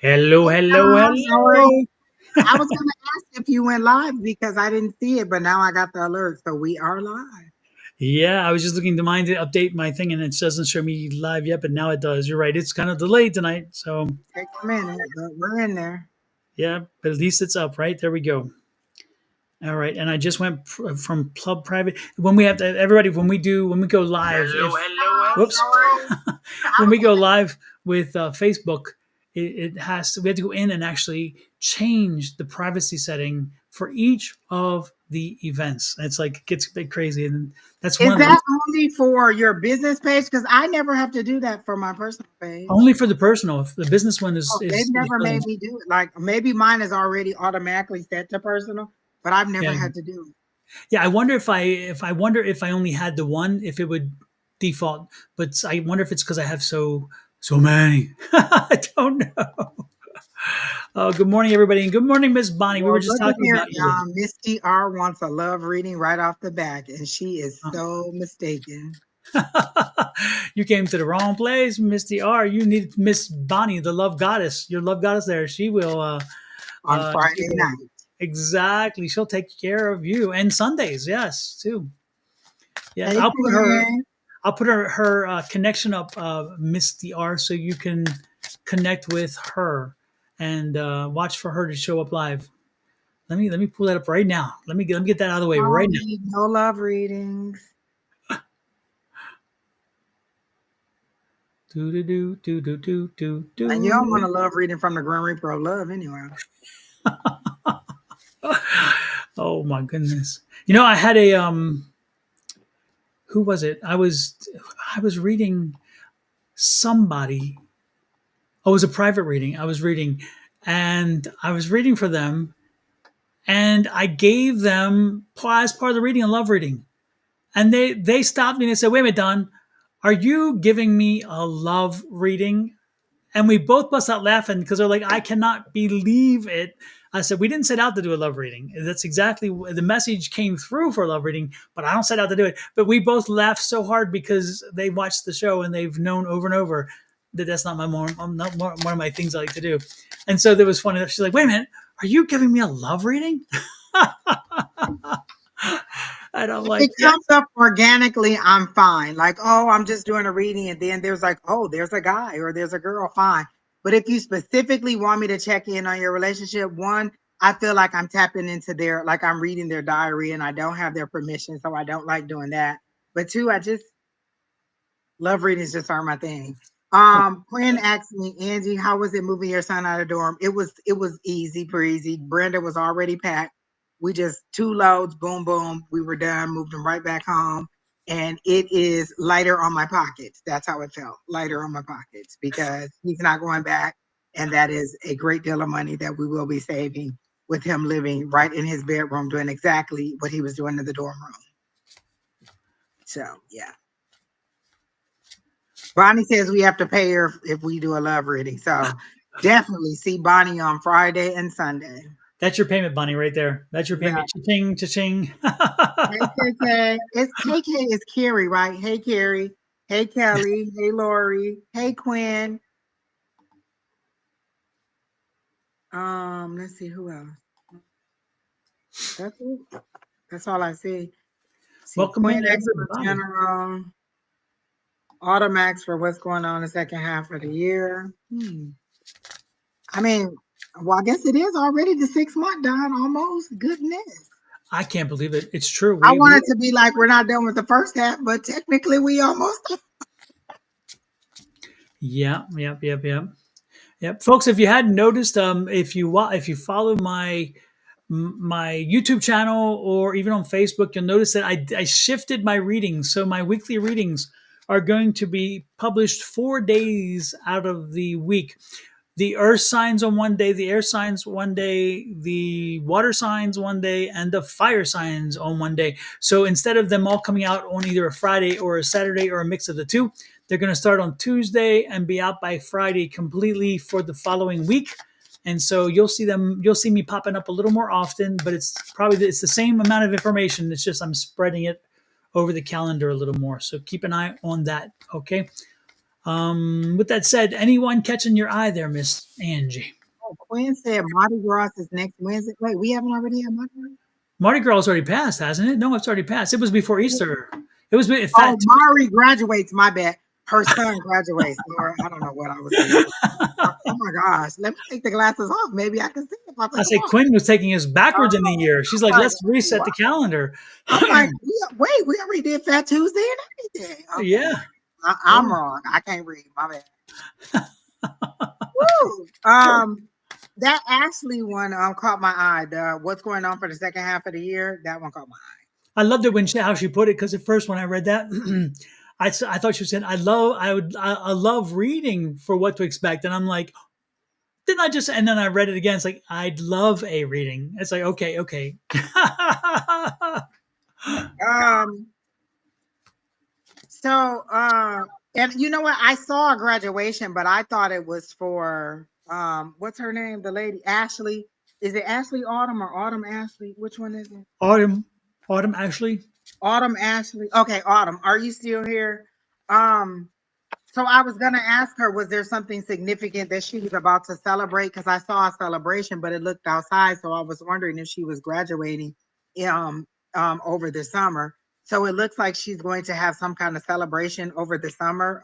Hello, Hey hello, Tom, how are you? hello. I was going to ask if you went live because I didn't see it, but now I got the alert, so we are live. Yeah, I was just looking to mine to update my thing, and it doesn't show me live yet, but now it does. You're right; it's kind of delayed tonight. So Takes a minute, but we're in there. yeah, but at least it's up. Right there, we go. All right, and I just went from club private. When we have to, everybody, when we go live, Hey Tom, whoops, how are you? when we go live with Facebook, it has to, we have to go in and actually change the privacy setting for each of the events. It's like it gets a bit crazy, and that's one Is of the that only for your business page? Because I never have to do that for my personal page. only for the personal. If the business one Oh, they've is never made doesn't, me do it. Like maybe mine is already automatically set to personal, but I've never yeah, had to do it. yeah. I wonder if I wonder if I only had the one, if it would default. But I wonder if it's because I have so many. I don't know. Oh, good morning, everybody, and good morning, Miss Bonnie. We were Well, just look at talking here. about you. Misty R wants a love reading right off the back, and she is so mistaken. You came to the wrong place, Misty R. You need Miss Bonnie, the love goddess. Your love goddess there. She will. On She Friday will night. exactly. She'll take care of you and Sundays. Yes, too. Yes, Hey, I'll put her. Quinn. I'll put her connection up, Misty R, so you can connect with her and watch for her to show up live. Let me pull that up right now. Let me get that out of the way No right now. need, no love readings. Do do do do do do do And you don't want do. a love reading from the Grim Reaper of Love anyway. Oh my goodness! You know, I had a who was it? I was reading somebody. Oh, it was a private reading. I was reading, and I was reading for them, and I gave them as part of the reading a love reading, and they stopped me and they said, "Wait a minute, Don, are you giving me a love reading?" And we both bust out laughing because they're like, I cannot believe it. I said, we didn't set out to do a love reading. That's exactly the message came through for a love reading, but I don't set out to do it. But we both laughed so hard because they watched the show and they've known over and over that that's not not one of my things I like to do. And so that was funny. She's like, wait a minute, are you giving me a love reading? And I'm If like, it yeah. comes up organically, I'm fine. Like, oh, I'm just doing a reading, and then there's like, oh, there's a guy or there's a girl, fine. But if you specifically want me to check in on your relationship, one, I feel like I'm tapping into their, like I'm reading their diary and I don't have their permission. So I don't like doing that. But two, I just love readings just aren't my thing. Quinn asked me, Angie, how was it moving your son out of dorm? It was easy breezy. Brenda was already packed. We just two loads, boom, boom. We were done, moved him right back home. And it is lighter on my pockets. That's how it felt. Lighter on my pockets because he's not going back. And that is a great deal of money that we will be saving with him living right in his bedroom, doing exactly what he was doing in the dorm room. So yeah. Bonnie says we have to pay her if we do a love reading. So definitely see Bonnie on Friday and Sunday. That's your payment, Bonnie, right there. That's your Yeah. payment. Cha-ching, cha-ching. Hey KK. It's KK is Carrie, right? Hey Carrie. Hey Kelly. Hey Lori. Hey Quinn. Let's see who else. That's it. That's all I see. See Welcome Quinn in, X for everybody. general. Automax for what's going on the second half of the year. I mean, well, I guess it is already the 6 month done almost. Goodness. I can't believe it. It's true. I We want it to be like we're not done with the first half, but technically we almost. yeah, yep, yep, yep, yep. Folks, if you hadn't noticed, if you follow my YouTube channel or even on Facebook, you'll notice that I shifted my readings. So my weekly readings are going to be published 4 days out of the week. The earth signs on one day, the air signs one day, the water signs one day, and the fire signs on one day. So instead of them all coming out on either a Friday or a Saturday or a mix of the two, they're going to start on Tuesday and be out by Friday completely for the following week. And so you'll see me popping up a little more often, but it's the same amount of information. It's just I'm spreading it over the calendar a little more. So keep an eye on that. Okay. With that said, anyone catching your eye there, Miss Angie? Oh, Quinn said Mardi Gras is next Wednesday. Wait, we haven't already had Mardi Gras? Mardi Gras already passed, hasn't it? No, it's already passed. It was before Easter. It was in Oh, fact. Mari graduates. My bad. Her son graduates. Lord, I don't know what I was saying. Oh my gosh. Let me take the glasses off. Maybe I can see if I I was say wrong. Quinn was taking us backwards in the Oh, year. She's like, I'm like, let's reset wow. the calendar. I'm like, wait, we already did Fat Tuesday and everything. Okay. Yeah. I'm wrong. I can't read. My bad. Woo. That Ashley one caught my eye. The what's going on for the second half of the year? That one caught my eye. I loved it when how she put it because at first when I read that, I thought she was saying I love reading for what to expect, and I'm like, didn't I just? And then I read it again. It's like I'd love a reading. It's like okay. Um, so and you know what? I saw a graduation, but I thought it was for what's her name? The lady Ashley. Is it Ashley Autumn or Autumn Ashley? Which one is it? Autumn, Autumn, Ashley. Autumn Ashley. Okay, Autumn. Are you still here? Um, So I was gonna ask her, was there something significant that she was about to celebrate? Because I saw a celebration, but it looked outside. So I was wondering if she was graduating um over the summer. So it looks like she's going to have some kind of celebration over the summer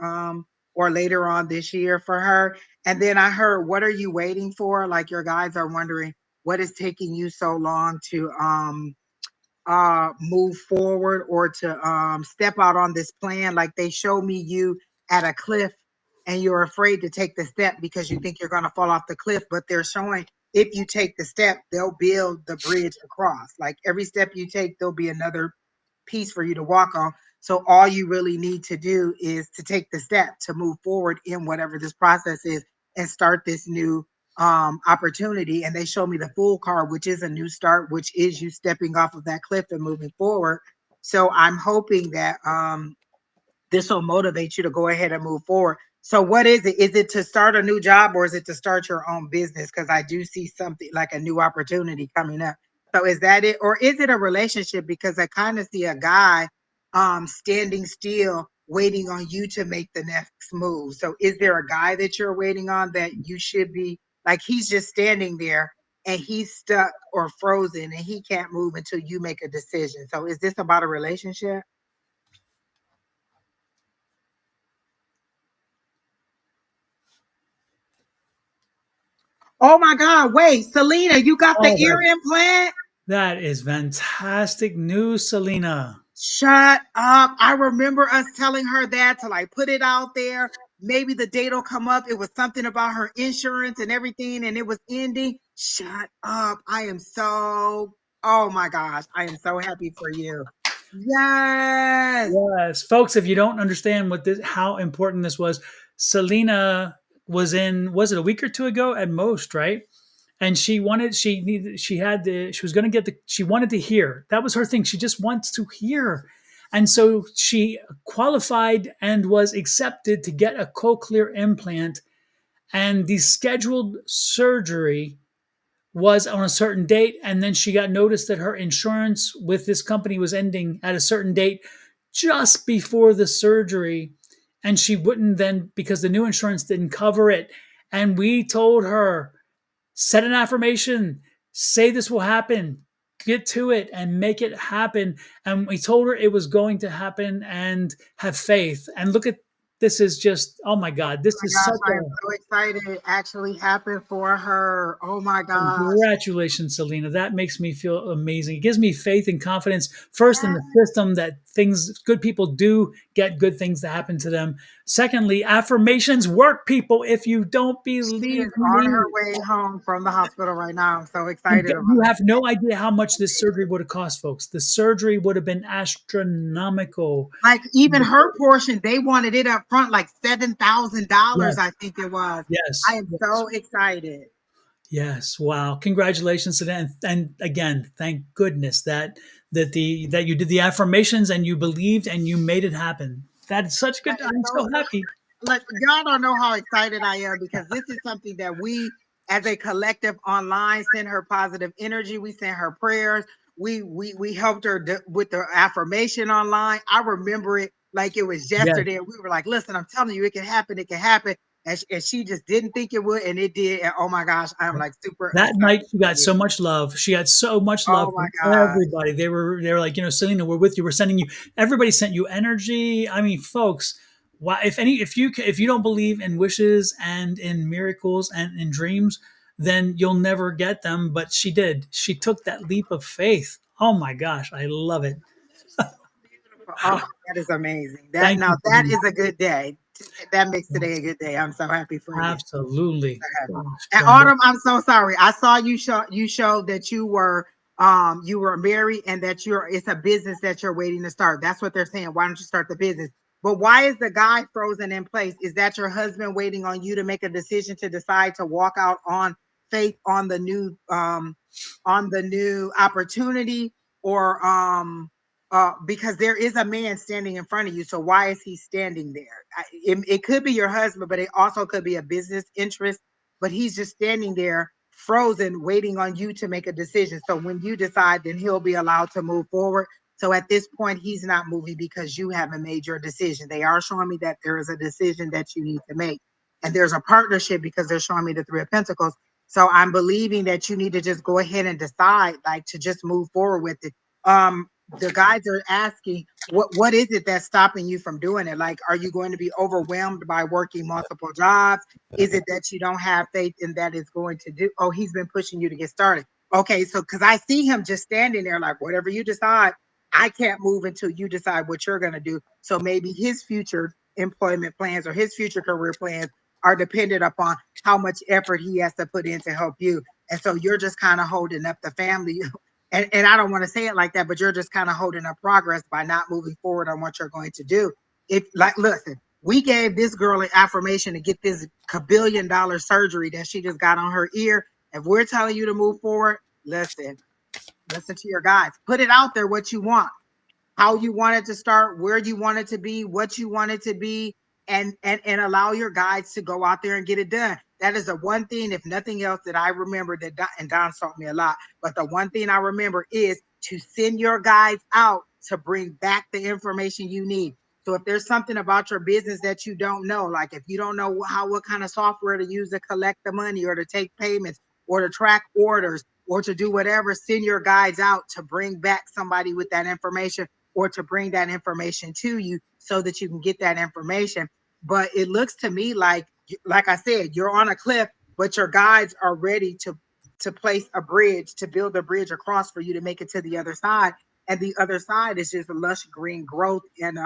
or later on this year for her. And then I heard, what are you waiting for? Like your guys are wondering what is taking you so long to move forward or to step out on this plan. Like they show me you at a cliff and you're afraid to take the step because you think you're going to fall off the cliff, but they're showing if you take the step, they'll build the bridge across. Like every step you take, there'll be another piece for you to walk on. So all you really need to do is to take the step to move forward in whatever this process is and start this new opportunity. And they show me the full card, which is a new start, which is you stepping off of that cliff and moving forward. So I'm hoping that this will motivate you to go ahead and move forward. So what is it? Is it to start a new job or is it to start your own business? Because I do see something like a new opportunity coming up. So is that it? Or is it a relationship? Because I kind of see a guy standing still waiting on you to make the next move. So is there a guy that you're waiting on that you should be like he's just standing there and he's stuck or frozen and he can't move until you make a decision. So is this about a relationship? Oh my God, wait, Selena, you got the Oh, ear implant? that is fantastic news, Selena. Shut up. I remember us telling her that to like put it out there. Maybe the date will come up. It was something about her insurance and everything, and it was ending. Shut up. I am so, oh my gosh, I am so happy for you. Yes. Yes, folks, if you don't understand how important this was, Selena was in, was it a week or two ago at most, right? And she was going to get she wanted to hear. That was her thing. She just wants to hear. And so she qualified and was accepted to get a cochlear implant. And the scheduled surgery was on a certain date, and then she got notice that her insurance with this company was ending at a certain date just before the surgery, and she wouldn't then, because the new insurance didn't cover it. And we told her, set an affirmation, say this will happen, get to it and make it happen. And we told her it was going to happen, and have faith. And look at, this is just, oh my God, this Oh is my gosh, such I am a, so excited. It actually happened for her. Oh my gosh. congratulations, Selena. That makes me feel amazing. It gives me faith and confidence, first in Yes. the system that good people do get good things to happen to them. Secondly, affirmations work, people. If you don't She believe is on her me, way home from the hospital right now. I'm so and excited about you it. have no idea how much this surgery would have cost, folks. The surgery would have been astronomical. Like even her portion, they wanted it up front, like $7,000, Yes, I think it was. I yes, am yes. so excited. Yes, wow! Congratulations to that, and again, thank goodness that you did the affirmations and you believed and you made it happen. That's such I good. am I'm so so happy. Look, y'all don't know how excited I am because this is something that we as a collective online send her positive energy. We sent her prayers. We helped her with the affirmation online. I remember it like it was Yes. yesterday. And we were like, listen, I'm telling you, it can happen. It can happen. And she just didn't think it would, and it did. And oh my gosh, I'm like super That night excited she for got you. so much love. She got so much love Oh my from gosh. everybody. They were like, Selena, we're with you. We're sending you. Everybody sent you energy. I mean, folks, why if you don't believe in wishes and in miracles and in dreams, then you'll never get them. But she did. She took that leap of faith. Oh my gosh, I love it. Beautiful. Oh, that is amazing. That Thank now you for that being is a good day. That makes today a good day. I'm so happy for you. absolutely. Gosh, And Brenda. Autumn, I'm so sorry. I saw you showed that you were married and that it's a business that you're waiting to start. That's what they're saying. Why don't you start the business? But why is the guy frozen in place? Is that your husband waiting on you to make a decision to decide to walk out on faith on the new opportunity or because there is a man standing in front of you. So why is he standing there? It could be your husband, but it also could be a business interest, but he's just standing there frozen, waiting on you to make a decision. So when you decide, then he'll be allowed to move forward. So at this point, he's not moving because you haven't made your decision. They are showing me that there is a decision that you need to make. And there's a partnership because they're showing me the Three of Pentacles. So I'm believing that you need to just go ahead and decide, like to just move forward with it. The guys are asking, what is it that's stopping you from doing it? Like, are you going to be overwhelmed by working multiple jobs? Is it that you don't have faith in that it's going to do? Oh, he's been pushing you to get started. Okay, so because I see him just standing there, like, whatever you decide, I can't move until you decide what you're going to do. So maybe his future employment plans or his future career plans are dependent upon how much effort he has to put in to help you. And so you're just kind of holding up the family. And I don't want to say it like that, but you're just kind of holding up progress by not moving forward on what you're going to do. If, like, listen, we gave this girl an affirmation to get this $1 billion surgery that she just got on her ear. If we're telling you to move forward, listen to your guys. Put it out there what you want, how you want it to start, where you want it to be, what you want it to be, and allow your guides to go out there and get it done. That is the one thing, if nothing else, that I remember that and Don taught me a lot. But the one thing I remember is to send your guides out to bring back the information you need. So if there's something about your business that you don't know, like if you don't know what kind of software to use to collect the money or to take payments or to track orders or to do whatever, send your guides out to bring back somebody with that information or to bring that information to you so that you can get that information. But it looks to me like I said, you're on a cliff, but your guides are ready to place a bridge, to build a bridge across for you to make it to the other side. And the other side is just lush green growth and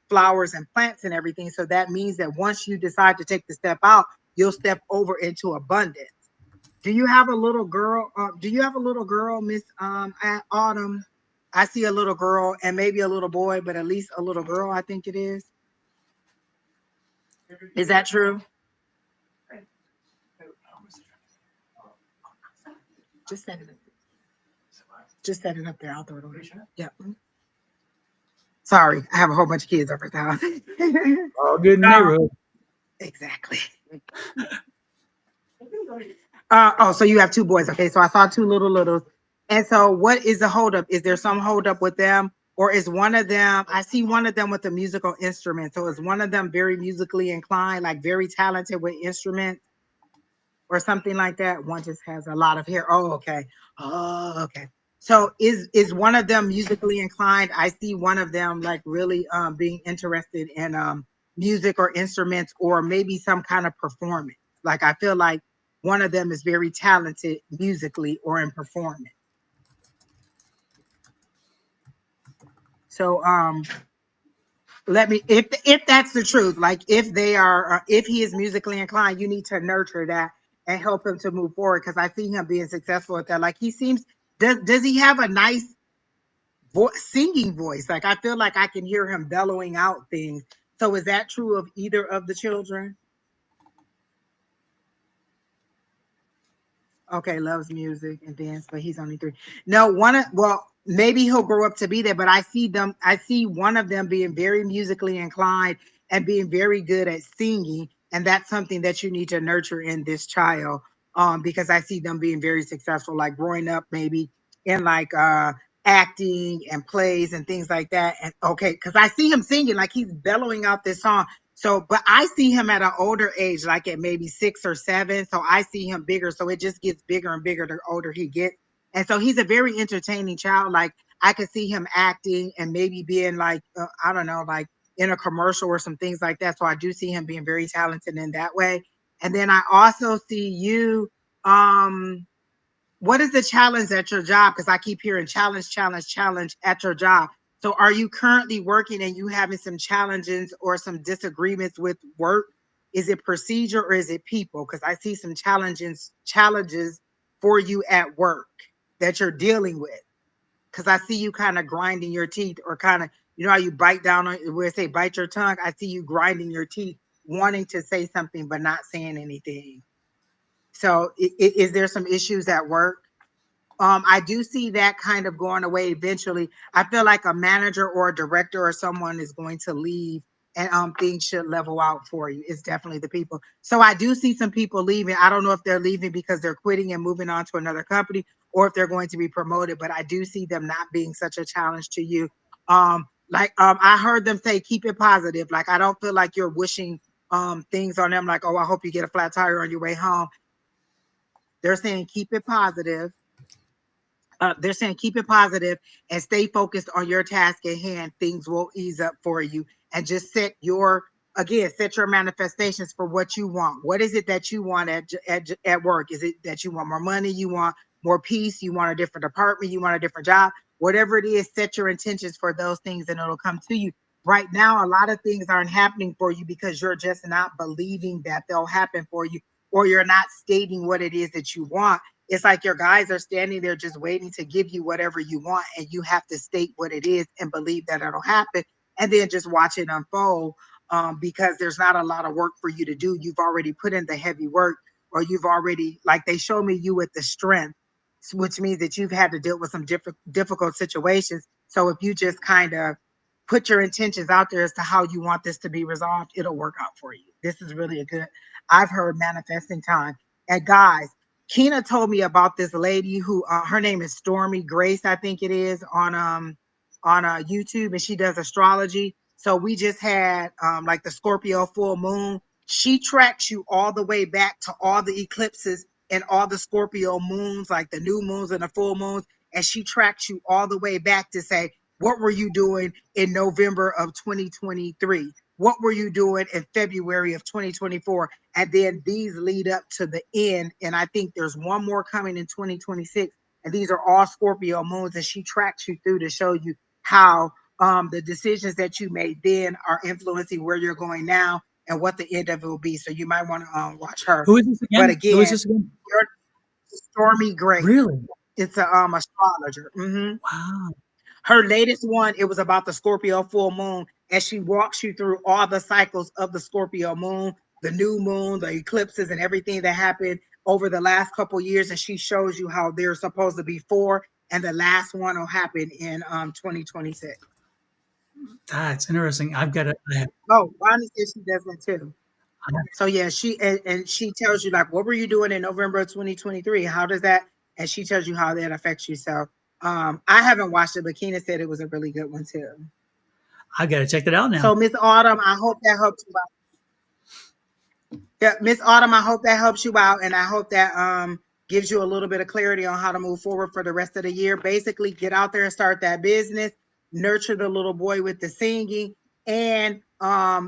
flowers and plants and everything. So that means that once you decide to take the step out, you'll step over into abundance. Do you have a little girl? Do you have a little girl, Miss Autumn? I see a little girl and maybe a little boy, but at least a little girl, I think it is. Is that true? Just set it up. Just set it up there. I'll throw it away. Yeah. Sorry, I have a whole bunch of kids over at the house. All good in the um, neighborhood. exactly. Oh, so you have two boys. Okay, so I saw two littles. And so what is the holdup? Is there some holdup with them? Or is one of them, I see one of them with a musical instrument. So is one of them very musically inclined, like very talented with instruments or something like that? One just has a lot of hair. Oh, okay. Oh, okay. So is one of them musically inclined? I see one of them like really being interested in music or instruments or maybe some kind of performance. Like I feel like one of them is very talented musically or in performance. So let me, if that's the truth, like if they are if he is musically inclined, you need to nurture that and help him to move forward because I see him being successful at that. Like he seems, does he have a nice singing voice? Like I feel like I can hear him bellowing out things. So is that true of either of the children? Okay, loves music and dance, but he's only 3. No, well, maybe he'll grow up to be there, but I see one of them being very musically inclined and being very good at singing, and that's something that you need to nurture in this child. Because I see them being very successful, like growing up maybe in like acting and plays and things like that. And okay, because I see him singing, like he's bellowing out this song. So, but I see him at an older age, like at maybe 6 or 7. So I see him bigger. So it just gets bigger and bigger the older he gets. And so he's a very entertaining child. Like I could see him acting and maybe being like, I don't know, like in a commercial or some things like that. So I do see him being very talented in that way. And then I also see you. What is the challenge at your job? Because I keep hearing challenge, challenge, challenge at your job. So are you currently working and you having some challenges or some disagreements with work? Is it procedure or is it people? Because I see some challenges for you at work that you're dealing with. Because I see you kind of grinding your teeth or kind of, you know how you bite down on where they say bite your tongue? I see you grinding your teeth, wanting to say something but not saying anything. So is there some issues at work? I do see that kind of going away eventually. I feel like a manager or a director or someone is going to leave and things should level out for you. It's definitely the people. So I do see some people leaving. I don't know if they're leaving because they're quitting and moving on to another company or if they're going to be promoted, but I do see them not being such a challenge to you. I heard them say keep it positive. Like I don't feel like you're wishing things on them like, oh, I hope you get a flat tire on your way home. They're saying keep it positive. They're saying keep it positive and stay focused on your task at hand. Things will ease up for you, and just set your manifestations for what you want. What is it that you want at work? Is it that you want more money? You want more peace? You want a different apartment? You want a different job? Whatever it is, set your intentions for those things and it'll come to you. Right now, a lot of things aren't happening for you because you're just not believing that they'll happen for you, or you're not stating what it is that you want. It's like your guys are standing there just waiting to give you whatever you want, and you have to state what it is and believe that it'll happen, and then just watch it unfold. Because there's not a lot of work for you to do. You've already put in the heavy work, or you've already, like they show me you with the strength, which means that you've had to deal with some difficult situations. So if you just kind of put your intentions out there as to how you want this to be resolved, it'll work out for you. This is really a good, I've heard manifesting time. And guys, Kina told me about this lady who her name is Stormy Grace, I think it is, on YouTube, and she does astrology. So we just had like the Scorpio full moon. She tracks you all the way back to all the eclipses and all the Scorpio moons, like the new moons and the full moons, and she tracks you all the way back to say, what were you doing in November of 2023? What were you doing in February of 2024? And then these lead up to the end. And I think there's one more coming in 2026. And these are all Scorpio moons. And she tracks you through to show you how the decisions that you made then are influencing where you're going now and what the end of it will be. So you might want to watch her. Who is this But again? Who is again, this again? you're Stormy Gray. Really? It's a astrologer. Wow. Her latest one, it was about the Scorpio full moon, and she walks you through all the cycles of the Scorpio moon, the new moon, the eclipses, and everything that happened over the last couple years. And she shows you how there's supposed to be four, and the last one will happen in 2026. That's interesting. I've got to. Oh, Bonnie says she does that too. I have, So yeah, and she tells you like, what were you doing in November of 2023? How does that? And she tells you how that affects you. So I haven't watched it, but Keena said it was a really good one too. I've got to check that out So now. Miss Autumn, I hope that helps you out. Yeah, Miss Autumn, I hope that helps you out, and I hope that gives you a little bit of clarity on how to move forward for the rest of the year. Basically, get out there and start that business, nurture the little boy with the singing, and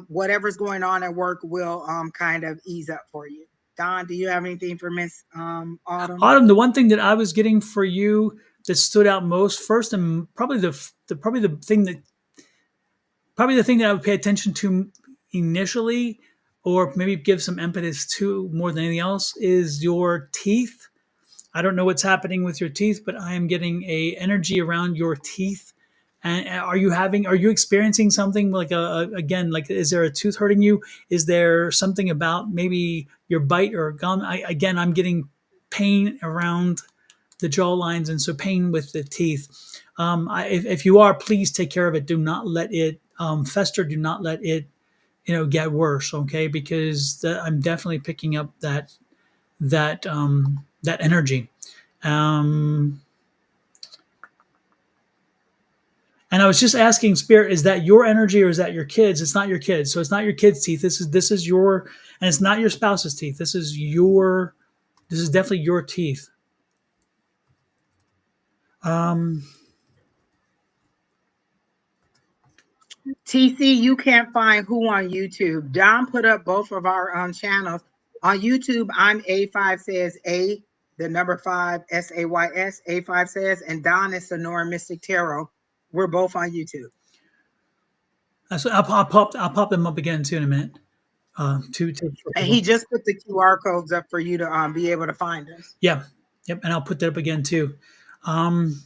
whatever's going on at work will kind of ease up for you. Don, do you have anything for Miss Autumn? Autumn, the one thing that I was getting for you that stood out most first, and probably the thing that I would pay attention to initially, or maybe give some impetus to more than anything else, is your teeth. I don't know what's happening with your teeth, but I am getting a energy around your teeth. And are you experiencing something like again, like, is there a tooth hurting you? Is there something about maybe your bite or gum? I'm getting pain around the jaw lines, and so pain with the teeth. If you are, please take care of it. Do not let it fester. Do not let it, get worse. Okay, because I'm definitely picking up that energy. Um, And I was just asking Spirit, is that your energy or is that your kids? It's not your kids. So it's not your kids' teeth. This is your, and it's not your spouse's teeth. This is definitely your teeth. Um, TC, you can't find who on YouTube. Don put up both of our channels. On YouTube, I'm A5Says A, the number 5, SAYS, A5Says, and Don is Sonoran Mystic Tarot. We're both on YouTube. so I'll pop them up again too in a minute. For And he people. just put the QR codes up for you to be able to find us. Yeah, yep, and I'll put that up again too. Um,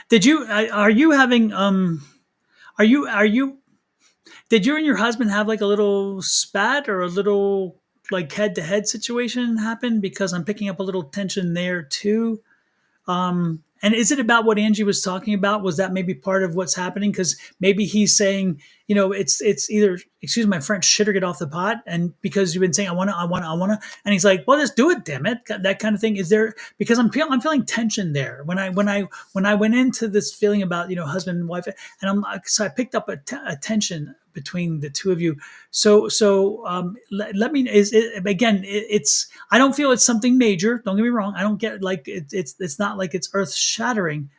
did you? Are you having? Are you? Did you and your husband have like a little spat or a little like head to head situation happen? Because I'm picking up a little tension there too. And is it about what Angie was talking about? Was that maybe part of what's happening? Because maybe he's saying, it's either, excuse my French, shit or get off the pot. And because you've been saying, I wanna, and he's like, well, just do it, damn it, that kind of thing. Is there, because I'm feeling tension there when I went into this feeling about husband and wife, and so I picked up a tension between the two of you. Let me, is it again, it's, I don't feel it's something major. Don't get me wrong. I don't get like it's not like it's earth shattering,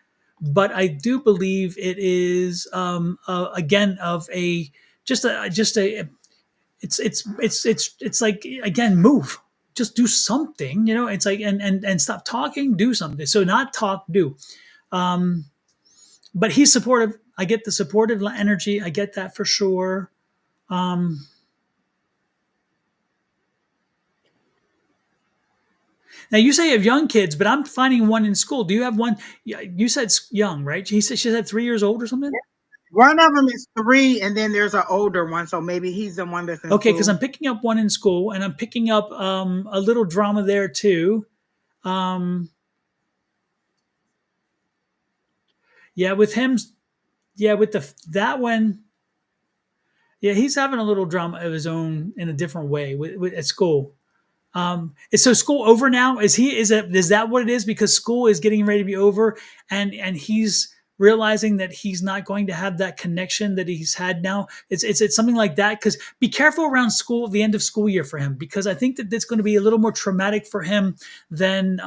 but I do believe it is again of a just a it's like, again, move, just do something. It's like, and stop talking, do something. So not talk, do. Um, but he's supportive. I get the supportive energy. I get that for sure. Um, Now you say you have young kids, but I'm finding one in school. Do you have one? Yeah, you said young, right? He said she said 3 years old or something. One of them is 3, and then there's an older one. So maybe he's the one that's in Okay, because school. I'm picking up one in school, and I'm picking up a little drama there too. Um, yeah, with him. Yeah, with that one. Yeah, he's having a little drama of his own in a different way at school. Is so school over now? Is that what it is? Because school is getting ready to be over, and he's realizing that he's not going to have that connection that he's had now. It's something like that. Because be careful around school, the end of school year for him, because I think that it's going to be a little more traumatic for him than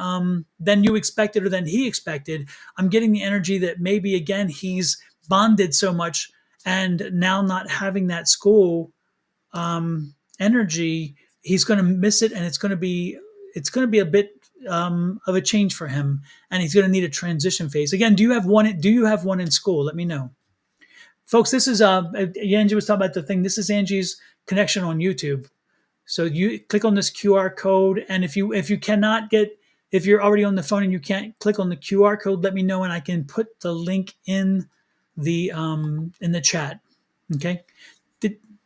you expected or than he expected. I'm getting the energy that maybe again he's bonded so much, and now not having that school energy, he's going to miss it, and it's going to be a bit of a change for him, and he's going to need a transition phase. Again, do you have one in school? Let me know, folks. This is Angie was talking about the thing. This is Angie's connection on YouTube. So you click on this QR code, and if you cannot get, if you're already on the phone and you can't click on the QR code, let me know, and I can put the link in the chat. Okay.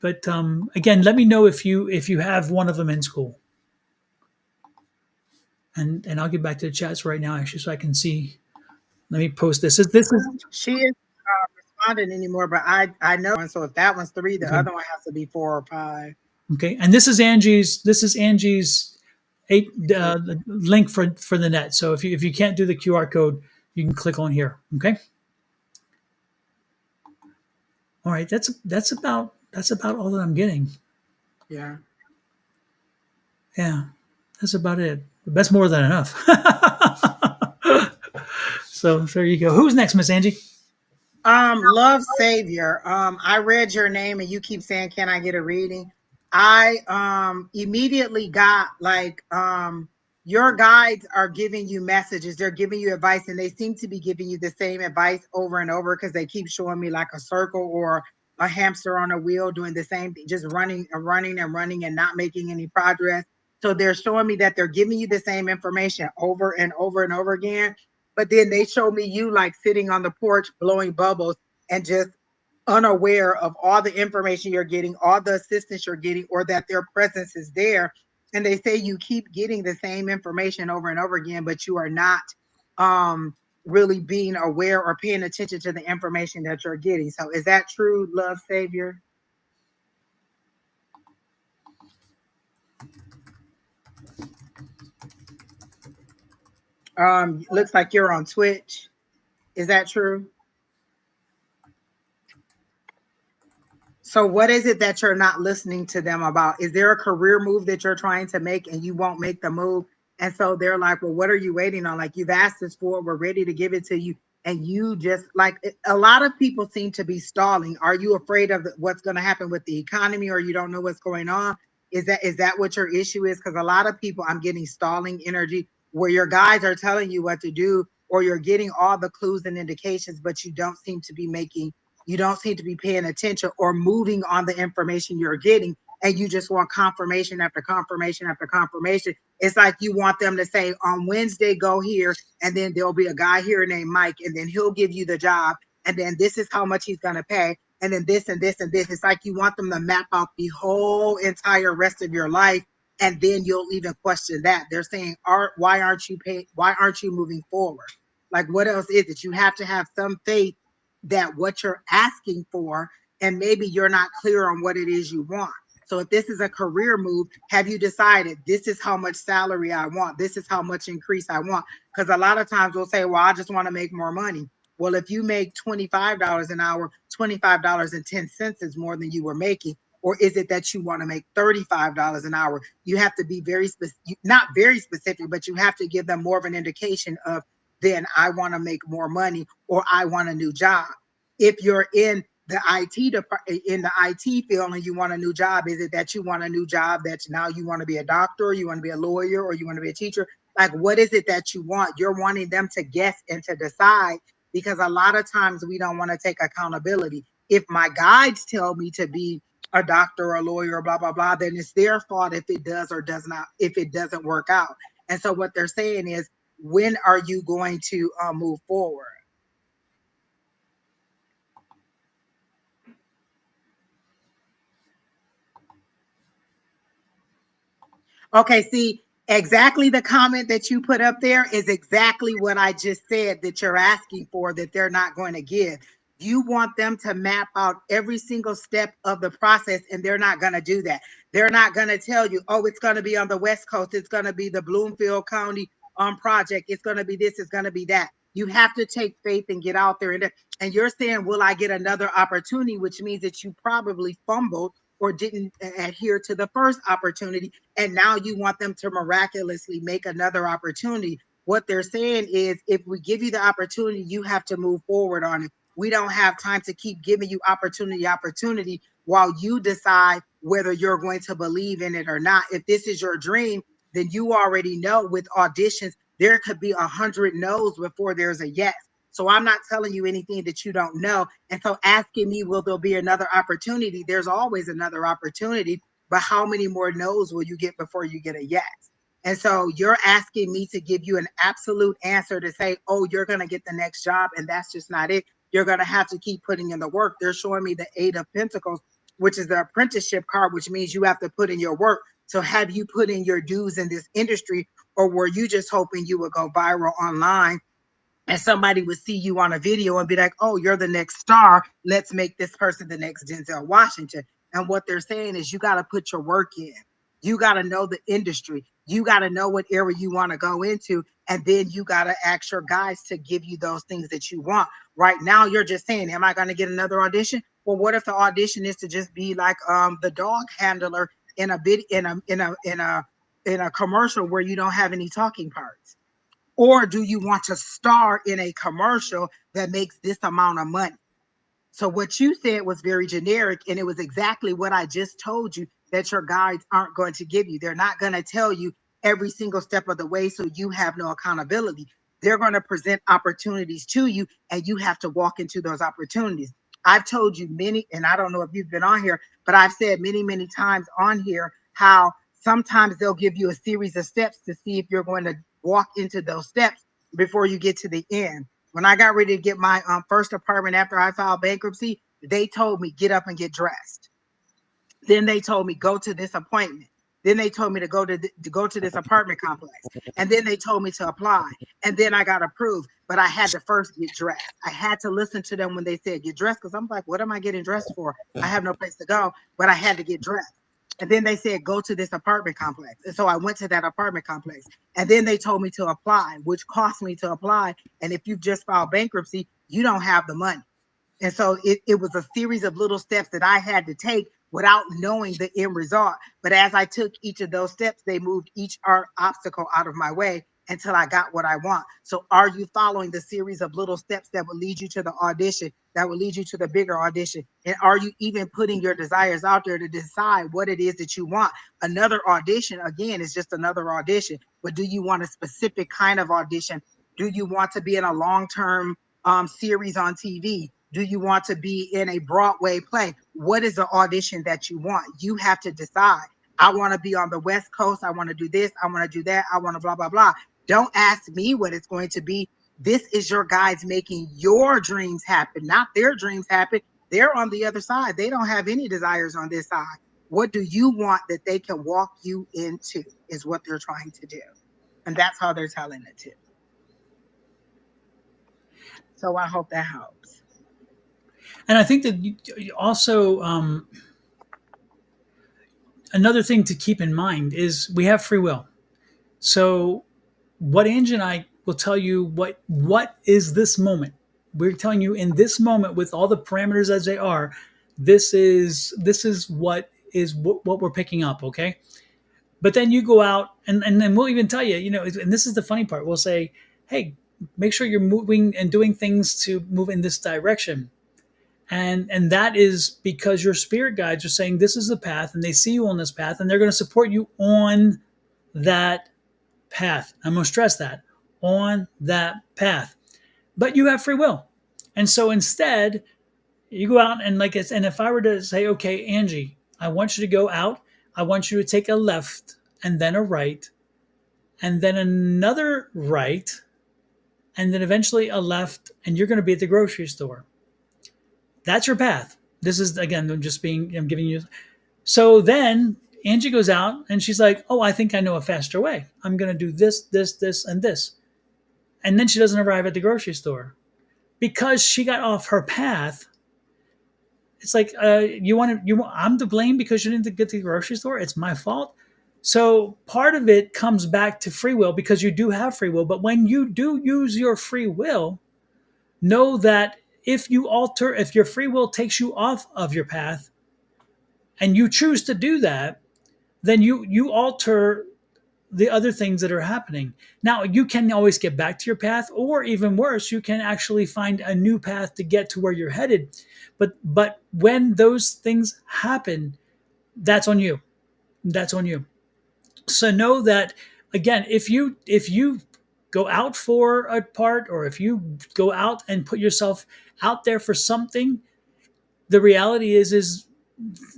But again, let me know if you have one of them in school, and I'll get back to the chats right now actually, so I can see. Let me post this. This is She is responding anymore, but I know one. So if that one's 3, the okay. other one has to be 4 or 5. Okay, and this is Angie's eight the link for the net. So if you can't do the QR code, you can click on here. Okay. All right. That's about all that I'm getting. Yeah. Yeah, that's about it. That's more than enough. So there you go. Who's next, Miss Angie? Love Savior. I read your name and you keep saying, "Can I get a reading?" I immediately got like your guides are giving you messages, they're giving you advice, and they seem to be giving you the same advice over and over because they keep showing me like a circle or a hamster on a wheel doing the same thing, just running and running and running and not making any progress. So they're showing me that they're giving you the same information over and over and over again, but then they show me you like sitting on the porch blowing bubbles and just unaware of all the information you're getting, all the assistance you're getting, or that their presence is there. And they say you keep getting the same information over and over again, but you are not really being aware or paying attention to the information that you're getting. So is that true, Love Savior? Looks like you're on Twitch. Is that true? So what is it that you're not listening to them about? Is there a career move that you're trying to make and you won't make the move? And so they're like, well, what are you waiting on? Like, you've asked us for it, we're ready to give it to you. And you just like, a lot of people seem to be stalling. Are you afraid of what's going to happen with the economy, or you don't know what's going on? Is that what your issue is? Because a lot of people, I'm getting stalling energy where your guides are telling you what to do, or you're getting all the clues and indications, but you don't seem to be paying attention or moving on the information you're getting, and you just want confirmation after confirmation after confirmation. It's like you want them to say, on Wednesday go here, and then there'll be a guy here named Mike, and then he'll give you the job, and then this is how much he's going to pay, and then this and this and this. It's like you want them to map out the whole entire rest of your life, and then you'll even question that. They're saying, why aren't you paid? Why aren't you moving forward? Like, what else is it? You have to have some faith that what you're asking for, and maybe you're not clear on what it is you want. So if this is a career move, have you decided this is how much salary I want? This is how much increase I want? Because a lot of times we'll say, well, I just want to make more money. Well, if you make $25 an hour, $25.10 is more than you were making. Or is it that you want to make $35 an hour? You have to be very specific, not very specific, but you have to give them more of an indication of, then I want to make more money, or I want a new job. If you're in the IT field and you want a new job, is it that you want a new job that now you want to be a doctor, or you want to be a lawyer, or you want to be a teacher? Like, what is it that you want? You're wanting them to guess and to decide, because a lot of times we don't want to take accountability. If my guides tell me to be a doctor or a lawyer or blah blah blah, then it's their fault if it does or does not, if it doesn't work out. And so what they're saying is, when are you going to move forward? Okay, see, exactly the comment that you put up there is exactly what I just said that you're asking for, that they're not going to give. You want them to map out every single step of the process, and they're not going to do that. They're not going to tell you, oh, it's going to be on the West Coast, it's going to be the Bloomfield County project, it's going to be this, it's going to be that. You have to take faith and get out there. And you're saying, will I get another opportunity? Which means that you probably fumbled or didn't adhere to the first opportunity, and now you want them to miraculously make another opportunity. What they're saying is, if we give you the opportunity, you have to move forward on it. We don't have time to keep giving you opportunity while you decide whether you're going to believe in it or not. If this is your dream, then you already know with auditions, there could be 100 no's before there's a yes. So I'm not telling you anything that you don't know. And so asking me, will there be another opportunity? There's always another opportunity, but how many more no's will you get before you get a yes? And so you're asking me to give you an absolute answer to say, oh, you're going to get the next job. And that's just not it. You're going to have to keep putting in the work. They're showing me the Eight of Pentacles, which is the apprenticeship card, which means you have to put in your work. So have you put in your dues in this industry, or were you just hoping you would go viral online and somebody would see you on a video and be like, oh, you're the next star. Let's make this person the next Denzel Washington. And what they're saying is, you got to put your work in. You got to know the industry. You got to know what area you want to go into. And then you got to ask your guys to give you those things that you want. Right now, you're just saying, am I going to get another audition? Well, what if the audition is to just be like the dog handler in a bit in a commercial where you don't have any talking parts? Or do you want to star in a commercial that makes this amount of money? So what you said was very generic, and it was exactly what I just told you that your guides aren't going to give you. They're not going to tell you every single step of the way, so you have no accountability. They're going to present opportunities to you, and you have to walk into those opportunities. I've told you many, and I don't know if you've been on here, but I've said many, many times on here how sometimes they'll give you a series of steps to see if you're going to walk into those steps before you get to the end. When I got ready to get my first apartment after I filed bankruptcy, they told me, get up and get dressed. Then they told me, go to this appointment. Then they told me to go to this apartment complex. And then they told me to apply. And then I got approved. But I had to first get dressed. I had to listen to them when they said get dressed, because I'm like, what am I getting dressed for? I have no place to go. But I had to get dressed. And then they said, go to this apartment complex. And so I went to that apartment complex. And then they told me to apply, which cost me to apply. And if you've just filed bankruptcy, you don't have the money. And so it was a series of little steps that I had to take without knowing the end result. But as I took each of those steps, they moved each obstacle out of my way until I got what I want. So are you following the series of little steps that will lead you to the audition, that will lead you to the bigger audition? And are you even putting your desires out there to decide what it is that you want? Another audition, again, is just another audition. But do you want a specific kind of audition? Do you want to be in a long-term series on TV? Do you want to be in a Broadway play? What is the audition that you want? You have to decide. I want to be on the West Coast. I want to do this. I want to do that. I want to blah, blah, blah. Don't ask me what it's going to be. This is your guides making your dreams happen, not their dreams happen. They're on the other side. They don't have any desires on this side. What do you want that they can walk you into is what they're trying to do. And that's how they're telling it too. So I hope that helps. And I think that also another thing to keep in mind is we have free will. So what Angie and I will tell you what is this moment. We're telling you in this moment with all the parameters as they are, this is what we're picking up, okay? But then you go out and then we'll even tell you, and this is the funny part. We'll say, hey, make sure you're moving and doing things to move in this direction. And that is because your spirit guides are saying this is the path and they see you on this path and they're going to support you on that path. I'm going to stress that, on that path. But you have free will. And so instead, you go out and and if I were to say, okay, Angie, I want you to go out, I want you to take a left and then a right and then another right and then eventually a left and you're going to be at the grocery store. That's your path. This is, again, I'm giving you. So then Angie goes out and she's like, oh, I think I know a faster way. I'm going to do this, this, this, and this. And then she doesn't arrive at the grocery store because she got off her path. It's like, I'm to blame because you didn't get to the grocery store. It's my fault. So part of it comes back to free will because you do have free will. But when you do use your free will, know that if your free will takes you off of your path and you choose to do that, then you alter the other things that are happening. Now, you can always get back to your path, or even worse, you can actually find a new path to get to where you're headed. But when those things happen, that's on you. That's on you. So know that, again, if you go out for a part, or if you go out and put yourself out there for something, the reality is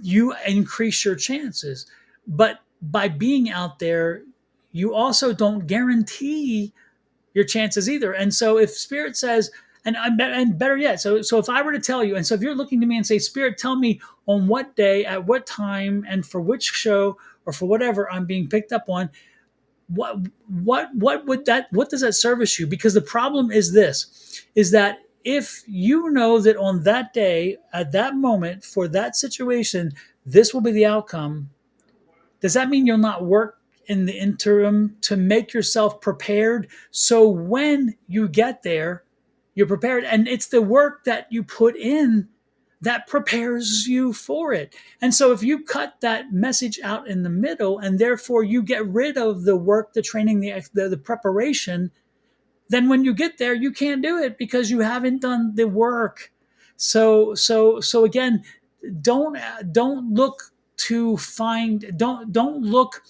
you increase your chances. But by being out there, you also don't guarantee your chances either. And so if Spirit says, and better yet, so if I were to tell you, and so if you're looking to me and say, Spirit, tell me on what day, at what time, and for which show or for whatever I'm being picked up on, what does that service you? Because the problem is this, is that if you know that on that day, at that moment, for that situation, this will be the outcome, does that mean you'll not work in the interim to make yourself prepared so when you get there, you're prepared? And it's the work that you put in that prepares you for it. And so if you cut that message out in the middle and therefore you get rid of the work, the training, the preparation, then when you get there, you can't do it because you haven't done the work. So again, don't look to find, don't look.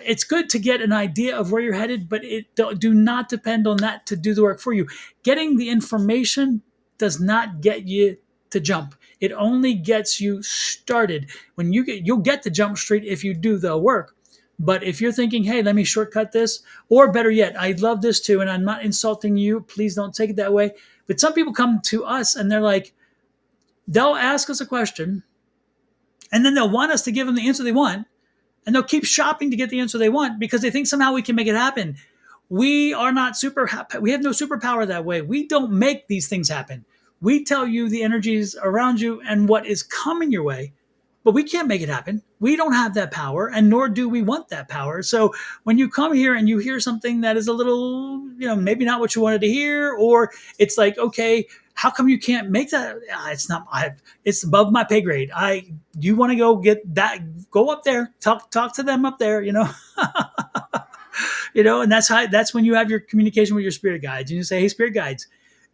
It's good to get an idea of where you're headed, but do not depend on that to do the work for you. Getting the information does not get you to jump. It only gets you started. You'll get to Jump Street if you do the work. But if you're thinking, hey, let me shortcut this, or better yet, I love this too, and I'm not insulting you, please don't take it that way. But some people come to us and they're like, they'll ask us a question, and then they'll want us to give them the answer they want, and they'll keep shopping to get the answer they want because they think somehow we can make it happen. We are not we have no superpower that way. We don't make these things happen. We tell you the energies around you and what is coming your way, but we can't make it happen. We don't have that power, and nor do we want that power. So when you come here and you hear something that is a little, maybe not what you wanted to hear, or it's like, okay, how come you can't make that? It's not. It's above my pay grade. You want to go get that? Go up there. Talk to them up there. And that's when you have your communication with your spirit guides, and you say, hey, spirit guides,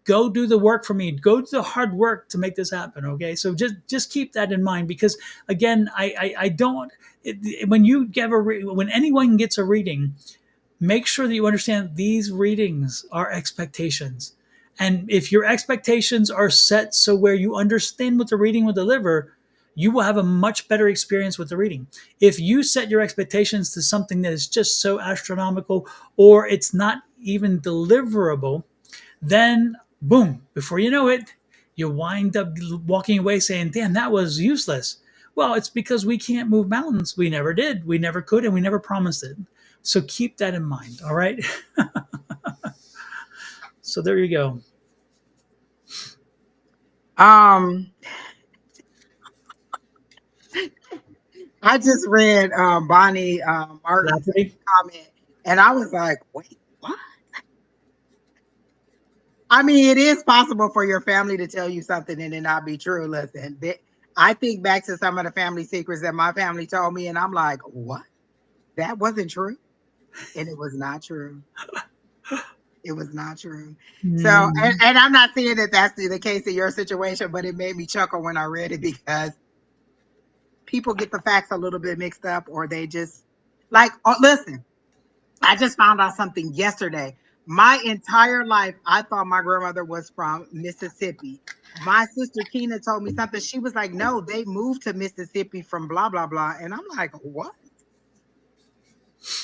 go do the work for me, go do the hard work to make this happen. Okay, so just keep that in mind, because again, I don't when you get when anyone gets a reading, make sure that you understand these readings are expectations. And if your expectations are set so where you understand what the reading will deliver, you will have a much better experience with the reading. If you set your expectations to something that is just so astronomical, or it's not even deliverable, then boom, before you know it, you wind up walking away saying, damn, that was useless. Well, it's because we can't move mountains. We never did. We never could, and we never promised it. So keep that in mind. All right. So there you go. Um, I just read Bonnie Martin's Lafferty. comment, and I was like, wait, what? I mean, it is possible for your family to tell you something and it not be true. Listen, I think back to some of the family secrets that my family told me, and I'm like, what? That wasn't true. And it was not true. It was not true. So, Mm. and I'm not saying that that's the case in your situation, but it made me chuckle when I read it, because people get the facts a little bit mixed up, or they just like, oh, listen, I just found out something yesterday. My entire life, I thought my grandmother was from Mississippi. My sister Keena told me something. She was like, no, they moved to Mississippi from blah, blah, blah. And I'm like, what?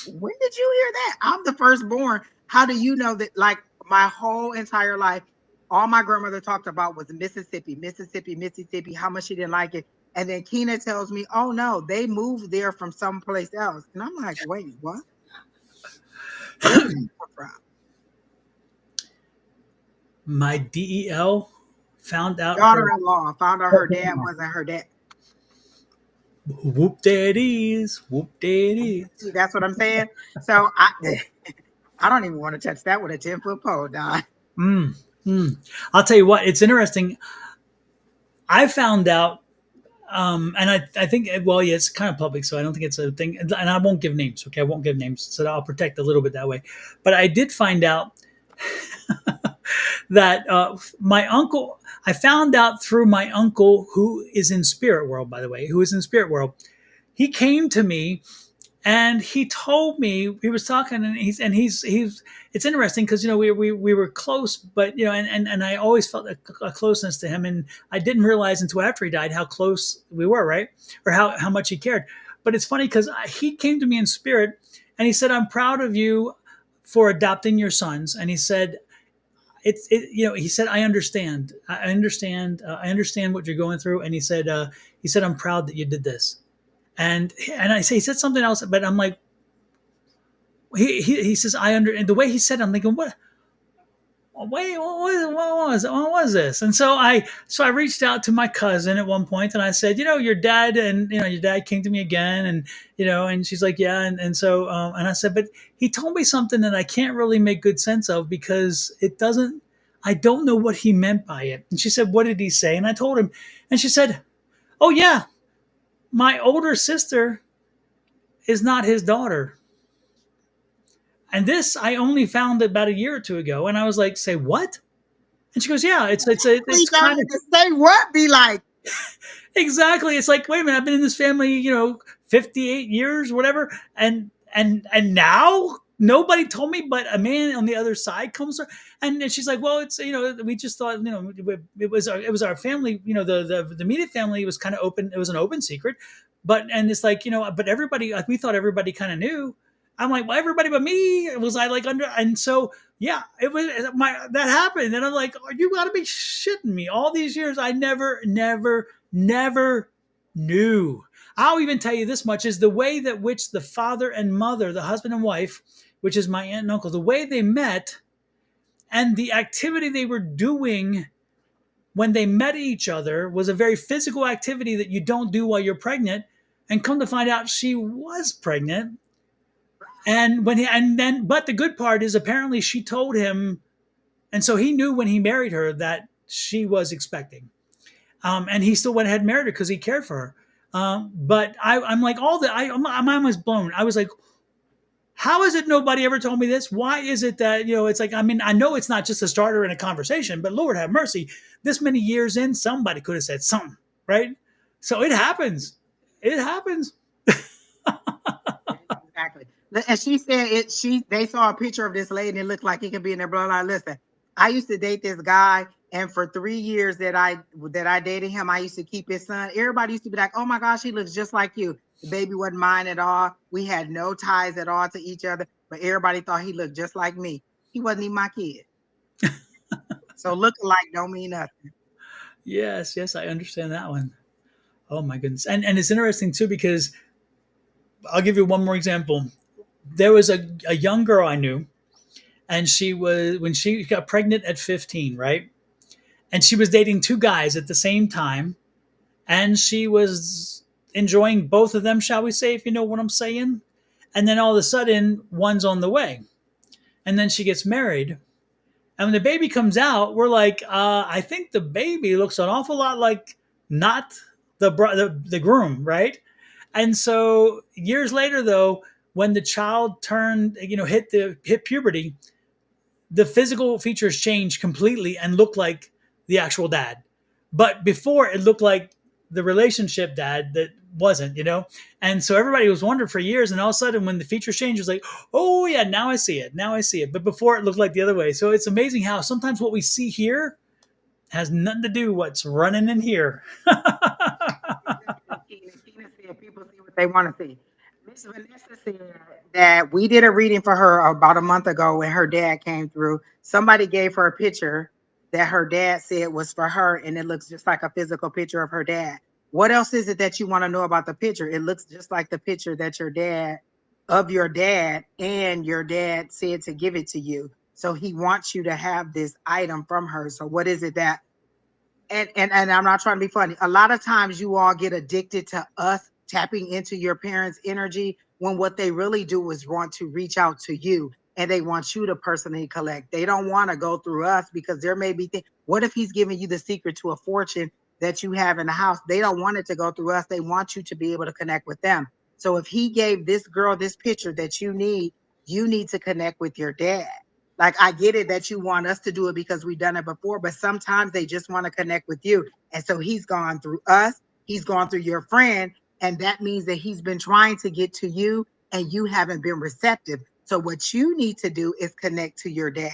When did you hear that? I'm the firstborn. How do you know that? Like, my whole entire life, all my grandmother talked about was Mississippi, Mississippi, Mississippi, how much she didn't like it. And then Keena tells me, oh no, they moved there from someplace else. And I'm like, wait, what? Where did you come from? My DEL found out her Daughter-in-law found out her dad wasn't her dad. whoop there it is. Whoop there it is. See, that's what I'm saying. So I don't even want to touch that with a 10-foot pole, Don. Mm, mm. I'll tell you what, it's interesting. I found out, and I think, well, yeah, it's kind of public, so I don't think it's a thing. And I won't give names, okay? I won't give names, so I'll protect a little bit that way. But I did find out that my uncle, I found out through my uncle, who is in spirit world, by the way, who is in spirit world. He came to me and he told me, he was talking, and he's it's interesting because we were close, but and I always felt a closeness to him, and I didn't realize until after he died how close we were, right? Or how much he cared. But it's funny because he came to me in spirit, and he said, I'm proud of you for adopting your sons. And he said, he said, I understand what you're going through. And he said, I'm proud that you did this. And I say, he said something else, but I'm like, he says, and the way he said it, I'm thinking, wait, what was this? And so I reached out to my cousin at one point, and I said, your dad, and your dad came to me again, and she's like, yeah. And I said, but he told me something that I can't really make good sense of, because I don't know what he meant by it. And she said, what did he say? And I told him, and she said, oh yeah, my older sister is not his daughter. And this I only found about a year or two ago, and I was like, "Say what?" And she goes, "Yeah, Please it's don't kind need of to say what be like. exactly. It's like, wait a minute, I've been in this family, 58 years, whatever, and now nobody told me, but a man on the other side comes, and she's like, well, it's we just thought it was our family, the immediate family was kind of open, it was an open secret, and it's like but everybody, like, we thought everybody kind of knew. I'm like, well, everybody but me. Was I like under? And so yeah, it was that happened, and I'm like, oh, you got to be shitting me! All these years, I never knew. I'll even tell you this much: is the way that which the father and mother, the husband and wife, which is my aunt and uncle, the way they met and the activity they were doing when they met each other was a very physical activity that you don't do while you're pregnant. And come to find out, she was pregnant. And when he, and then, but the good part is apparently she told him, and so he knew when he married her that she was expecting. And he still went ahead and married her because he cared for her. But I'm like, my mind was blown. I was like, how is it nobody ever told me this? Why is it that, it's like, I mean, I know it's not just a starter in a conversation, but Lord have mercy, this many years in, somebody could have said something, right? So it happens. It happens. Exactly. And she said they saw a picture of this lady and it looked like it could be in their bloodline. Listen, I used to date this guy, and for 3 years that I dated him, I used to keep his son. Everybody used to be like, "Oh my gosh, he looks just like you." The baby wasn't mine at all. We had no ties at all to each other, but everybody thought he looked just like me. He wasn't even my kid. So looking like don't mean nothing. Yes, yes, I understand that one. Oh my goodness. And it's interesting too because I'll give you one more example. There was a young girl I knew, and she was when she got pregnant at 15, right? And she was dating two guys at the same time, and she was enjoying both of them, shall we say, if you know what I'm saying. And then all of a sudden, one's on the way, and then she gets married. And when the baby comes out, we're like, I think the baby looks an awful lot like not the groom, right? And so years later, though, when the child turned, hit puberty, the physical features changed completely and looked like the actual dad. But before it looked like the relationship dad that wasn't. And so everybody was wondering for years. And all of a sudden, when the features changed, it was like, oh, yeah, now I see it. Now I see it. But before it looked like the other way. So it's amazing how sometimes what we see here has nothing to do with what's running in here. Keena said people see what they want to see. Miss Vanessa said that we did a reading for her about a month ago when her dad came through. Somebody gave her a picture that her dad said was for her, and it looks just like a physical picture of her dad. What else is it that you want to know about the picture? It looks just like the picture that your dad, and your dad said to give it to you. So he wants you to have this item from her. So what is it that and I'm not trying to be funny. A lot of times you all get addicted to us tapping into your parents' energy when what they really do is want to reach out to you and they want you to personally collect. They don't want to go through us because there may be things. What if he's giving you the secret to a fortune that you have in the house? They don't want it to go through us. They want you to be able to connect with them. So if he gave this girl this picture that you need to connect with your dad. Like, I get it that you want us to do it because we've done it before, but sometimes they just want to connect with you. And so he's gone through us, he's gone through your friend, and that means that he's been trying to get to you and you haven't been receptive. So what you need to do is connect to your dad.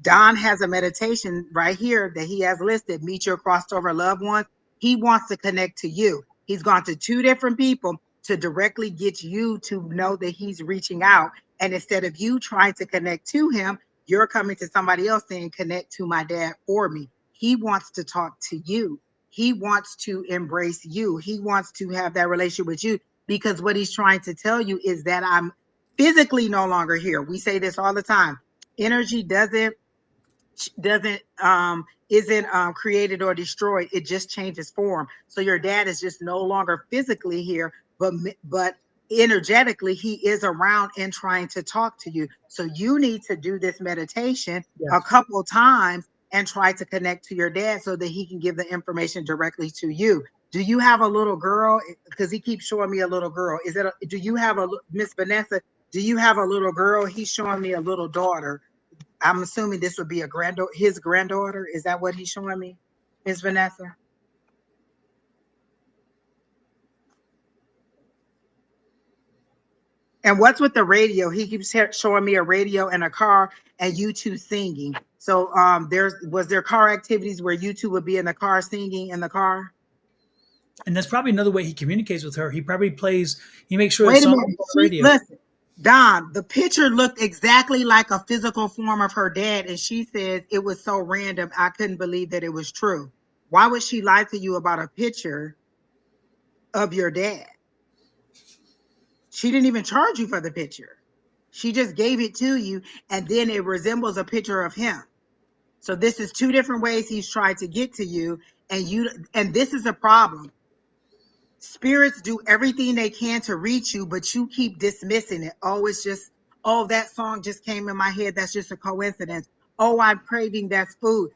Don has a meditation right here that he has listed, meet your crossed over loved ones. He wants to connect to you. He's gone to two different people to directly get you to know that he's reaching out. And instead of you trying to connect to him, you're coming to somebody else saying, connect to my dad for me. He wants to talk to you. He wants to embrace you. He wants to have that relationship with you because what he's trying to tell you is that I'm physically no longer here. We say this all the time. Energy doesn't isn't created or destroyed. It just changes form. So your dad is just no longer physically here, but energetically he is around and trying to talk to you. So you need to do this meditation a Yes. couple times and try to connect to your dad so that he can give the information directly to you. Do you have a little girl? Because he keeps showing me a little girl. Do you have a Miss Vanessa? Do you have a little girl? He's showing me a little daughter. I'm assuming this would be his granddaughter. Is that what he's showing me, Miss Vanessa? And what's with the radio? He keeps showing me a radio and a car and you two singing. So was there car activities where you two would be in the car singing in the car? And that's probably another way he communicates with her. He makes sure Wait it's a on minute. the radio. Listen, Don, the picture looked exactly like a physical form of her dad, and she says it was so random. I couldn't believe that it was true. Why would she lie to you about a picture of your dad? She didn't even charge you for the picture. She just gave it to you, and then it resembles a picture of him. So this is two different ways he's tried to get to you, and this is a problem. Spirits do everything they can to reach you, but you keep dismissing it. Oh, it's just, oh, that song just came in my head. That's just a coincidence. Oh, I'm craving that food.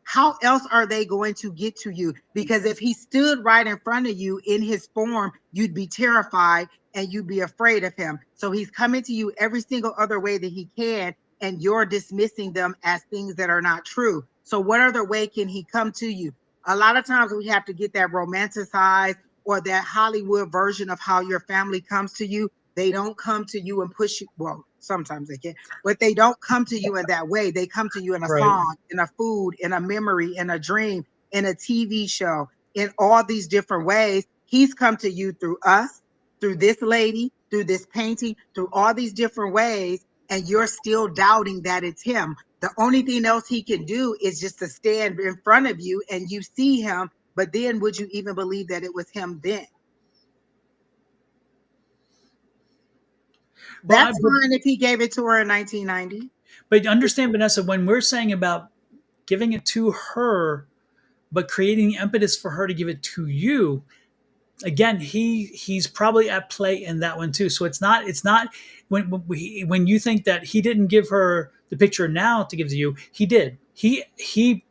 How else are they going to get to you? Because if he stood right in front of you in his form, you'd be terrified and you'd be afraid of him. So he's coming to you every single other way that he can, and you're dismissing them as things that are not true. So what other way can he come to you? A lot of times we have to get that romanticized or that Hollywood version of how your family comes to you. They don't come to you and push you. Well, sometimes they can, but they don't come to you in that way. They come to you in a Right. song, in a food, in a memory, in a dream, in a TV show, in all these different ways. He's come to you through us, through this lady, through this painting, through all these different ways, and you're still doubting that it's him. The only thing else he can do is just to stand in front of you and you see him, but then would you even believe that it was him then? Well, That's fine if he gave it to her in 1990. but understand, Vanessa, when we're saying about giving it to her, but creating the impetus for her to give it to you, again, he's probably at play in that one too. So it's not when you think that he didn't give her the picture now to give to you, he did. He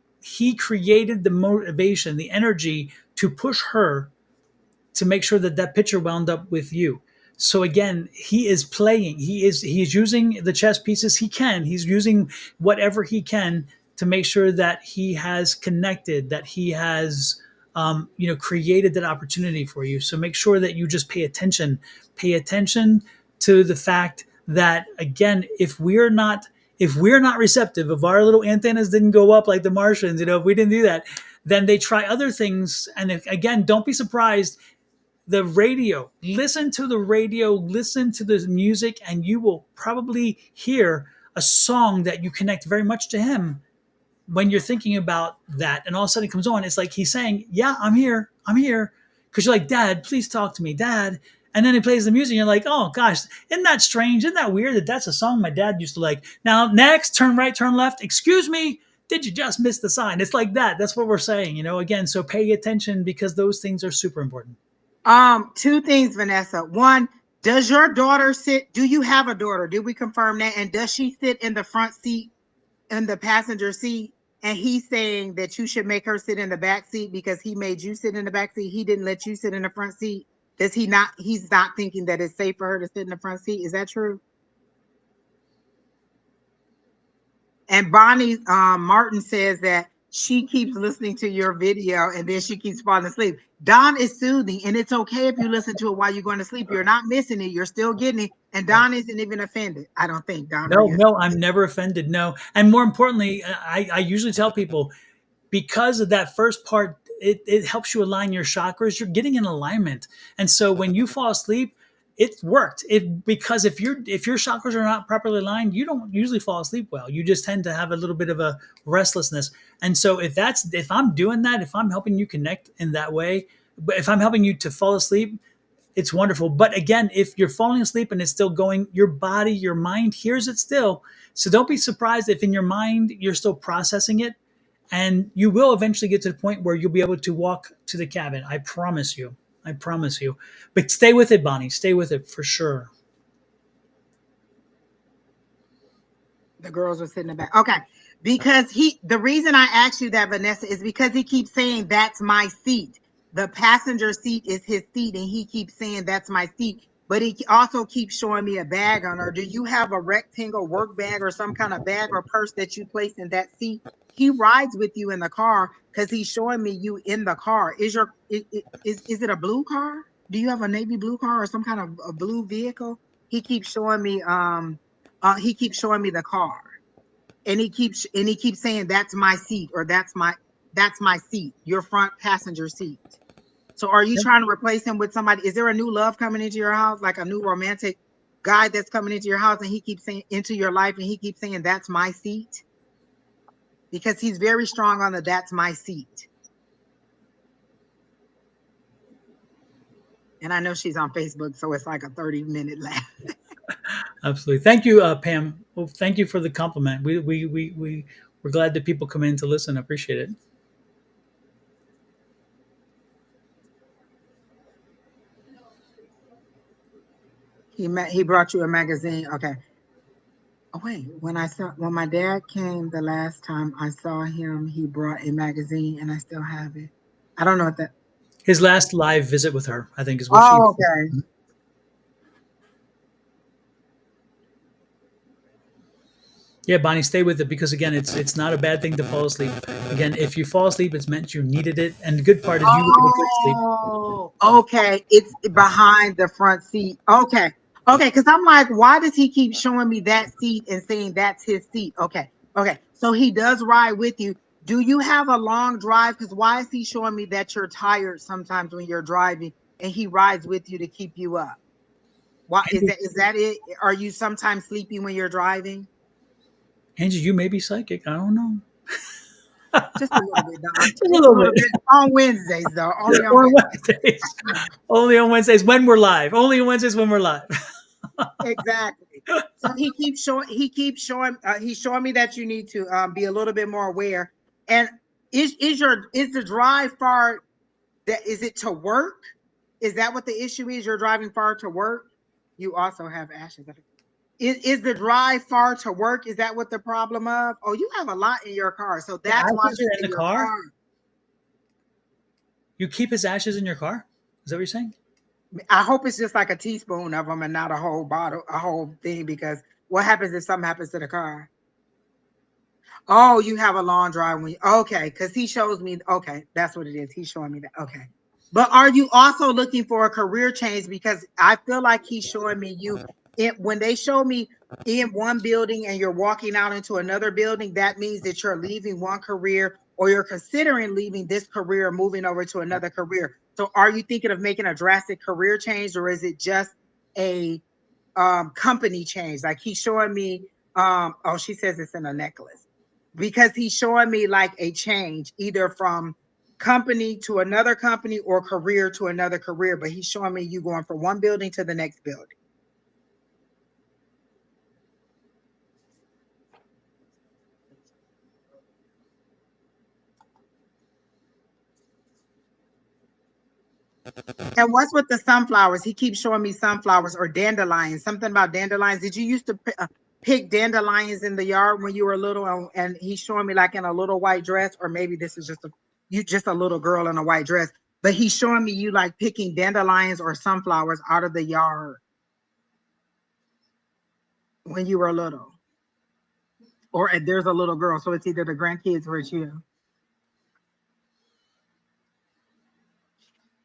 created the motivation, the energy to push her to make sure that that picture wound up with you. So again, he is playing. He is using the chess pieces he can. He's using whatever he can to make sure that he has connected, that he has created that opportunity for you. So make sure that you just pay attention. Pay attention to the fact that again, if we're not receptive, if our little antennas didn't go up like the Martians, if we didn't do that, then they try other things. And again, don't be surprised. The radio, listen to the radio, listen to the music, and you will probably hear a song that you connect very much to him when you're thinking about that. And all of a sudden it comes on. It's like he's saying, yeah, I'm here. I'm here. Because you're like, Dad, please talk to me, Dad. And then he plays the music and you're like, oh gosh, isn't that strange? Isn't that weird that that's a song my dad used to like? Now, next, turn right, turn left. Excuse me. Did you just miss the sign? It's like that. That's what we're saying, again. So pay attention because those things are super important. Two things, Vanessa. One, does your daughter sit? Do you have a daughter? Did we confirm that? And does she sit in the front seat, in the passenger seat? And he's saying that you should make her sit in the back seat because he made you sit in the back seat. He didn't let you sit in the front seat. Does he not? He's not thinking that it's safe for her to sit in the front seat. Is that true? And Bonnie Martin says that she keeps listening to your video and then she keeps falling asleep. Don is soothing, and it's okay if you listen to it while you're going to sleep. You're not missing it. You're still getting it. And Don isn't even offended. I don't think, Don, are No, you? no, I'm never offended. No. And more importantly, I usually tell people because of that first part, it helps you align your chakras. You're getting in alignment. And so when you fall asleep, it worked. Because if your chakras are not properly aligned, you don't usually fall asleep well. You just tend to have a little bit of a restlessness. And so if I'm doing that, if I'm helping you connect in that way, but if I'm helping you to fall asleep, it's wonderful. But again, if you're falling asleep and it's still going, your body, your mind hears it still. So don't be surprised if in your mind you're still processing it. And you will eventually get to the point where you'll be able to walk to the cabin. I promise you. I promise you. But stay with it, Bonnie. Stay with it for sure. The girls were sitting in the back. Okay. Because the reason I asked you that, Vanessa, is because he keeps saying that's my seat. The passenger seat is his seat, and he keeps saying that's my seat. But he also keeps showing me a bag on her. Do you have a rectangle work bag or some kind of bag or purse that you place in that seat? He rides with you in the car because he's showing me you in the car. Is it a blue car? Do you have a navy blue car or some kind of a blue vehicle? He keeps showing me the car, and he keeps saying that's my seat, or that's my seat, your front passenger seat. So are you trying to replace him with somebody? Is there a new love coming into your house, like a new romantic guy that's coming into your house, and he keeps saying into your life, and he keeps saying that's my seat? Because he's very strong on the that's my seat. And I know she's on Facebook, so it's like a 30-minute laugh. Absolutely. Thank you, Pam. Well, thank you for the compliment. We We're glad that people come in to listen. I appreciate it. He brought you a magazine. Okay. Oh wait, when my dad came the last time I saw him, he brought a magazine and I still have it. I don't know what that. His last live visit with her, I think, is what she. Oh, okay. Yeah, Bonnie, stay with it because again, it's not a bad thing to fall asleep. Again, if you fall asleep, it's meant you needed it, and the good part is you had a good sleep. Oh, okay. It's behind the front seat. Okay. Okay. Because I'm like, why does he keep showing me that seat and saying that's his seat? Okay. Okay. So he does ride with you. Do you have a long drive? Because why is he showing me that you're tired sometimes when you're driving and he rides with you to keep you up? Why Angie, is that it? Are you sometimes sleepy when you're driving? Angie, you may be psychic. I don't know. Just a little bit, Don. Just a Just a little little bit. bit on Wednesdays, though. Only on On Wednesdays. Wednesdays. Only on Wednesdays when we're live. Only on Wednesdays when we're live. Exactly. So he's showing me that you need to be a little bit more aware. And is the drive far? That is it to work? Is that what the issue is? You're driving far to work. You also have ashes. Is the drive far to work? Is that what the problem of? Oh, you have a lot in your car, so The that's why ashes he's are in in the your car. car. You keep his ashes in your car. Is that what you're saying? I hope it's just like a teaspoon of them and not a whole bottle, a whole thing. Because what happens if something happens to the car? Oh, you have a long drive when you, okay, because he shows me, okay, that's what it is. He's showing me that. Okay. But are you also looking for a career change? Because I feel like he's showing me when they show me in one building and you're walking out into another building, that means that you're leaving one career or you're considering leaving this career and moving over to another career. So are you thinking of making a drastic career change, or is it just a company change? Like he's showing me, oh, she says it's in a necklace, because he's showing me like a change either from company to another company or career to another career, but he's showing me you going from one building to the next building. And what's with the sunflowers? He keeps showing me sunflowers or dandelions. Something about dandelions. Did you used to pick dandelions in the yard when you were little? And he's showing me like in a little white dress, or maybe this is just a little girl in a white dress. But he's showing me you like picking dandelions or sunflowers out of the yard when you were little, or there's a little girl. So it's either the grandkids or it's you.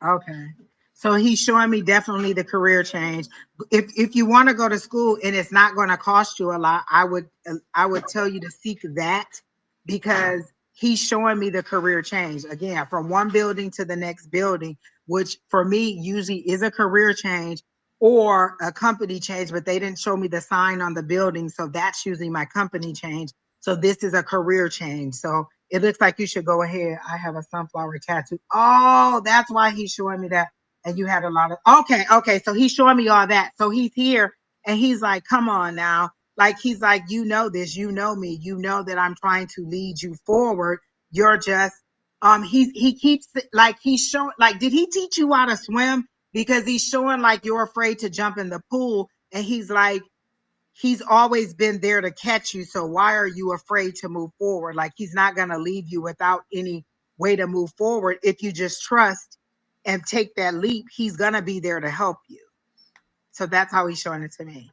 Okay. So he's showing me definitely the career change. If you want to go to school and it's not going to cost you a lot, I would tell you to seek that, because he's showing me the career change again from one building to the next building, which for me usually is a career change or a company change, but they didn't show me the sign on the building, so that's usually my company change. So this is a career change. So it looks like you should go ahead. I have a sunflower tattoo. Oh, that's why he's showing me that. And you had a lot of, okay, okay. So he's showing me all that. So he's here and he's like, come on now. Like, he's like, you know this, you know me, you know that I'm trying to lead you forward. You're just, he keeps like, he's showing, like, did he teach you how to swim? Because he's showing like you're afraid to jump in the pool. And he's like, he's always been there to catch you. So why are you afraid to move forward? Like, he's not going to leave you without any way to move forward. If you just trust and take that leap, he's going to be there to help you. So that's how he's showing it to me.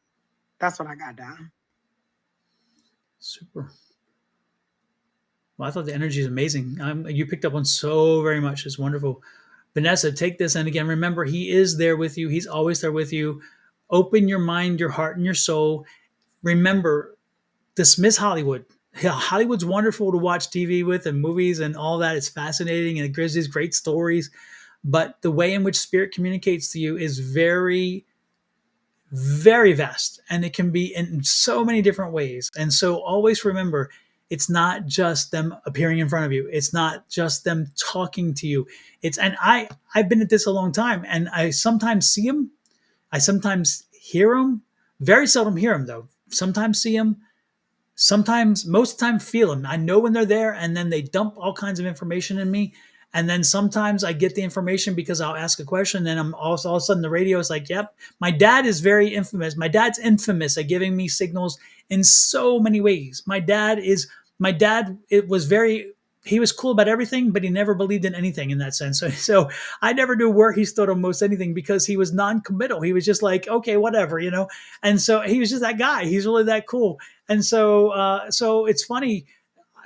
That's what I got down. Super. Well, I thought the energy is amazing. You picked up on so very much. It's wonderful. Vanessa, take this. And again, remember, he is there with you. He's always there with you. Open your mind, your heart, and your soul. Remember, dismiss Hollywood. Yeah, Hollywood's wonderful to watch TV with and movies and all that. It's fascinating and it gives these great stories. But the way in which spirit communicates to you is very, very vast, and it can be in so many different ways. And so always remember, it's not just them appearing in front of you. It's not just them talking to you. I've been at this a long time, and I sometimes see them. I sometimes hear them. Very seldom hear them though. Sometimes see them, sometimes, most of the time, feel them. I know when they're there, and then they dump all kinds of information in me. And then sometimes I get the information because I'll ask a question, and I'm also all of a sudden the radio is like, "Yep." My dad is very infamous. My dad's infamous at giving me signals in so many ways. My dad. It was very. He was cool about everything, but he never believed in anything in that sense. So I never knew where he stood on most anything because he was non-committal. He was just like, okay, whatever, you know. And so he was just that guy. He's really that cool. And so it's funny.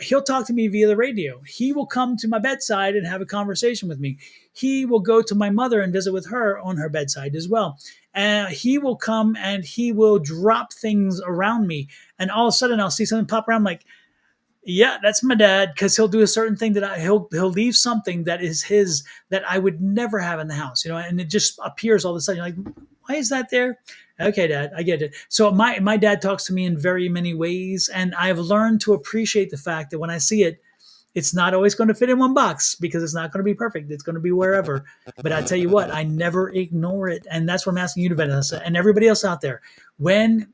He'll talk to me via the radio. He will come to my bedside and have a conversation with me. He will go to my mother and visit with her on her bedside as well. And he will come and he will drop things around me. And all of a sudden, I'll see something pop around. I'm like, yeah, that's my dad, because he'll do a certain thing that he'll leave something that is his that I would never have in the house, you know, and it just appears all of a sudden. You're like, why is that there? Okay, Dad, I get it. So my dad talks to me in very many ways, and I've learned to appreciate the fact that when I see it, it's not always going to fit in one box because it's not going to be perfect. It's going to be wherever. But I tell you what, I never ignore it, and that's what I'm asking you to, Vanessa, and everybody else out there. When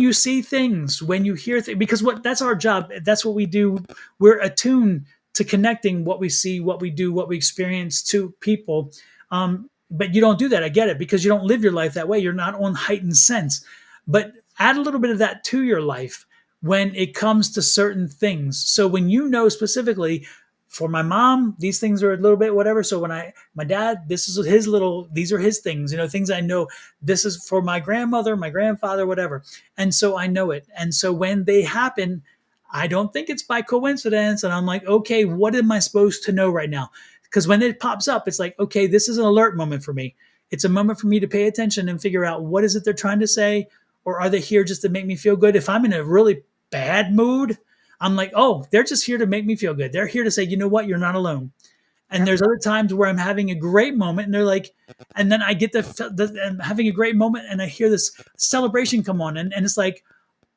you see things, when you hear things, because what that's our job. That's what we do. We're attuned to connecting what we see, what we do, what we experience to people. But you don't do that. I get it, because you don't live your life that way. You're not on heightened sense. But add a little bit of that to your life when it comes to certain things. So when you know specifically, for my mom, these things are a little bit whatever. So when my dad, these are his things, you know, things I know. This is for my grandmother, my grandfather, whatever. And so I know it. And so when they happen, I don't think it's by coincidence. And I'm like, okay, what am I supposed to know right now? Because when it pops up, it's like, okay, this is an alert moment for me. It's a moment for me to pay attention and figure out what is it they're trying to say, or are they here just to make me feel good? If I'm in a really bad mood, I'm like, oh, they're just here to make me feel good. They're here to say, you know what, you're not alone. And Yep. there's other times where I'm having a great moment, and they're like, and then I get I'm having a great moment, and I hear this celebration come on, and it's like,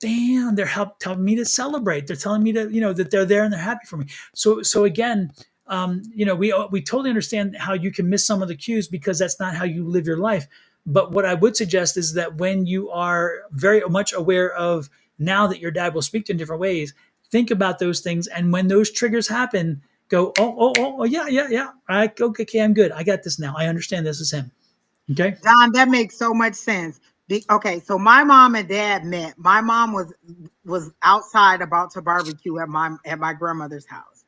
damn, they're telling me to celebrate. They're telling me to, you know, that they're there and they're happy for me. So again, you know, we totally understand how you can miss some of the cues because that's not how you live your life. But what I would suggest is that when you are very much aware of now that your dad will speak to you in different ways, think about those things, and when those triggers happen, go, oh, yeah, yeah, yeah. Okay, I'm good. I got this now. I understand this is him. Okay. Don, that makes so much sense. Okay, so my mom and dad met. My mom was outside about to barbecue at my grandmother's house.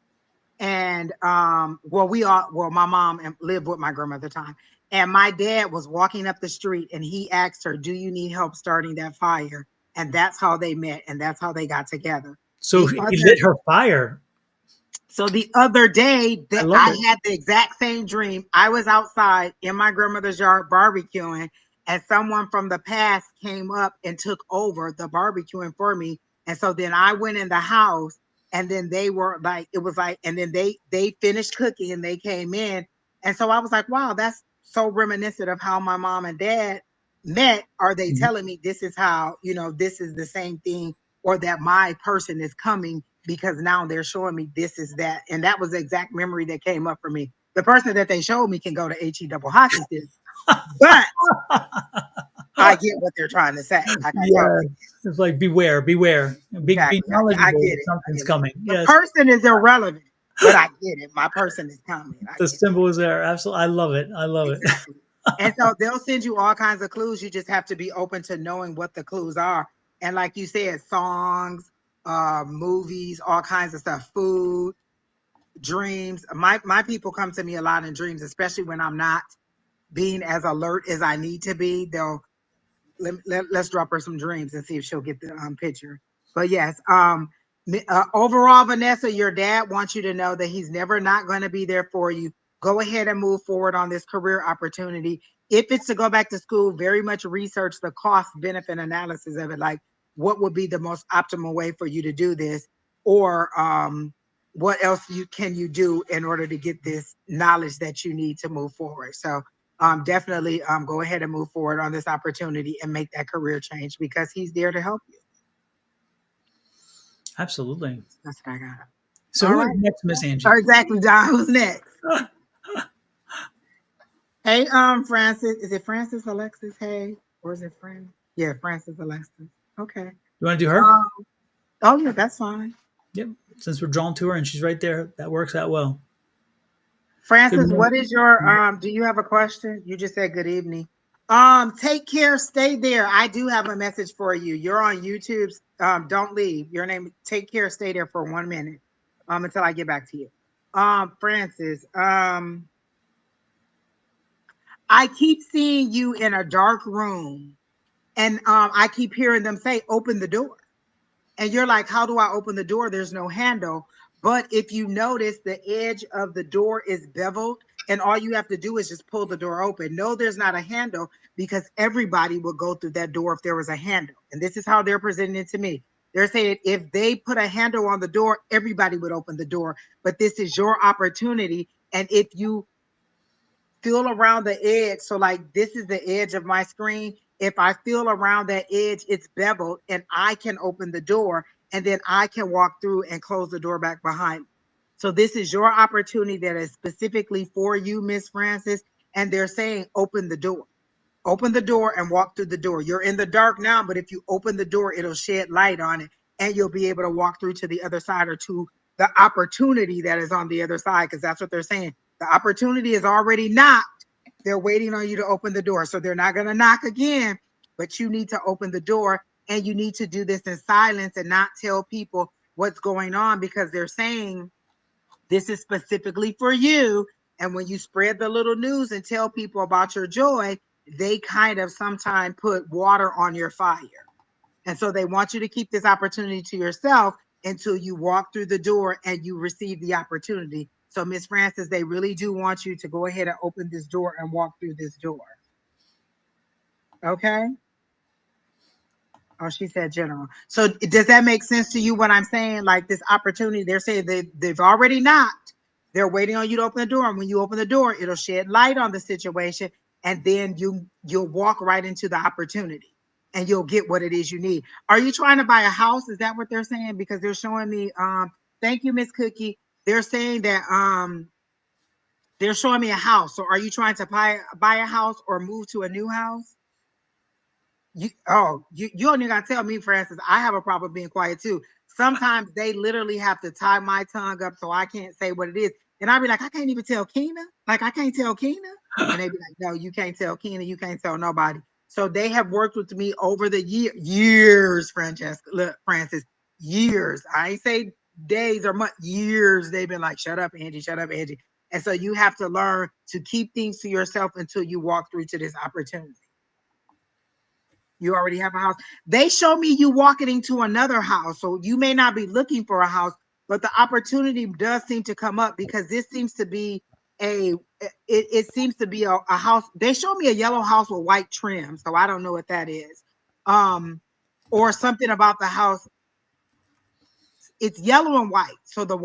And my mom lived with my grandmother at the time. And my dad was walking up the street and he asked her, "Do you need help starting that fire?" And that's how they met and that's how they got together. So The he other lit her fire. So the other day I that love I it. had the exact same dream. I was outside in my grandmother's yard barbecuing, and someone from the past came up and took over the barbecuing for me. And so then I went in the house, and then they were like, it was like, and then they finished cooking and they came in. And so I was like, wow, that's so reminiscent of how my mom and dad met. Are they Mhm. telling me this is how, this is the same thing, or that my person is coming because now they're showing me this is that. And that was the exact memory that came up for me. The person that they showed me can go to HE double hockey sticks, but I get what they're trying to say. Like I Yeah, totally it's like beware, beware, be exactly. I knowledgeable get that it. I something's get it. coming. The Yes, person is irrelevant, but I get it. My person is coming. I the get it. symbol is there. Absolutely, I love it. I love it. Exactly. And so they'll send you all kinds of clues. You just have to be open to knowing what the clues are. And like you said, songs, movies, all kinds of stuff, food, dreams. My people come to me a lot in dreams, especially when I'm not being as alert as I need to be. They'll let's drop her some dreams and see if she'll get the picture. But yes, overall, Vanessa, your dad wants you to know that he's never not going to be there for you. Go ahead and move forward on this career opportunity. If it's to go back to school, very much research the cost benefit analysis of it. Like, what would be the most optimal way for you to do this, or what else can you do in order to get this knowledge that you need to move forward. So definitely go ahead and move forward on this opportunity and make that career change because he's there to help you. Absolutely. That's what I got. So All who is right. next, Miss Oh, Angie? exactly, Don. Who's next? Hey, Francis. Is it Francis Alexis? Hey, or is it Fran? Yeah, Francis Alexis. Okay. You want to do her? Um, oh yeah, that's fine. Yep. Since we're drawn to her and she's right there, that works out well. Good Francis, what morning. is your do you have a question? You just said good evening. Take care, stay there. I do have a message for you. You're on YouTube. Don't leave. Your name, take care, stay there for 1 minute. Until I get back to you. Francis, I keep seeing you in a dark room, and I keep hearing them say, open the door. And you're like, how do I open the door? There's no handle. But if you notice, the edge of the door is beveled, and all you have to do is just pull the door open. No, there's not a handle, because everybody would go through that door if there was a handle. And this is how they're presenting it to me. They're saying if they put a handle on the door, everybody would open the door. But this is your opportunity. And if you feel around the edge. So like this is the edge of my screen. If I feel around that edge, it's beveled, and I can open the door, and then I can walk through and close the door back behind me. So this is your opportunity that is specifically for you, Miss Francis. And they're saying, open the door. Open the door and walk through the door. You're in the dark now, but if you open the door, it'll shed light on it, and you'll be able to walk through to the other side, or to the opportunity that is on the other side, because that's what they're saying. The opportunity is already knocked. They're waiting on you to open the door. So they're not going to knock again, but you need to open the door, and you need to do this in silence and not tell people what's going on, because they're saying this is specifically for you. And when you spread the little news and tell people about your joy, they kind of sometimes put water on your fire. And so they want you to keep this opportunity to yourself until you walk through the door and you receive the opportunity. So, Miss Francis, they really do want you to go ahead and open this door and walk through this door. Okay? Oh, she said general. So does that make sense to you what I'm saying? Like this opportunity, they're saying they've already knocked. They're waiting on you to open the door. And when you open the door, it'll shed light on the situation. And then you'll walk right into the opportunity, and you'll get what it is you need. Are you trying to buy a house? Is that what they're saying? Because they're showing me, thank you, Miss Cookie. They're saying that they're showing me a house. So are you trying to buy a house or move to a new house? You don't even gotta tell me, Francis. I have a problem being quiet too. Sometimes they literally have to tie my tongue up so I can't say what it is. And I'll be like, I can't even tell Keena. Like, I can't tell Keena. And they be like, no, you can't tell Keena. You can't tell nobody. So they have worked with me over the years, Francesca. Look, Francis, years. I ain't say days or months, years. They've been like, shut up, Angie, shut up, Angie. And so you have to learn to keep things to yourself until you walk through to this opportunity. You already have a house. They show me you walking into another house. So you may not be looking for a house, but the opportunity does seem to come up, because this seems to be it seems to be a house. They show me a yellow house with white trim. So I don't know what that is. Um, or something about the house. It's yellow and white. So the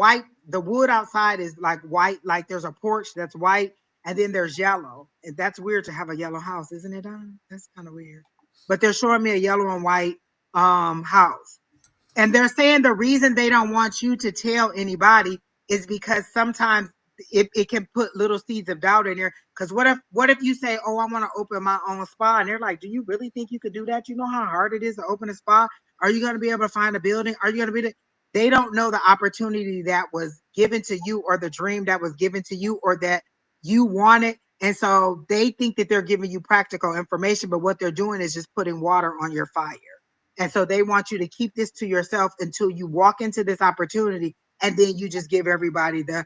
wood outside is like white, like there's a porch that's white, and then there's yellow. And that's weird to have a yellow house, isn't it? That's kind of weird. But they're showing me a yellow and white house. And they're saying the reason they don't want you to tell anybody is because sometimes it can put little seeds of doubt in there. Because what if you say, oh, I want to open my own spa, and they're like, do you really think you could do that? You know how hard it is to open a spa? Are you going to be able to find a building? Are you going to be they don't know the opportunity that was given to you, or the dream that was given to you, or that you wanted. And so they think that they're giving you practical information, but what they're doing is just putting water on your fire. And so they want you to keep this to yourself until you walk into this opportunity, and then you just give everybody the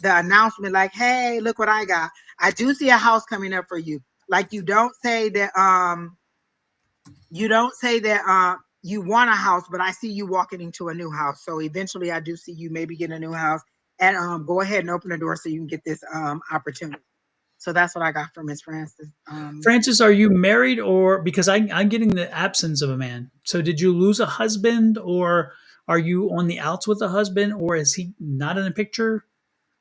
announcement, like, hey, look what I got. I do see a house coming up for you. Like, you don't say that you want a house, but I see you walking into a new house. So eventually I do see you maybe getting a new house. And go ahead and open the door so you can get this opportunity. So that's what I got from Miss Francis. Francis, are you married, or because I'm getting the absence of a man? So did you lose a husband, or are you on the outs with a husband, or is he not in the picture?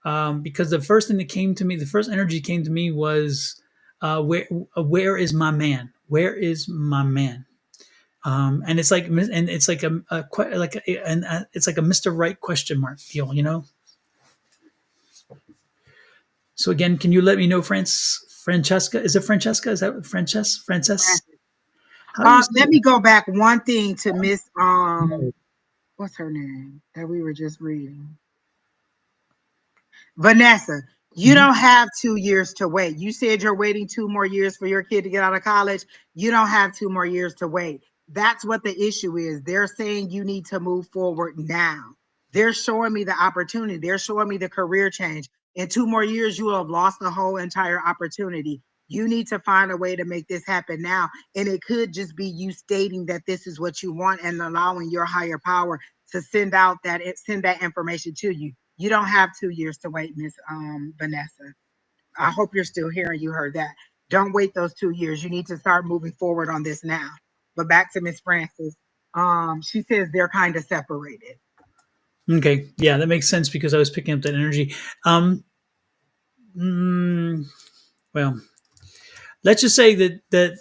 Because the first thing that came to me, the first energy came to me was, where is my man? Where is my man? And it's like it's like a Mr. Right question mark deal, you know. So again, can you let me know, Francesca? Is it Francesca? Is that Frances? Frances? Francis. How do you say Let me that? go back one thing to Miss what's her name that we were just reading? Vanessa, you Mhm. don't have 2 years to wait. You said you're waiting 2 more years for your kid to get out of college. You don't have 2 more years to wait. That's what the issue is. They're saying you need to move forward now. They're showing me the opportunity. They're showing me the career change. In 2 more years, you will have lost the whole entire opportunity. You need to find a way to make this happen now. And it could just be you stating that this is what you want and allowing your higher power to send that information to you. You don't have 2 years to wait, Miss Vanessa. I hope you're still here and you heard that. Don't wait those 2 years. You need to start moving forward on this now. But back to Miss Francis. She says they're kind of separated. Okay, yeah, that makes sense because I was picking up that energy. Um, mm, well, let's just say that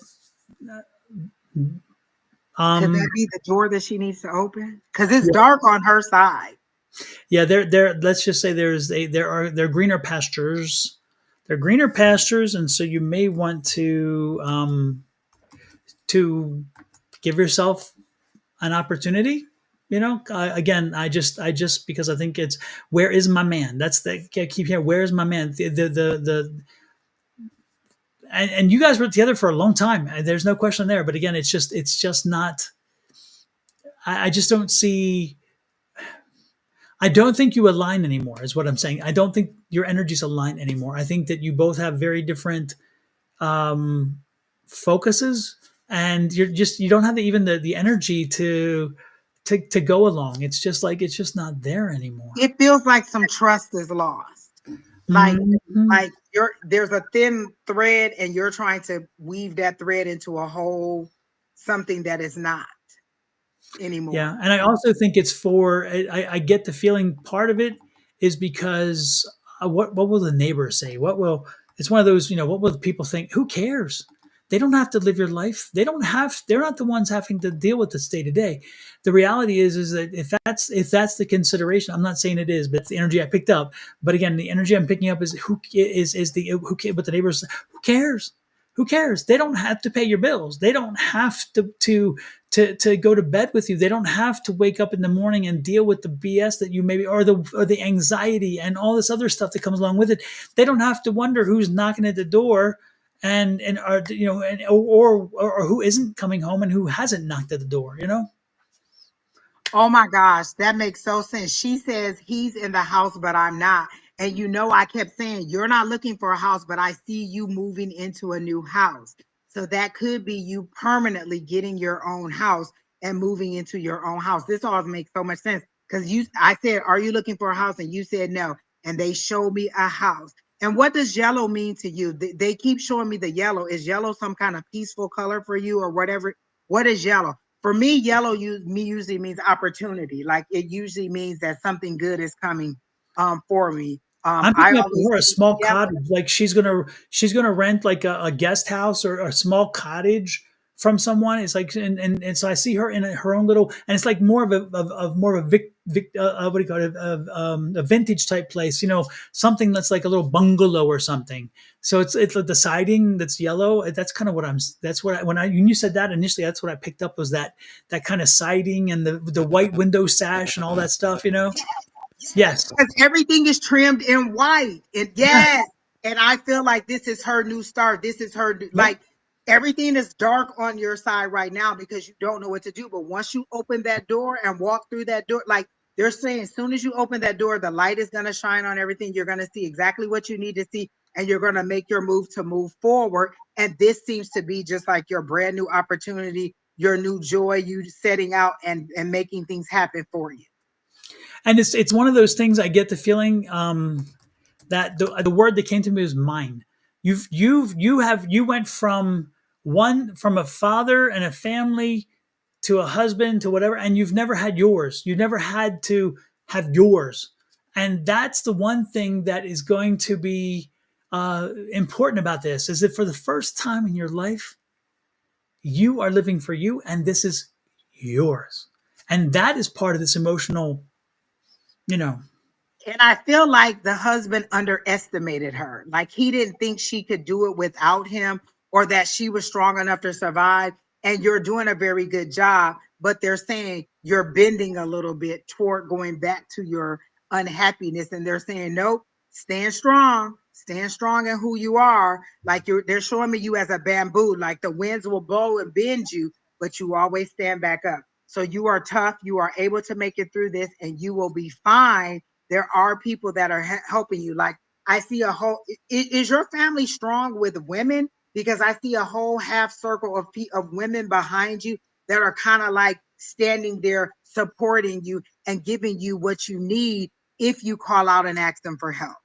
Could um, that be the door that she needs to open? Because it's yeah, dark on her side. yeah, there. Let's just say there are greener pastures. There are greener pastures, and so you may want to give yourself an opportunity. Again, I just because I think it's where is my man? That's the I keep hearing. Where is my man? The and you guys were together for a long time. There's no question there. But again, it's just not. I just don't see. I don't think you align anymore. Is what I'm saying. I don't think your energies align anymore. I think that you both have very different um, focuses, and you don't have even the energy to go along. It's just like it's just not there anymore. It feels like some trust is lost. Like Mhm. like there's a thin thread and you're trying to weave that thread into a whole something that is not anymore. Yeah, and I also think it's for I get the feeling part of it is because what will the neighbors say? What will it's one of those what will the people think? Who cares? They don't have to live your life. They're not the ones having to deal with this day to day. The reality is that if that's the consideration, I'm not saying it is, but it's the energy I picked up. But again, the energy I'm picking up is the who what the neighbors who cares? Who cares? They don't have to pay your bills. They don't have to go to bed with you. They don't have to wake up in the morning and deal with the BS that you maybe or the anxiety and all this other stuff that comes along with it. They don't have to wonder who's knocking at the door and are or who isn't coming home and who hasn't knocked at the door. Oh my gosh, that makes so sense. She says he's in the house, but I'm not. And I kept saying, you're not looking for a house, but I see you moving into a new house. So that could be you permanently getting your own house and moving into your own house. This all makes so much sense because I said, are you looking for a house? And you said no. And they showed me a house. And what does yellow mean to you? They keep showing me the yellow. Is yellow some kind of peaceful color for you or whatever? What is yellow? For me, yellow usually means opportunity. Like it usually means that something good is coming for me. I'm I picking up always for her a see small yellow. cottage. Like she's gonna rent like a guest house or a small cottage from someone. It's like and so I see her in her own little and it's like more of more of a what do you call it a vintage type place. Something that's like a little bungalow or something. So it's like the siding that's yellow. That's kind of what when you said that initially, that's what I picked up was that kind of siding and the white window sash and all that stuff. Yes, Yes. because everything is trimmed in white. And Yeah. yes, and I feel like this is her new start. This is her Yep. like everything is dark on your side right now because you don't know what to do. But once you open that door and walk through that door, like they're saying, as soon as you open that door, the light is going to shine on everything. You're going to see exactly what you need to see, and you're going to make your move to move forward. And this seems to be just like your brand new opportunity, your new joy, you setting out and making things happen for you. And it's one of those things. I get the feeling that the word that came to me was mine. You went from a father and a family to a husband to whatever, and you've never had yours. You've never had to have yours, and that's the one thing that is going to be important about this is that for the first time in your life, you are living for you, and this is yours, and that is part of this emotional, you know. And I feel like the husband underestimated her. Like he didn't think she could do it without him or that she was strong enough to survive. and you're doing a very good job, but they're saying you're bending a little bit toward going back to your unhappiness. And they're saying, nope, stand strong in who you are. Like they're showing me you as a bamboo, like the winds will blow and bend you, but you always stand back up. So you are tough. You are able to make it through this and you will be fine. There are people that are helping you. Like I see a whole, is your family strong with women? Because I see a whole half circle of women behind you that are kind of like standing there supporting you and giving you what you need if you call out and ask them for help.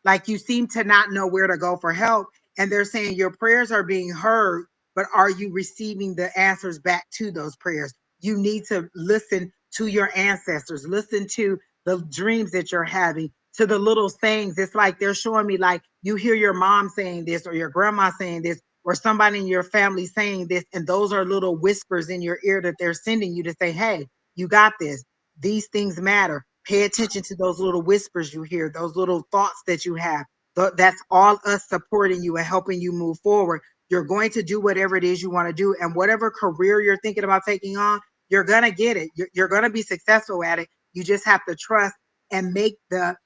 Like you seem to not know where to go for help. And they're saying your prayers are being heard, but are you receiving the answers back to those prayers? You need to listen to your ancestors, listen to the dreams that you're having, to the little things. It's like they're showing me, like you hear your mom saying this or your grandma saying this or somebody in your family saying this. And those are little whispers in your ear that they're sending you to say, hey, you got this. These things matter. Pay attention to those little whispers you hear, those little thoughts that you have. That's all us supporting you and helping you move forward. You're going to do whatever it is you want to do. And whatever career you're thinking about taking on, you're going to get it. You're going to be successful at it. You just have to trust and make the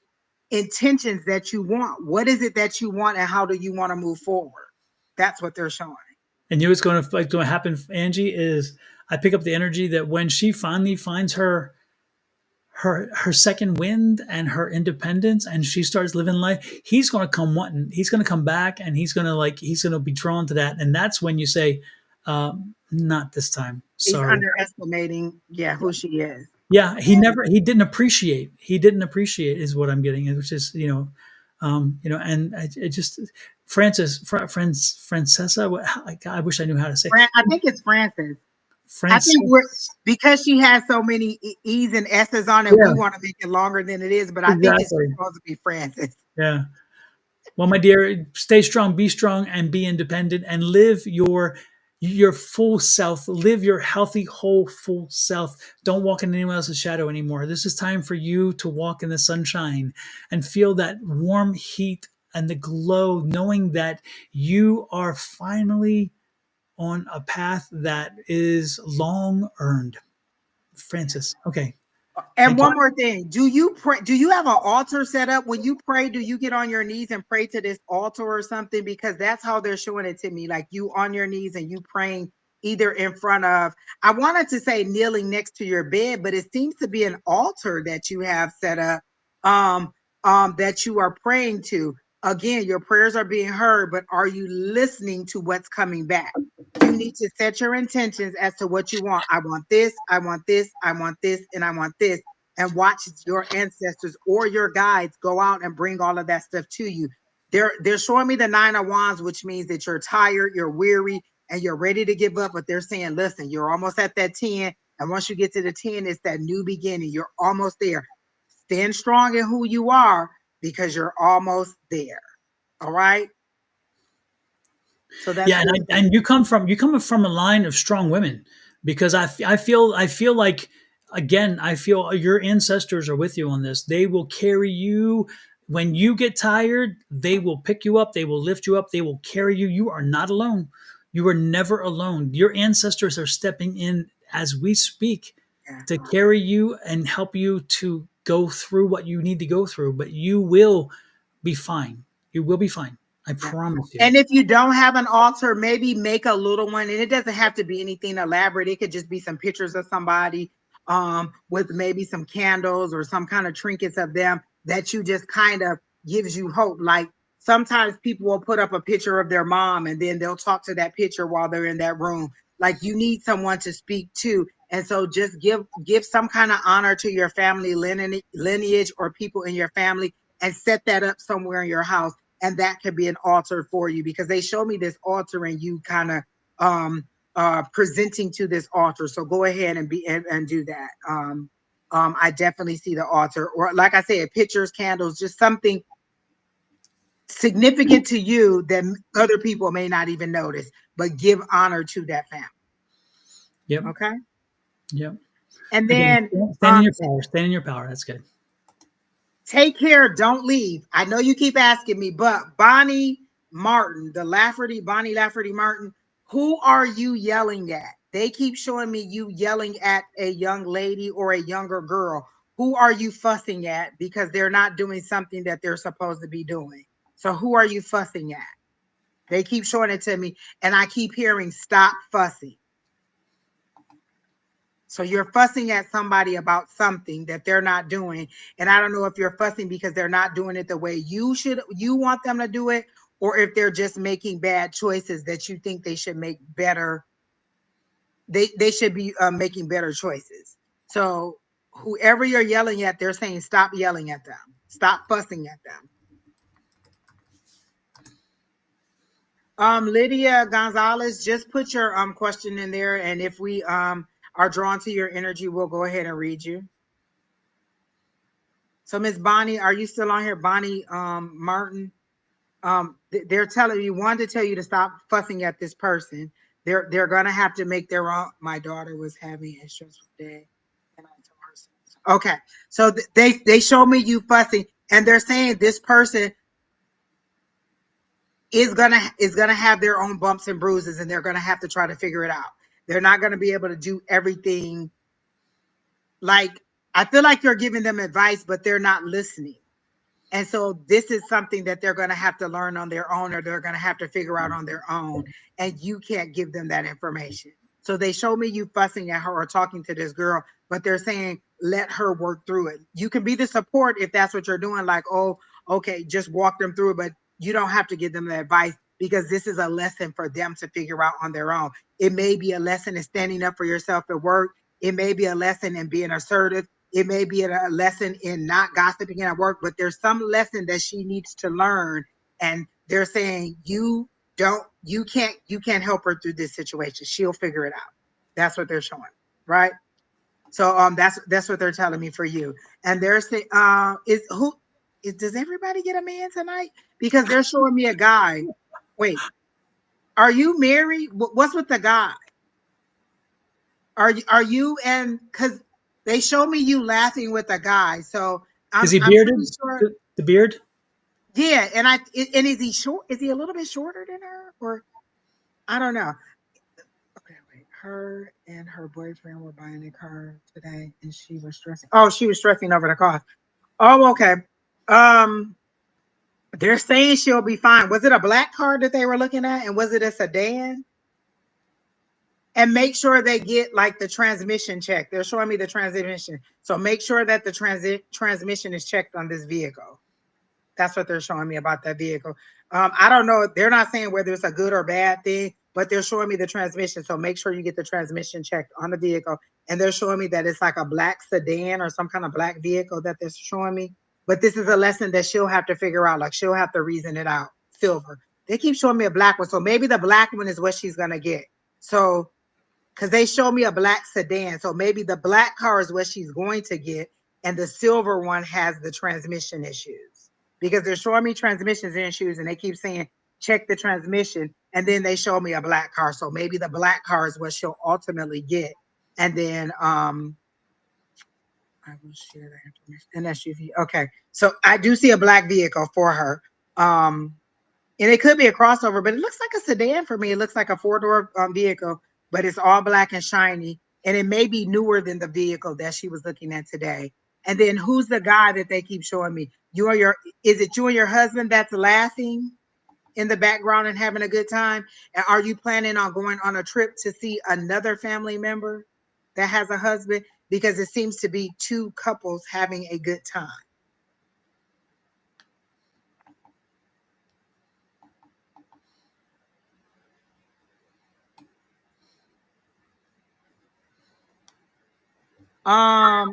intentions that you want. What is it that you want and how do you want to move forward? That's what they're showing. And you know what's going to happen, Angie, is I pick up the energy that when she finally finds her second wind and her independence and she starts living life, he's going to come wanting, he's going to come back and he's going to be drawn to that. And that's when you say, not this time. He's Sorry. underestimating, yeah, who she is. Yeah. He didn't appreciate is what I'm getting, which is, and it just, Francesa, I wish I knew how to say I think it's Francis. I think we're Frances. because she has so many E's and S's on it, we Yeah, want to make it longer than it is, but I think it's exactly. supposed to be Francis. Yeah. Well, my dear, stay strong, and be independent, and live your full self. Live your healthy, whole, full self. Don't walk in anyone else's shadow anymore. This is time for you to walk in the sunshine and feel that warm heat and the glow, knowing that you are finally on a path that is long earned. Francis. Okay. And Thank you. one more thing, do you pray? Do you have an altar set up when you pray? Do you get on your knees and pray to this altar or something? Because that's how they're showing it to me, like you on your knees and you praying either in front of. I wanted to say kneeling next to your bed, but it seems to be an altar that you have set up, um, that you are praying to. Again, your prayers are being heard, but are you listening to what's coming back? You need to set your intentions as to what you want. I want this, I want this, I want this, and I want this. And watch your ancestors or your guides go out and bring all of that stuff to you. They're showing me the 9 of Wands, which means that you're tired, you're weary, and you're ready to give up. But they're saying, listen, you're almost at that 10. And once you get to the 10, it's that new beginning. You're almost there. Stand strong in who you are because you're almost there. All right. So that's Yeah, and good. you come from a line of strong women because I feel like again I feel your ancestors are with you on this. They will carry you when you get tired. They will pick you up. They will lift you up. They will carry you. You are not alone. You are never alone. Your ancestors are stepping in as we speak Yeah. to carry you and help you to go through what you need to go through. But you will be fine. You will be fine. I Yeah. promise you. And if you don't have an altar, maybe make a little one. And it doesn't have to be anything elaborate. It could just be some pictures of somebody, with maybe some candles or some kind of trinkets of them that you just kind of gives you hope. Like sometimes people will put up a picture of their mom and then they'll talk to that picture while they're in that room. Like you need someone to speak to. And so just give some kind of honor to your family lineage or people in your family and set that up somewhere in your house, and that could be an altar for you because they show me this altar and you kind of presenting to this altar. So go ahead and and do that. I definitely see the altar, or like I said, pictures, candles, just something significant to you that other people may not even notice, but give honor to that family. Yep. Okay. Yep. And Again, then stand in your power. Stand in your power. That's good. take care, don't leave. I know you keep asking me, but Bonnie Martin, Bonnie Lafferty Martin, Who are you yelling at? They keep showing me you yelling at a young lady or a younger girl. Who are you fussing at because they're not doing something that they're supposed to be doing? So who are you fussing at? They keep showing it to me, and I keep hearing stop fussing. So you're fussing at somebody about something that they're not doing. And I don't know if you're fussing because they're not doing it the way you want them to do it, or if they're just making bad choices that you think they should make better. They should be making better choices. So whoever you're yelling at, they're saying stop yelling at them. Stop fussing at them. Lydia Gonzalez, just put your question in there, and if we are drawn to your energy, we'll go ahead and read you. So Miss Bonnie, are you still on here? Bonnie Martin. They're telling you, wanted to tell you to stop fussing at this person. They're gonna have to make their own. My daughter was having a stressful day, and I told her so. Okay, so they show me you fussing, and they're saying this person is gonna have their own bumps and bruises, and they're gonna have to try to figure it out. They're not gonna be able to do everything. Like, I feel like you're giving them advice, but they're not listening. And so this is something that they're going to have to learn on their own, or they're going to have to figure out on their own. And you can't give them that information. So they show me you fussing at her or talking to this girl, but they're saying, let her work through it. You can be the support if that's what you're doing. Like, oh, okay, just walk them through it. But you don't have to give them the advice, because this is a lesson for them to figure out on their own. It may be a lesson in standing up for yourself at work. It may be a lesson in being assertive. It may be a lesson in not gossiping at work, but there's some lesson that she needs to learn. And they're saying you can't help her through this situation. She'll figure it out. That's what they're showing, right? So that's what they're telling me for you. And they're saying, does everybody get a man tonight? Because they're showing me a guy. Wait, are you married? What's with the guy? Are you and because they show me you laughing with a guy, so Is I'm he I'm pretty bearded? sure. The beard? Yeah, and is he short? Is he a little bit shorter than her, or I don't know. Okay, wait. Her and her boyfriend were buying a car today, and she was stressing. Oh, she was stressing over the cost. Oh, okay. Um, they're saying she'll be fine. Was it a black car that they were looking at, and was it a sedan? And make sure they get like the transmission checked. They're showing me the transmission. So make sure that the transmission is checked on this vehicle. That's what they're showing me about that vehicle. I don't know. They're not saying whether it's a good or bad thing, but they're showing me the transmission. So make sure you get the transmission checked on the vehicle. And they're showing me that it's like a black sedan or some kind of black vehicle that they're showing me. But this is a lesson that she'll have to figure out. Like, she'll have to reason it out. Silver. They keep showing me a black one. So maybe the black one is what she's going to get. So because they show me a black sedan. So maybe the black car is what she's going to get, and the silver one has the transmission issues. Because they're showing me transmissions issues, and they keep saying, check the transmission. And then they show me a black car. So maybe the black car is what she'll ultimately get. And then I will share that information. An SUV. Okay. So I do see a black vehicle for her. And it could be a crossover, but it looks like a sedan for me. It looks like a four-door vehicle, but it's all black and shiny, and it may be newer than the vehicle that she was looking at today. And then who's the guy that they keep showing me? You or your Is it you and your husband that's laughing in the background and having a good time? And are you planning on going on a trip to see another family member that has a husband? Because it seems to be two couples having a good time.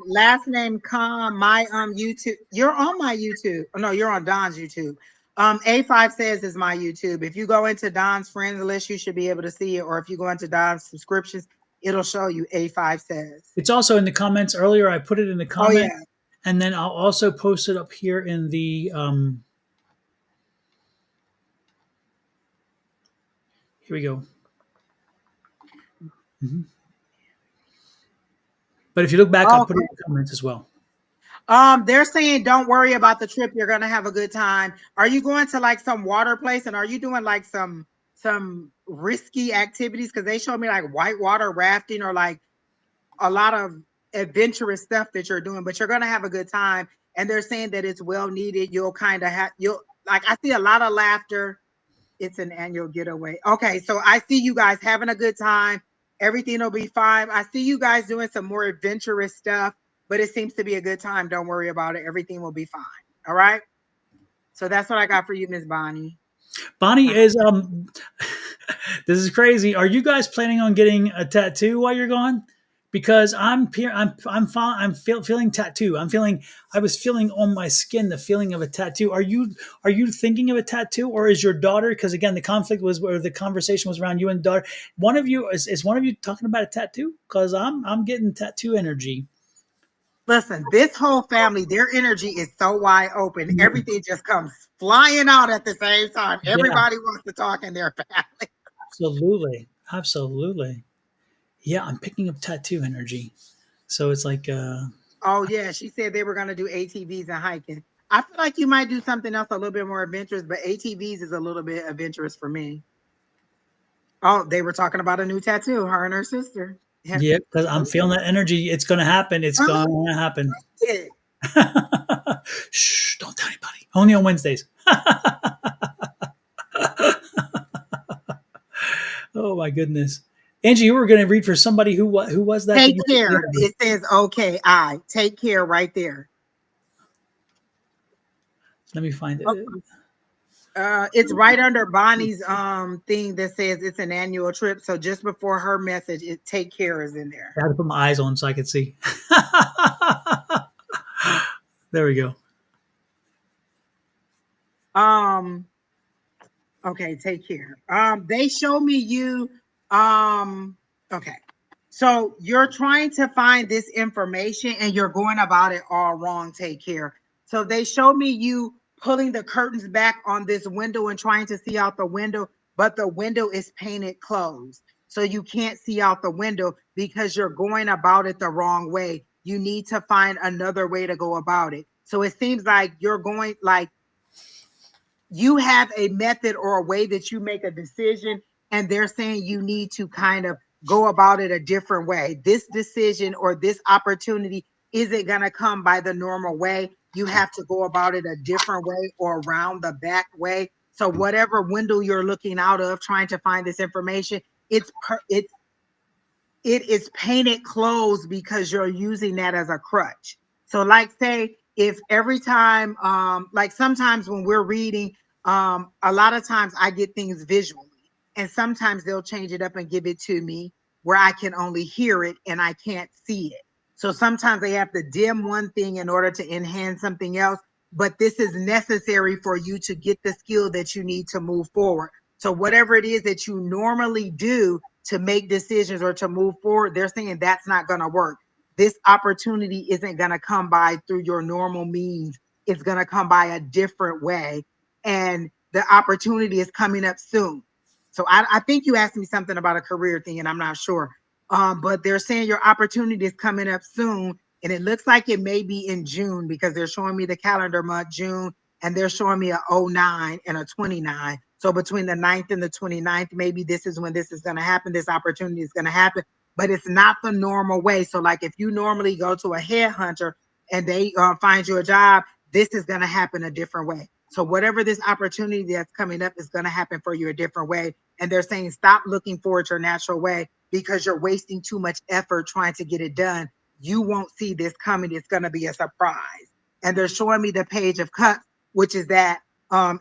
Last name Khan, my YouTube. You're on my YouTube. Oh, no, you're on Don's YouTube. A5Says is my YouTube. If you go into Don's friends list, you should be able to see it. Or if you go into Don's subscriptions, it'll show you A5Says. It's also in the comments earlier. I put it in the Oh comment, yeah. and then I'll also post it up here in the. Here we go. Mhm. But if you look back, I'll put it Okay. in the comments as well. They're saying don't worry about the trip. You're gonna have a good time. Are you going to like some water place, and are you doing like some risky activities because they showed me like whitewater rafting or like a lot of adventurous stuff that you're doing, but you're gonna have a good time. And they're saying that it's well needed. You'll kind of have you'll like I see a lot of laughter. It's an annual getaway. Okay, so I see you guys having a good time. Everything will be fine. I see you guys doing some more adventurous stuff, but it seems to be a good time. Don't worry about it. Everything will be fine. All right. So that's what I got for you, Miss Bonnie. Bonnie is this is crazy. Are you guys planning on getting a tattoo while you're gone? Because feeling tattoo. I was feeling on my skin the feeling of a tattoo. Are you thinking of a tattoo, or is your daughter? Because again, the conflict was where the conversation was around you and daughter. One of you is one of you talking about a tattoo? Because I'm getting tattoo energy. Listen, this whole family, their energy is so wide open. Everything just comes flying out at the same time. Yeah, Everybody wants to talk in their family. absolutely, absolutely. Yeah, I'm picking up tattoo energy. So it's like Oh, yeah. She said they were going to do ATVs and hiking. I feel like you might do something else a little bit more adventurous, but ATVs is a little bit adventurous for me. Oh, they were talking about a new tattoo, her and her sister. Yeah. yeah, because I'm feeling that energy. It's going to happen. It's Oh, going to happen. yeah. Shh! Don't tell anybody. Only on Wednesdays. Oh my goodness, Angie, you were going to read for somebody who was that Take you? care. It says, okay, I take care right there. Let me find Oh, it. it's right under Bonnie's thing that says it's an annual trip. So just before her message, it take care is in there. I had to put my eyes on so I could see. There we go. Um, okay, take care. They show me you. Okay. So you're trying to find this information and you're going about it all wrong. Take care. So they show me you pulling the curtains back on this window and trying to see out the window, but the window is painted closed. So you can't see out the window because you're going about it the wrong way. You need to find another way to go about it. So it seems like you're going like you have a method or a way that you make a decision, and they're saying you need to kind of go about it a different way. This decision or this opportunity isn't going to come by the normal way. You have to go about it a different way or around the back way. So whatever window you're looking out of trying to find this information, it is painted closed because you're using that as a crutch. So, like, say if every time, like sometimes when we're reading, a lot of times I get things visually, and sometimes they'll change it up and give it to me where I can only hear it and I can't see it. So sometimes they have to dim one thing in order to enhance something else. But this is necessary for you to get the skill that you need to move forward. So whatever it is that you normally do to make decisions or to move forward, they're saying that's not going to work. This opportunity isn't going to come by through your normal means. It's going to come by a different way. And the opportunity is coming up soon. So I think you asked me something about a career thing, and I'm not sure. But they're saying your opportunity is coming up soon. And it looks like it may be in June because they're showing me the calendar month, June, and they're showing me a 09 and a 29. So between the 9th and the 29th, maybe this is when this is going to happen. This opportunity is going to happen, but it's not the normal way. So like if you normally go to a headhunter and they find you a job, this is going to happen a different way. So whatever this opportunity that's coming up is going to happen for you a different way. And they're saying stop looking for it your natural way because you're wasting too much effort trying to get it done. You won't see this coming. It's going to be a surprise. And they're showing me the Page of Cups, which is that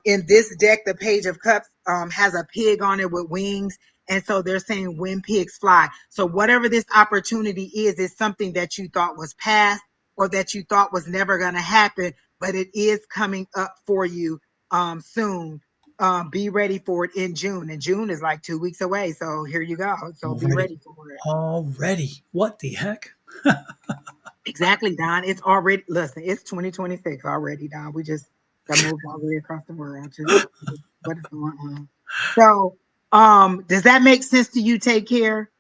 in this deck, the Page of Cups has a pig on it with wings. And so they're saying when pigs fly. So whatever this opportunity is something that you thought was past or that you thought was never going to happen, but it is coming up for you soon. Be ready for it in June. And June is like 2 weeks away. So here you go. So be Already, ready for it. already. What the heck? Exactly, Don. It's already, listen, it's 2026 already, Don. We just got moved all the way across the world. Just what is going on? So, does that make sense to you? Take care.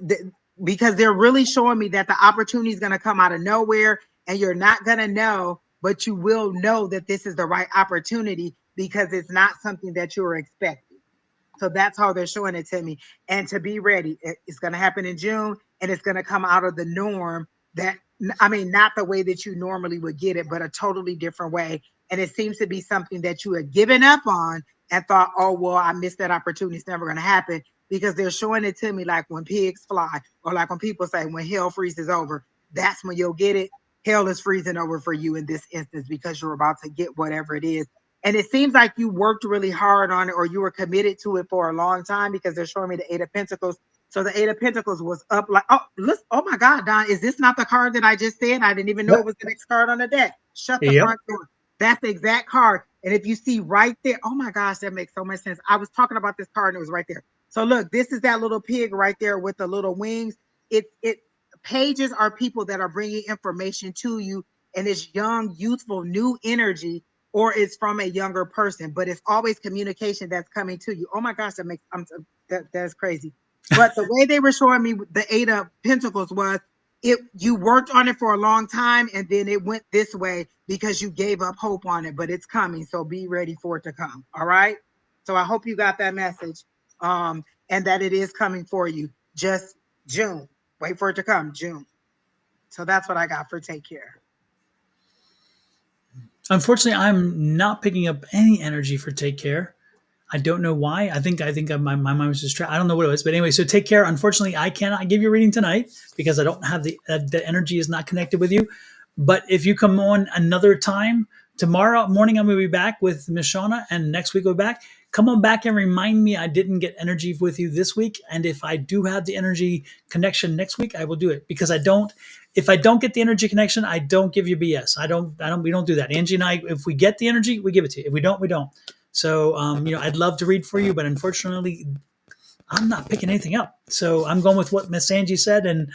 Th- because they're really showing me that the opportunity is going to come out of nowhere and you're not going to know, but you will know that this is the right opportunity because it's not something that you're expecting. So that's how they're showing it to me. And to be ready, it's going to happen in June, and it's going to come out of the norm that, I mean, not the way that you normally would get it, but a totally different way. And it seems to be something that you had given up on and thought, oh, well, I missed that opportunity. It's never going to happen, because they're showing it to me like when pigs fly, or like when people say when hell freezes over, that's when you'll get it. Hell is freezing over for you in this instance, because you're about to get whatever it is. And it seems like you worked really hard on it, or you were committed to it for a long time, because they're showing me the Eight of Pentacles. So the Eight of Pentacles was up like, oh, look, oh my God, Don, is this not the card that I just said? I didn't even know it Yep. was the next card on the deck. Shut the Yep. front door. That's the exact card. And if you see right there, oh my gosh, that makes so much sense. I was talking about this card and it was right there. So look, this is that little pig right there with the little wings. It pages are people that are bringing information to you, and it's young, youthful, new energy, or it's from a younger person, but it's always communication that's coming to you. Oh my gosh, that's crazy. But the way they were showing me the Eight of Pentacles was, you worked on it for a long time, and then it went this way because you gave up hope on it, but it's coming. So be ready for it to come. All right. So I hope you got that message. And that it is coming for you. Just June. Wait for it to come, June. So that's what I got for take care. Unfortunately, I'm not picking up any energy for take care. I don't know why. I think my mind was just I don't know what it was, but anyway. So take care. Unfortunately, I cannot give you a reading tonight because I don't have the energy is not connected with you. But if you come on another time, tomorrow morning I'm going to be back with Miss Shauna, and next week we'll be back. Come on back and remind me I didn't get energy with you this week, and if I do have the energy connection next week, I will do it, because I don't. If I don't get the energy connection, I don't give you BS. I don't. We don't do that. Angie and I, if we get the energy, we give it to you. If we don't, we don't. So, I'd love to read for you, but unfortunately, I'm not picking anything up. So I'm going with what Miss Angie said, and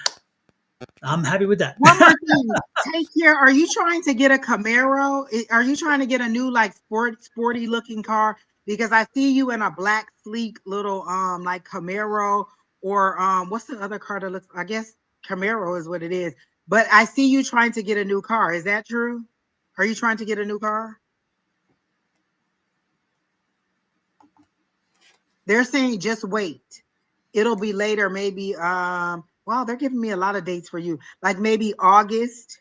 I'm happy with that. One more thing. Take care. Are you trying to get a Camaro? Are you trying to get a new, like, sporty looking car? Because I see you in a black, sleek little like Camaro, or what's the other car that looks, I guess Camaro is what it is. But I see you trying to get a new car. Is that true? Are you trying to get a new car? They're saying just wait. It'll be later, maybe wow, they're giving me a lot of dates for you. Like maybe August.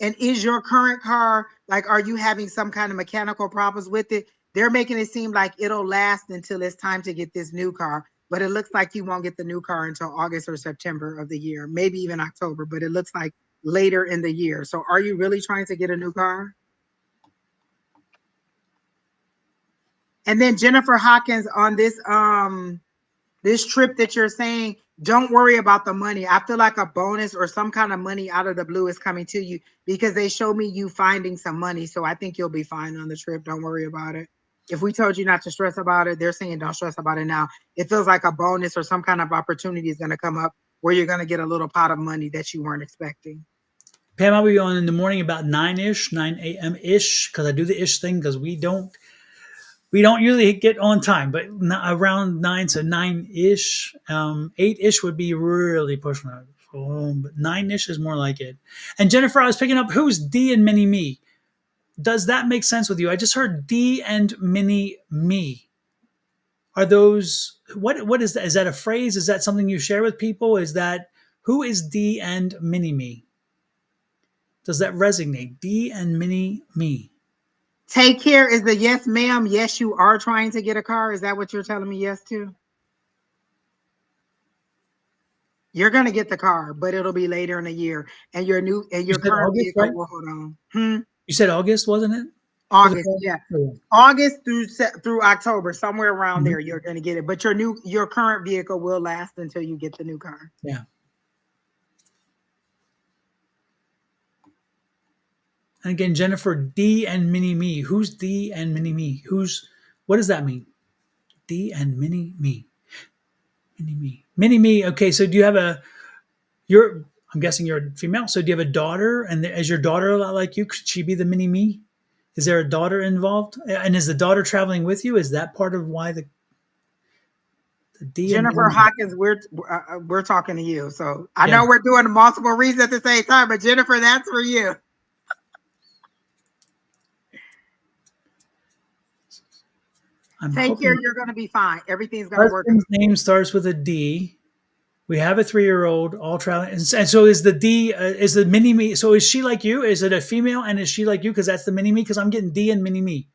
And is your current car, like, are you having some kind of mechanical problems with it? They're making it seem like it'll last until it's time to get this new car, but it looks like you won't get the new car until August or September of the year, maybe even October, but it looks like later in the year. So are you really trying to get a new car? And then Jennifer Hawkins, on this trip that you're saying, don't worry about the money. I feel like a bonus or some kind of money out of the blue is coming to you, because they show me you finding some money. So I think you'll be fine on the trip. Don't worry about it. If we told you not to stress about it, they're saying don't stress about it now. It feels like a bonus or some kind of opportunity is going to come up where you're going to get a little pot of money that you weren't expecting. Pam, I'll be on in the morning about 9-ish, 9 a.m. ish, because I do the ish thing, because we don't usually get on time, but around 9, so 9-ish. 8-ish would be really pushing it. But 9-ish is more like it. And Jennifer, I was picking up, who's D and Mini Me? Does that make sense with you? I just heard D and Mini Me. Are those, what is that? Is that a phrase? Is that something you share with people? Is that, who is D and Mini Me? Does that resonate? D and Mini Me. Take care is the yes, ma'am. Yes, you are trying to get a car. Is that what you're telling me yes to? You're going to get the car, but it'll be later in the year. And You your said current August, vehicle right? will hold on. You said August, wasn't it? For the August, call? yeah. Oh, August through October, somewhere around yeah. there, you're going to get it. But your current vehicle will last until you get the new car. Yeah. And again, Jennifer, D and Mini Me. Who's D and Mini Me? What does that mean? D and Mini Me. Mini Me. Mini Me. Okay, so do you have I'm guessing you're female. So do you have a daughter? And is your daughter a lot like you? Could she be the Mini Me? Is there a daughter involved? And is the daughter traveling with you? Is that part of why the D and Jennifer Mini Me? Hawkins, we're talking to you. So I Yeah. know we're doing multiple reasons at the same time, but Jennifer, that's for you. I'm Take care. hoping You're going to be fine. Everything's going to work husband's name starts with a D. We have a 3-year-old all traveling, and so is the D. Is the mini me? So is she like you? Is it a female, and is she like you? Because that's the mini me. Because I'm getting D and mini me.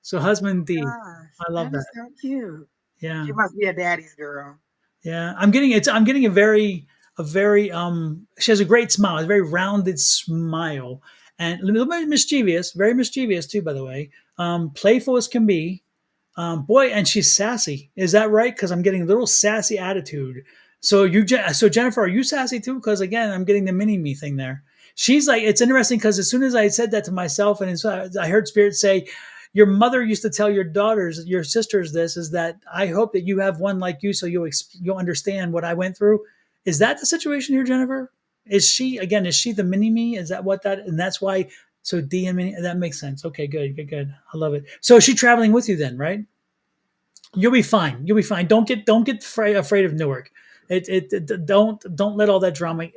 So husband D. gosh, I love that that. is so cute. Yeah. She must be a daddy's girl. Yeah, I'm getting a very she has a great smile, a very rounded smile, and a little bit mischievous, very mischievous too, by the way. Playful as can be. Boy, and she's sassy. Is that right? Because I'm getting a little sassy attitude. So Jennifer, are you sassy too? Because again, I'm getting the mini me thing there. She's like, it's interesting because as soon as I said that to myself, and I heard Spirit say, "Your mother used to tell your daughters, your sisters, this is that I hope that you have one like you, so you'll understand what I went through." Is that the situation here, Jennifer? Is she again? Is she the mini me? Is that what that? And that's why. So D and mini, that makes sense. Okay, good, good, good. I love it. So is she traveling with you then, right? You'll be fine. You'll be fine. Don't get afraid of Newark. Don't let all that drama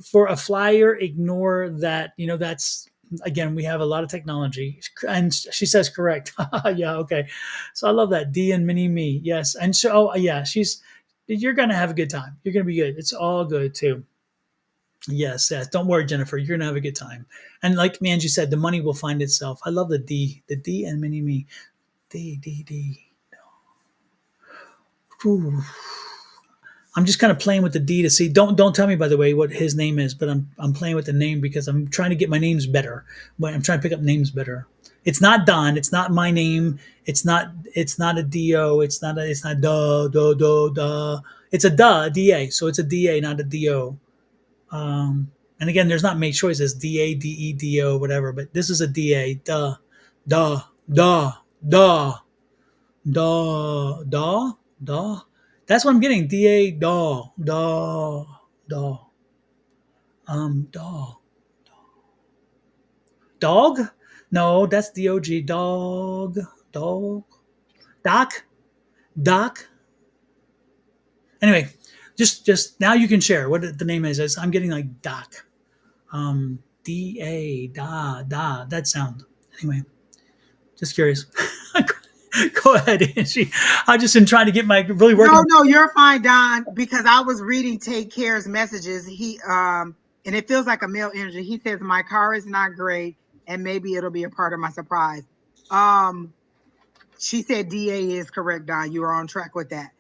for a flyer. Ignore that. That's again. We have a lot of technology, and she says correct. Yeah, okay. So I love that D and mini me. Yes, and so yeah, she's. You're gonna have a good time. You're gonna be good. It's all good too. Yes, yes. Don't worry, Jennifer. You're gonna have a good time. And like Angie said, the money will find itself. I love the D and mini me. D. Ooh. I'm just kind of playing with the D to see. Don't tell me by the way what his name is, but I'm playing with the name because I'm trying to get my names better. But I'm trying to pick up names better. It's not Don. It's not my name. It's not a Do. It's not da. It's a Da. So it's a Da, not a Do. And again, there's not many choices. Dadedo, whatever. But this is a Da. Da da da da. That's what I'm getting. Da. Da. Dog? No, that's dog. Dog. Doc. Doc. Anyway, just now you can share what the name is. I'm getting like Doc. Da. That sound. Anyway, just curious. Go ahead, Angie. I just been trying to get my really working. No, no, you're fine, Don, because I was reading Take Care's messages. And it feels like a male energy. He says, "My car is not great, and maybe it'll be a part of my surprise." Um, She said DA is correct, Don. You are on track with that.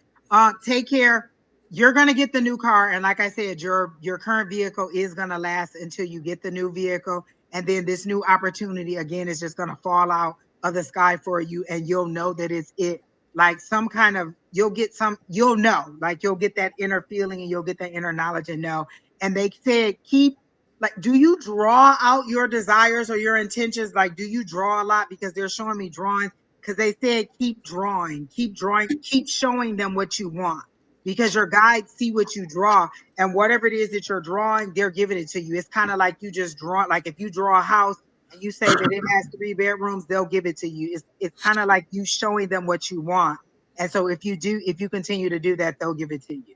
Take care. You're gonna get the new car, and like I said, your current vehicle is gonna last until you get the new vehicle, and then this new opportunity again is just gonna fall out of the sky for you, and you'll know that it's it. Like some kind of, you'll know, like you'll get that inner feeling and you'll get that inner knowledge and know. And they said keep like, do you draw out your desires or your intentions? Like, do you draw a lot? Because they're showing me drawings because they said keep drawing, keep showing them what you want because your guides see what you draw and whatever it is that you're drawing, they're giving it to you. It's kind of like you just draw, like if you draw a house and you say that it has 3 bedrooms, they'll give it to you. It's kind of like you showing them what you want. And so if you continue to do that, they'll give it to you.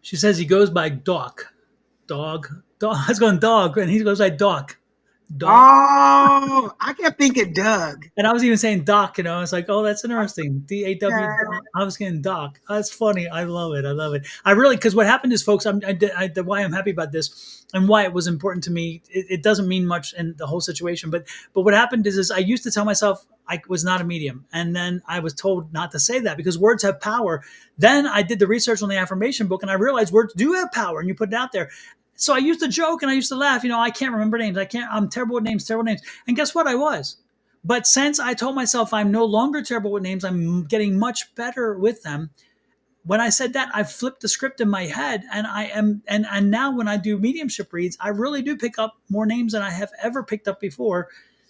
She says he goes by Doc. Dog. I was going dog, and he goes by Doc. Dog. Oh, I kept thinking Doug. And I was even saying Doc, It's like, oh, that's interesting. DAW. Okay. I was getting Doc. That's funny. I love it. I love it. I really, because what happened is, folks, why I'm happy about this and why it was important to me. It doesn't mean much in the whole situation, but what happened is I used to tell myself I was not a medium, and then I was told not to say that because words have power. Then I did the research on the affirmation book, and I realized words do have power, and you put it out there. So I used to joke and I used to laugh. I can't remember names. I'm terrible with names, terrible names. And guess what? I was. But since I told myself I'm no longer terrible with names, I'm getting much better with them. When I said that, I flipped the script in my head, and I am, and now when I do mediumship reads, I really do pick up more names than I have ever picked up before.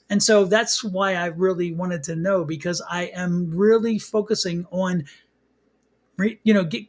And so that's why I really wanted to know because I am really focusing on,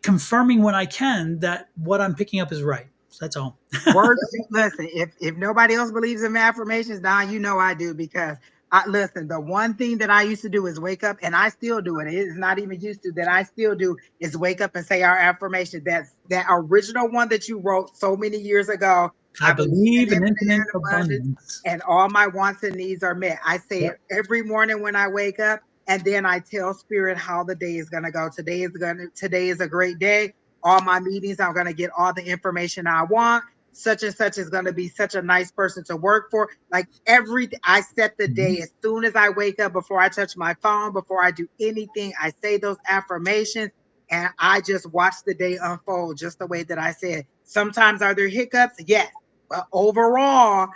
confirming when I can that what I'm picking up is right. So that's all. Words, listen, if nobody else believes in affirmations, Don, you know I do because I listen, the one thing that I used to do is wake up and I still do it. It is not even used to that I still do is wake up and say our affirmation. That's that original one that you wrote so many years ago. I I believe in believe in infinite infinite abundance abundance. and all my wants and needs are met. I say Yep. it every morning when I wake up. and then I tell spirit how the day is going to go. Today is a great day. All my meetings, I'm going to get all the information I want. Such and such is going to be such a nice person to work for. Like everything, I set the Mhm. day as soon as I wake up, before I touch my phone, before I do anything. I say those affirmations, and I just watch the day unfold just the way that I said. Sometimes are there hiccups? Yes. But overall,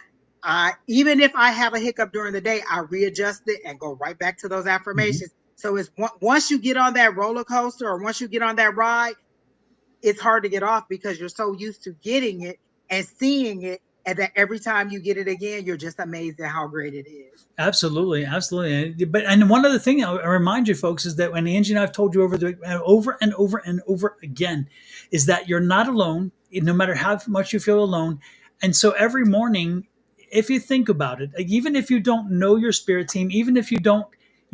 even if I have a hiccup during the day, I readjust it and go right back to those Mhm. affirmations. So it's once you get on that roller coaster, or once you get on that ride, it's hard to get off because you're so used to getting it and seeing it, and that every time you get it again, you're just amazed at how great it is. Absolutely, absolutely. But and one other thing I remind you folks is that when Angie and I've told you over and over and over again, is that you're not alone, no matter how much you feel alone. And so every morning, if you think about it, like, even if you don't know your spirit team, even if you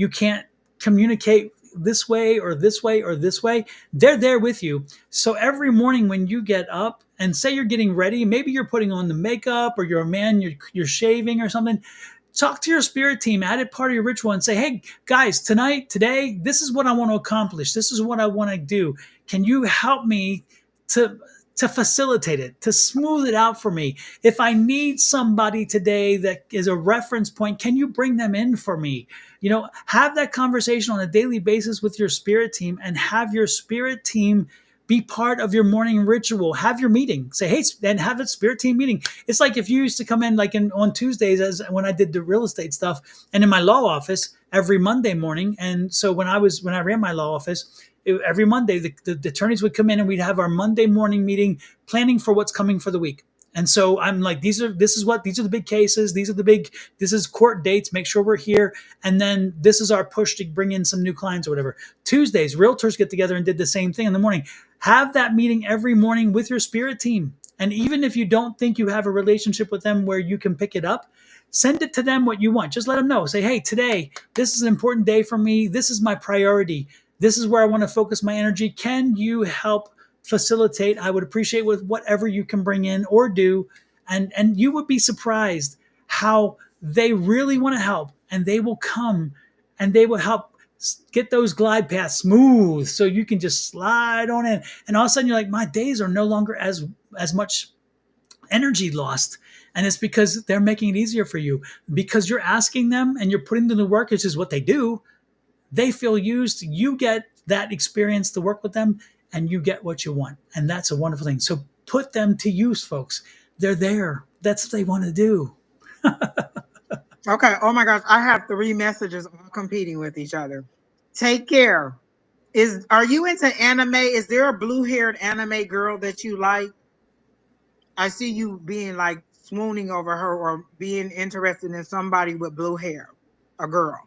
can't communicate this way or this way or this way, they're there with you. So every morning when you get up and say you're getting ready, maybe you're putting on the makeup, or you're a man, you're shaving or something, talk to your spirit team, add it part of your ritual, and say, hey guys, today, this is what I want to accomplish, this is what I want to do. Can you help me to facilitate it, to smooth it out for me? If I need somebody today that is a reference point, can you bring them in for me? Have that conversation on a daily basis with your spirit team, and have your spirit team be part of your morning ritual. Have your meeting. Say, hey, and have a spirit team meeting. It's like if you used to come in like on Tuesdays, as when I did the real estate stuff, and in my law office every Monday morning. And so when I ran my law office, every Monday the attorneys would come in, and we'd have our Monday morning meeting, planning for what's coming for the week. And so I'm like, these are the big cases. This is court dates. Make sure we're here. And then this is our push to bring in some new clients or whatever. Tuesdays, realtors get together and did the same thing in the morning. Have that meeting every morning with your spirit team. And even if you don't think you have a relationship with them where you can pick it up, send it to them what you want. Just let them know. Say, hey, today, this is an important day for me. This is my priority. This is where I want to focus my energy. Can you help facilitate? I would appreciate with whatever you can bring in or do. And you would be surprised how they really want to help, and they will come and they will help get those glide paths smooth so you can just slide on in. And all of a sudden you're like, my days are no longer as much energy lost. And it's because they're making it easier for you, because you're asking them and you're putting them to work, which is what they do. They feel used. You get that experience to work with them, and you get what you want. And that's a wonderful thing. So put them to use, folks. They're there. That's what they want to do. Okay. Oh my gosh, I have three messages all competing with each other. Take care. Are you into anime? Is there a blue-haired anime girl that you like? I see you being like swooning over her, or being interested in somebody with blue hair, a girl.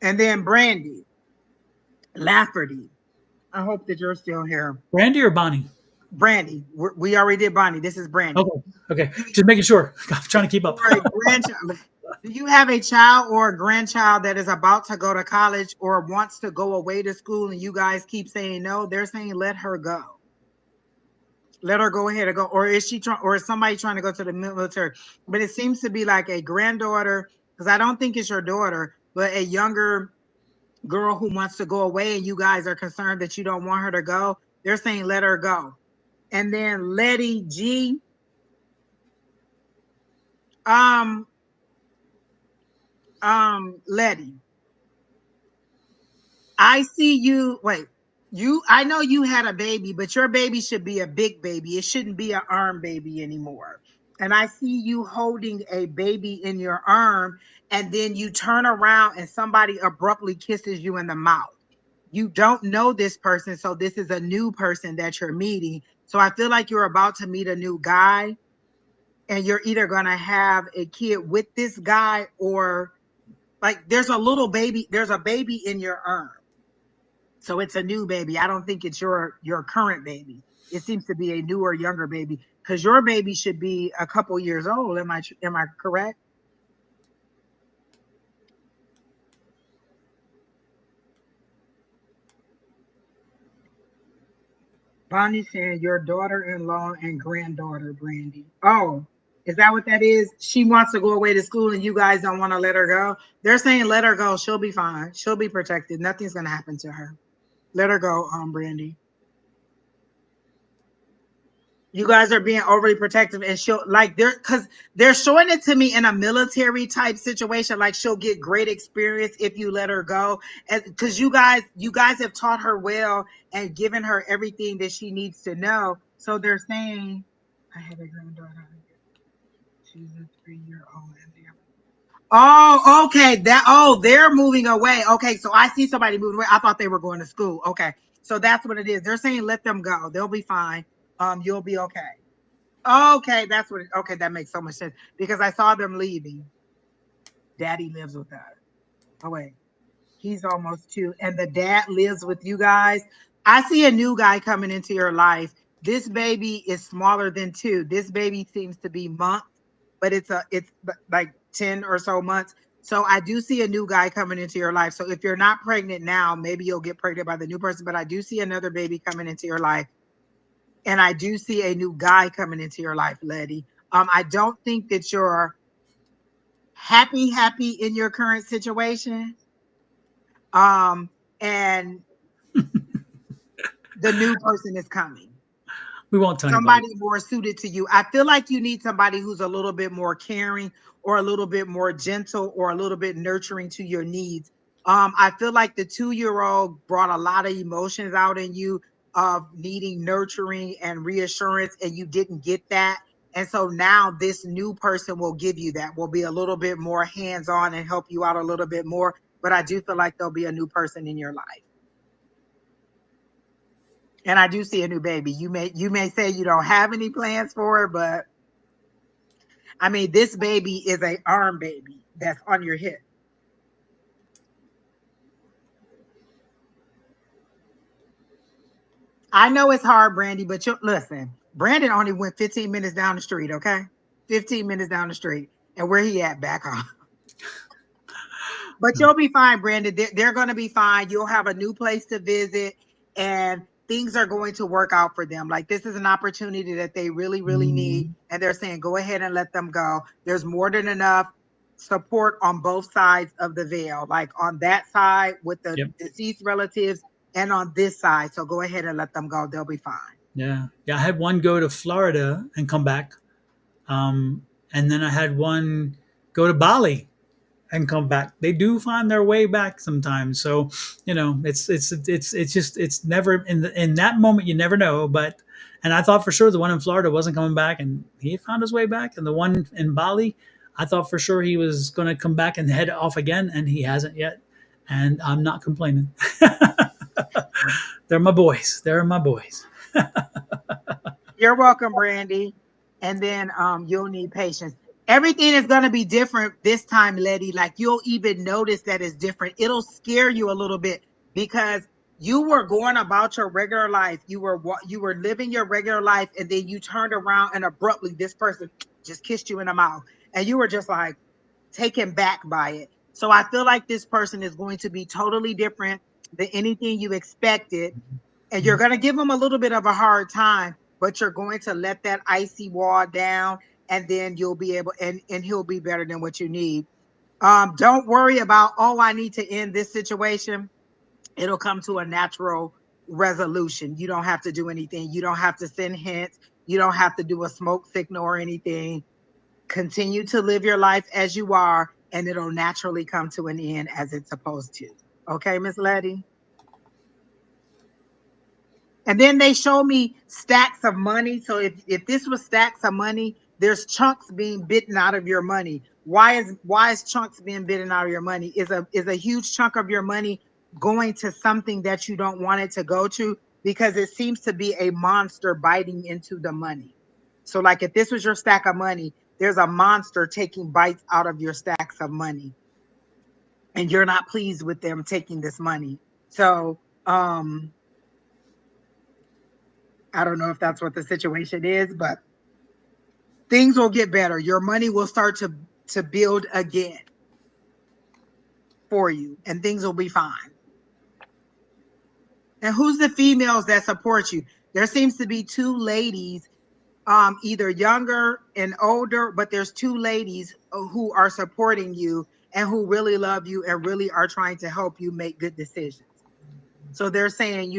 And then Brandy Lafferty. I hope that you're still here. Brandy or Bonnie? Brandy, we already did Bonnie. This is Brandy. Okay. Okay. Just making sure. I'm trying to keep up. Or a grandchild. Do you have a child or a grandchild that is about to go to college or wants to go away to school, and you guys keep saying no? They're saying let her go. Let her go ahead and go. Or is she trying, or is somebody trying to go to the military? But it seems to be like a granddaughter, because I don't think it's your daughter, but a younger girl who wants to go away, and you guys are concerned that you don't want her to go. They're saying let her go. And then Letty G, um, Letty, I see you. Wait, I know you had a baby, but your baby should be a big baby. It shouldn't be an arm baby anymore. And I see you holding a baby in your arm, and then you turn around and somebody abruptly kisses you in the mouth. You don't know this person, so this is a new person that you're meeting. So I feel like you're about to meet a new guy, and you're either going to have a kid with this guy, or like there's a baby in your arm. So it's a new baby. I don't think it's your current baby. It seems to be a newer, younger baby, because your baby should be a couple years old. Am I correct? Bonnie said your daughter-in-law and granddaughter, Brandy. Oh, Is that what that is? She wants to go away to school and you guys don't want to let her go. They're saying let her go. She'll be fine. She'll be protected. Nothing's going to happen to her. Let her go, Brandy. You guys are being overly protective and she'll like because they're showing it to me in a military type situation. Like she'll get great experience if you let her go. And because you guys have taught her well and given her everything that she needs to know. So they're saying, I have a granddaughter. She's a 3-year old and they're oh, okay. They're moving away. Okay, so I see somebody moving away. I thought they were going to school. Okay, so that's what it is. They're saying let them go. They'll be fine. You'll be okay. Okay, that's what. Okay, that makes so much sense because I saw them leaving. Daddy lives with us. Oh wait, he's almost 2, and the dad lives with you guys. I see a new guy coming into your life. This baby is smaller than 2. This baby seems to be months, but it's like 10 or so months. So I do see a new guy coming into your life. So if you're not pregnant now, maybe you'll get pregnant by the new person. But I do see another baby coming into your life. And I do see a new guy coming into your life, Letty. I don't think that you're happy in your current situation. And the new person is coming. We won't tell anybody. Somebody more suited to you. I feel like you need somebody who's a little bit more caring or a little bit more gentle or a little bit nurturing to your needs. I feel like the 2-year-old brought a lot of emotions out in you of needing nurturing and reassurance, and you didn't get that. And so now this new person will give you that, will be a little bit more hands-on and help you out a little bit more. But I do feel like there'll be a new person in your life. And I do see a new baby. You may say you don't have any plans for it, but I mean, this baby is a arm baby that's on your hip. I know it's hard, Brandy, but you listen. Brandon only went 15 minutes down the street, okay? 15 minutes down the street. And where he at? Back home. But No. you'll be fine, Brandon. They're going to be fine. You'll have a new place to visit, and things are going to work out for them. Like this is an opportunity that they really, really need. Mhm. And they're saying, go ahead and let them go. There's more than enough support on both sides of the veil, like on that side with the Yep. deceased relatives and on this side. So go ahead and let them go. They'll be fine. Yeah. Yeah. I had one go to Florida and come back. Um, and then I had one go to Bali and come back. They do find their way back sometimes. So, it's just it's never in that moment you never know. But and I thought for sure the one in Florida wasn't coming back, and he found his way back. And the one in Bali, I thought for sure he was going to come back and head off again, and he hasn't yet. And I'm not complaining. They're my boys. They're my boys. You're welcome, Brandy. And then you'll need patience. Everything is going to be different this time, Letty. Like you'll even notice that it's different. It'll scare you a little bit because you were going about your regular life. You were living your regular life, and then you turned around and abruptly this person just kissed you in the mouth, and you were just like taken back by it. So I feel like this person is going to be totally different than anything you expected, and you're going to give them a little bit of a hard time, but you're going to let that icy wall down, and then you'll be able, and he'll be better than what you need. Don't worry about, oh, I need to end this situation. It'll come to a natural resolution. You don't have to do anything. You don't have to send hints. You don't have to do a smoke signal or anything. Continue to live your life as you are, and it'll naturally come to an end as it's supposed to. Okay, Miss Letty? And then they show me stacks of money. So if this was stacks of money, there's chunks being bitten out of your money. Why is chunks being bitten out of your money? Is a huge chunk of your money going to something that you don't want it to go to? Because it seems to be a monster biting into the money. So like if this was your stack of money, there's a monster taking bites out of your stacks of money, and you're not pleased with them taking this money. So I don't know if that's what the situation is, but things will get better. Your money will start to build again for you, and things will be fine. And who's the females that support you? There seems to be 2 ladies either younger and older, but there's two ladies who are supporting you and who really love you and really are trying to help you make good decisions. So they're saying,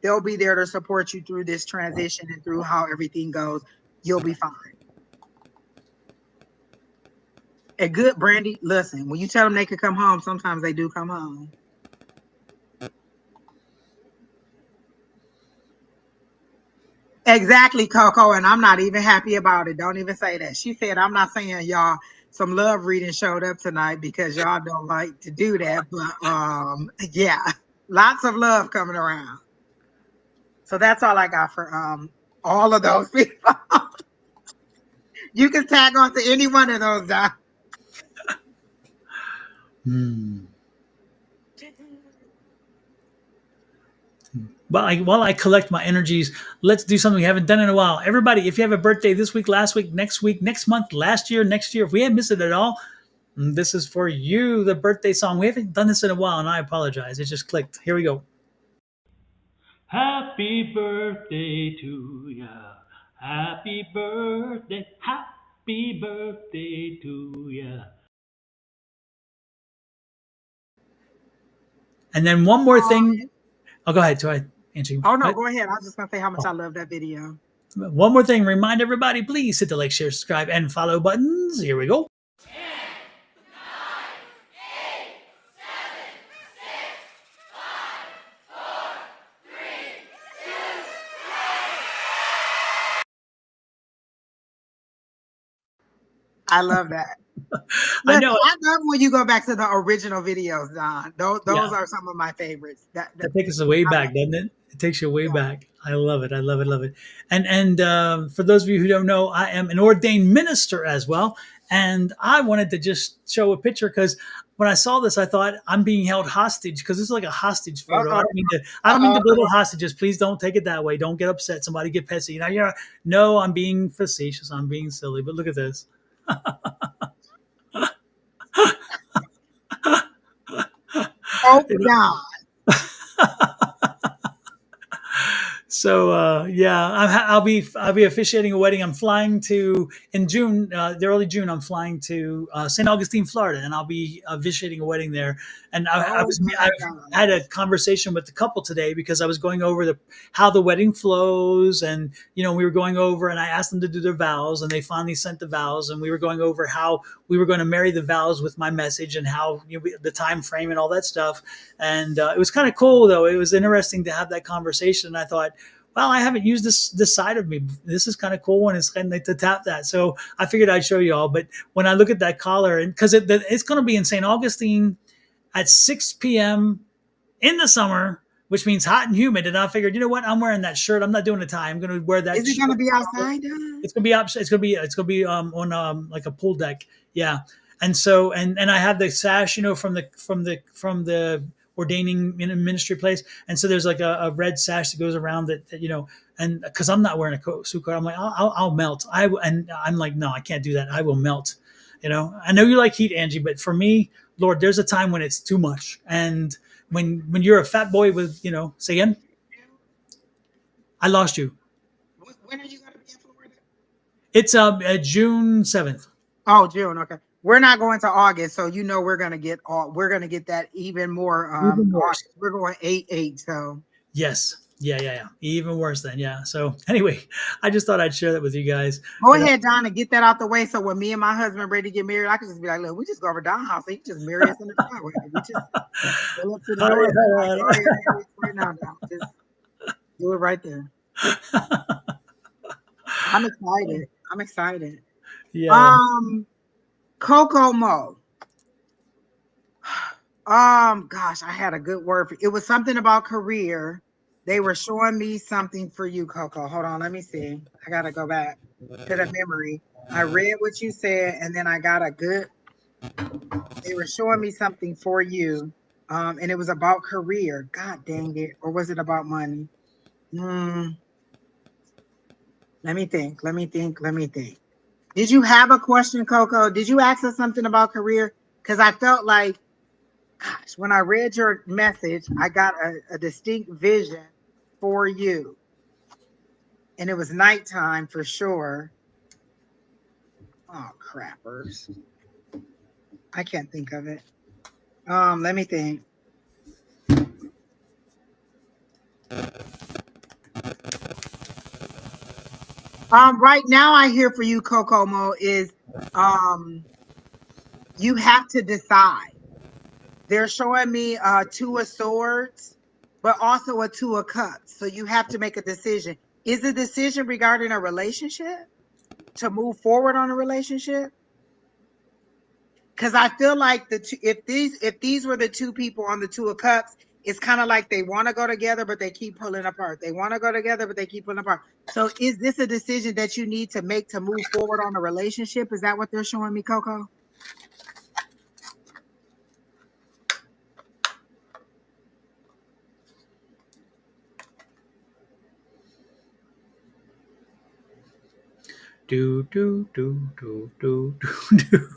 they'll be there to support you through this transition and through how everything goes. You'll be fine. And good, Brandy, listen, when you tell them they can come home, sometimes they do come home. Exactly, Coco, and I'm not even happy about it. Don't even say that. She said, I'm not saying y'all some love reading showed up tonight because y'all don't like to do that, but yeah, lots of love coming around. So that's all I got for all of those people. You can tag on to any one of those, Doc. Hmm. But while I collect my energies, let's do something we haven't done in a while. Everybody, if you have a birthday this week, last week, next month, last year, next year, if we have missed it at all, this is for you, the birthday song. We haven't done this in a while, and I apologize. It just clicked. Here we go. Happy birthday to ya. Happy birthday to ya. And then one more thing. Oh, go ahead. Go ahead, Angie. Oh no, What? go ahead. I was just gonna say how much Oh, I love that video. one more thing. Remind everybody, please hit the like, share, subscribe, and follow buttons. Here we go. I love that. I Listen, know. I love when you go back to the original videos, Don. Those Yeah. are some of my favorites. That takes us way I love back, doesn't it? It takes you way that. back. I love it. I love it. Love it. And for those of you who don't know, I am an ordained minister as well. And I wanted to just show a picture because when I saw this, I thought I'm being held hostage because this is like a hostage Uh photo. I oh. don't mean to. I Uh don't mean to oh. belittle hostages. Please don't take it that way. Don't get upset. Somebody get pissy. No, I'm being facetious. I'm being silly. But look at this. Oh God. So yeah, I'll be officiating a wedding. I'm flying to in June, the early June. I'm flying to St. Augustine, Florida, and I'll be officiating a wedding there. And Oh my I God. had a conversation with the couple today because I was going over how the wedding flows, and we were going over, and I asked them to do their vows, and they finally sent the vows, and we were going over how we were going to marry the vows with my message and how the time frame and all that stuff. And it was kind of cool, though. It was interesting to have that conversation. And I thought, well, I haven't used this side of me. This is kind of cool, and it's kind of to tap that. So I figured I'd show you all. But when I look at that collar, and because it's going to be in St. Augustine at 6 p.m. in the summer, which means hot and humid, and I figured, you know what, I'm wearing that shirt. I'm not doing a tie. I'm going to wear that Is it gonna shirt. be outside, Don? It's gonna be up. It's gonna be on like a pool deck. Yeah. And so and I have the sash, from the ordaining ministry place. And so there's like a red sash that goes around that. And because I'm not wearing a suit coat, I'm like, I'll melt. And I'm like, no, I can't do that. I will melt. I know you like heat, Angie, but for me, Lord, there's a time when it's too much. And when you're a fat boy with, say again, I lost you. When are you gonna be in Florida? It's June 7th. Oh, June. Okay. We're not going to August, so we're gonna get that even more Even worse. August. We're going 8/8. So Yes. Yeah, yeah, yeah. Even worse then. Yeah. So anyway, I just thought I'd share that with you guys. go But ahead, Don, and get that out the way. So when me and my husband ready to get married, I can just be like, look, we just go over Don's house. So he can just marry us in the driveway. We just pull up to the door and be like, go ahead, marry us right now, Don. Just do it right there. I'm excited. I'm excited. yeah. Um, Coco Mo. Gosh, I had a good word for it. Was something about career. They were showing me something for you, Coco. Hold on, let me see. I gotta go back to the memory. I read what you said, and then I got a good. They were showing me something for you, and it was about career. God dang it, or was it about money? Hmm. Let me think. Let me think. Let me think. Did you have a question, Coco? Did you ask us something about career? Because I felt like, gosh, when I read your message, I got a distinct vision for you. and it was nighttime for sure. Oh, crappers. I can't think of it. Let me think. Right now I hear for you, Kokomo, is um you have to decide. They're showing me two of swords, but also a two of cups. So you have to make a decision. Is the decision regarding a relationship to move forward on a relationship? Because I feel like if these were the two people on the two of cups, it's kind of like they want to go together, but they keep pulling apart. They want to go together, but they keep pulling apart. So is this a decision that you need to make to move forward on a relationship? Is that what they're showing me, Coco? Do do do do do do do.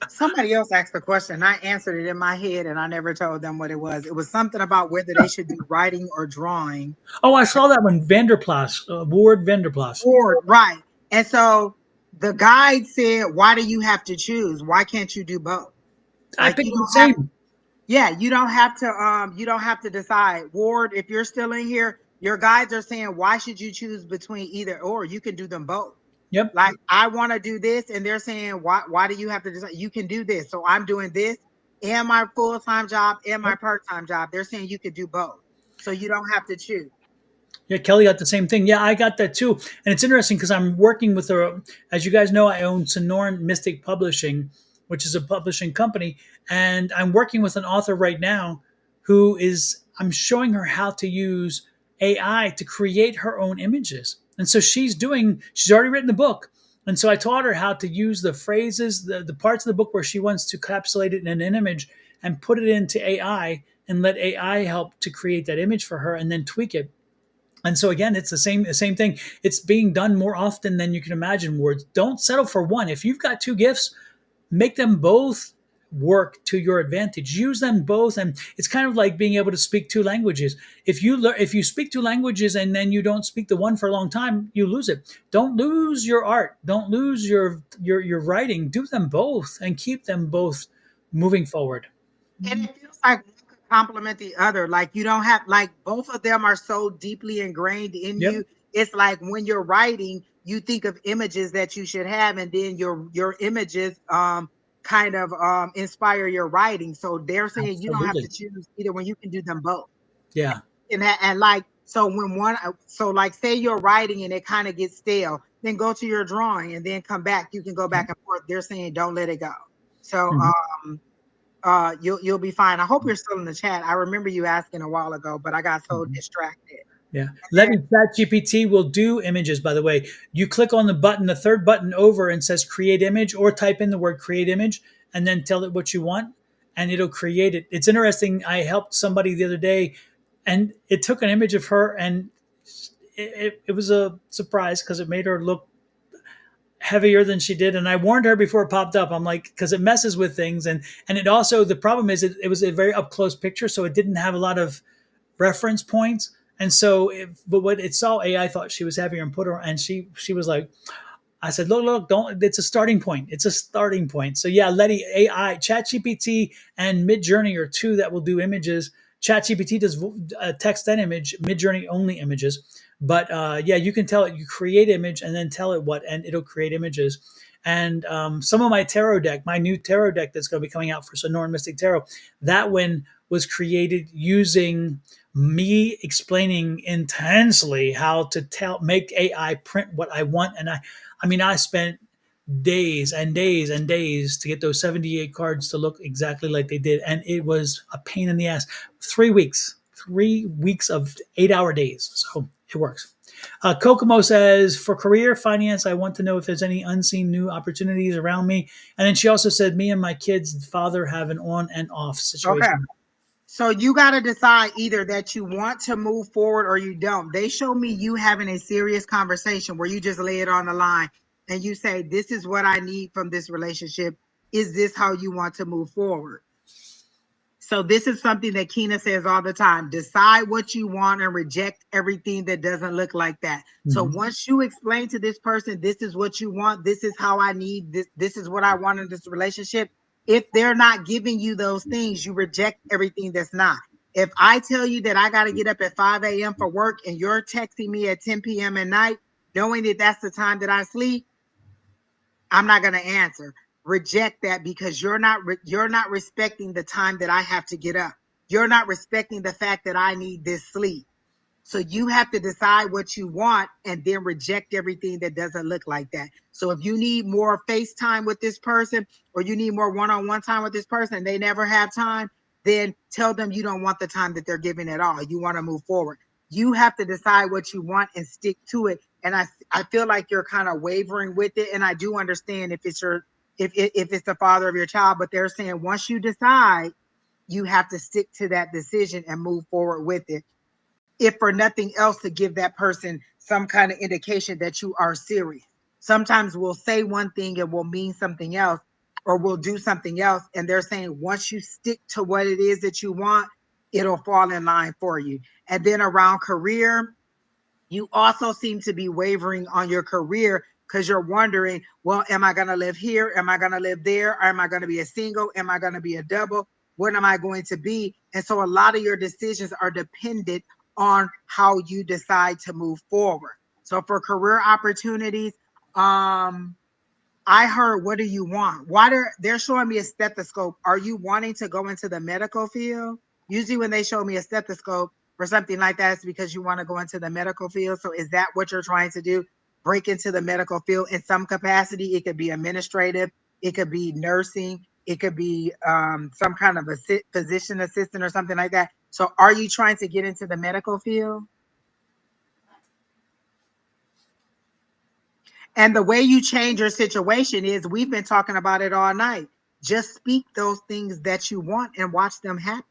Somebody else asked the question. I answered it in my head and I never told them what it was. It was something about whether they should do writing or drawing. Oh, I saw that one. Vanderplas, Ward Vanderplas. Or, right. And so the guide said, why do you have to choose? Why can't you do both? I Like picked you the don't have, same. yeah, you don't have to decide. Ward, if you're still in here, your guides are saying, why should you choose between either or? You can do them both. Yep. Like I want to do this, and they're saying, why do you have to decide? You can do this. So I'm doing this and my full-time job and my Yep. part-time job. They're saying you could do both. So you don't have to choose. Yeah, Kelly got the same thing. Yeah, I got that too. And it's interesting because I'm working with as you guys know, I own Sonoran Mystic Publishing, which is a publishing company. And I'm working with an author right now I'm showing her how to use AI to create her own images. And so she's already written the book. And so I taught her how to use the phrases, the parts of the book where she wants to capsulate it in an image and put it into AI and let AI help to create that image for her and then tweak it. And so again, it's the same thing. It's being done more often than you can imagine. Words don't settle for one. If you've got two gifts, make them both work to your advantage. Use them both, and it's kind of like being able to speak two languages. If you speak two languages and then you don't speak the one for a long time, you lose it. Don't lose your art. Don't lose your writing. Do them both and keep them both moving forward. And it feels like one could complement the other. Like you don't have like both of them are so deeply ingrained in Yep, you. It's like when you're writing, you think of images that you should have, and then your images kind of inspire your writing. So they're saying you don't have to absolutely. choose either one. You can do them both. Yeah. And like so when one so like say you're writing and it kind of gets stale, then go to your drawing and then come back. You can go back and forth. They're saying don't let it go. So Mhm. you'll be fine. I hope you're still in the chat. I remember you asking a while ago, but I got so Mhm. distracted. Yeah. Letting ChatGPT will do images, by the way. You click on the button, the third button over, and says create image, or type in the word create image and then tell it what you want, and it'll create it. It's interesting. I helped somebody the other day, and it took an image of her, and it was a surprise because it made her look heavier than she did. And I warned her before it popped up. I'm like, because it messes with things. And it also, the problem is it was a very up close picture. So it didn't have a lot of reference points. And so, but what it saw AI thought she was heavier and put her, and she was like, I said, look, don't. It's a starting point. It's a starting point. So yeah, letting AI, ChatGPT, and Midjourney are two that will do images. ChatGPT does text and image. Midjourney only images. But yeah, you can tell it. You create image and then tell it what, and it'll create images. And some of my tarot deck, my new tarot deck that's going to be coming out for Sonoran Mystic Tarot, that one was created using me explaining intensely how to make AI print what I want. And I mean, I spent days and days and days to get those 78 cards to look exactly like they did. And it was a pain in the ass. 3 weeks of 8-hour days. So it works. Kokomo says, for career finance, I want to know if there's any unseen new opportunities around me. And then she also said, me and my kid's father have an on and off Okay. situation. So you got to decide either that you want to move forward or you don't. They show me you having a serious conversation where you just lay it on the line and you say, this is what I need from this relationship. Is this how you want to move forward? So this is something that Keena says all the time. Decide what you want and reject everything that doesn't look like that. So Mhm. once you explain to this person, this is what you want, this is how I need this is what I want in this relationship. If they're not giving you those things, you reject everything that's not. If I tell you that I got to get up at 5 a.m. for work and you're texting me at 10 p.m. at night, knowing that that's the time that I sleep, I'm not going to answer. Reject that because you're not respecting the time that I have to get up. You're not respecting the fact that I need this sleep. So you have to decide what you want and then reject everything that doesn't look like that. So if you need more FaceTime with this person or you need more one-on-one time with this person and they never have time, then tell them you don't want the time that they're giving at all. You want to move forward. You have to decide what you want and stick to it. And I feel like you're kind of wavering with it. And I do understand if it's your if it's the father of your child, but they're saying once you decide, you have to stick to that decision and move forward with it, if for nothing else to give that person some kind of indication that you are serious. Sometimes we'll say one thing and we'll mean something else, or we'll do something else. And they're saying once you stick to what it is that you want, it'll fall in line for you. And then around career, you also seem to be wavering on your career because you're wondering, well, am I going to live here? Am I going to live there? Or am I going to be a single? Am I going to be a double? What am I going to be? And so a lot of your decisions are dependent on how you decide to move forward. So for career opportunities, I heard, what do you want? They're showing me a stethoscope. Are you wanting to go into the medical field? Usually when they show me a stethoscope or something like that, it's because you want to go into the medical field. So is that what you're trying to do? Break into the medical field in some capacity? It could be administrative. It could be nursing. It could be some kind of a physician assistant or something like that. So are you trying to get into the medical field? And the way you change your situation is, we've been talking about it all night. Just speak those things that you want and watch them happen.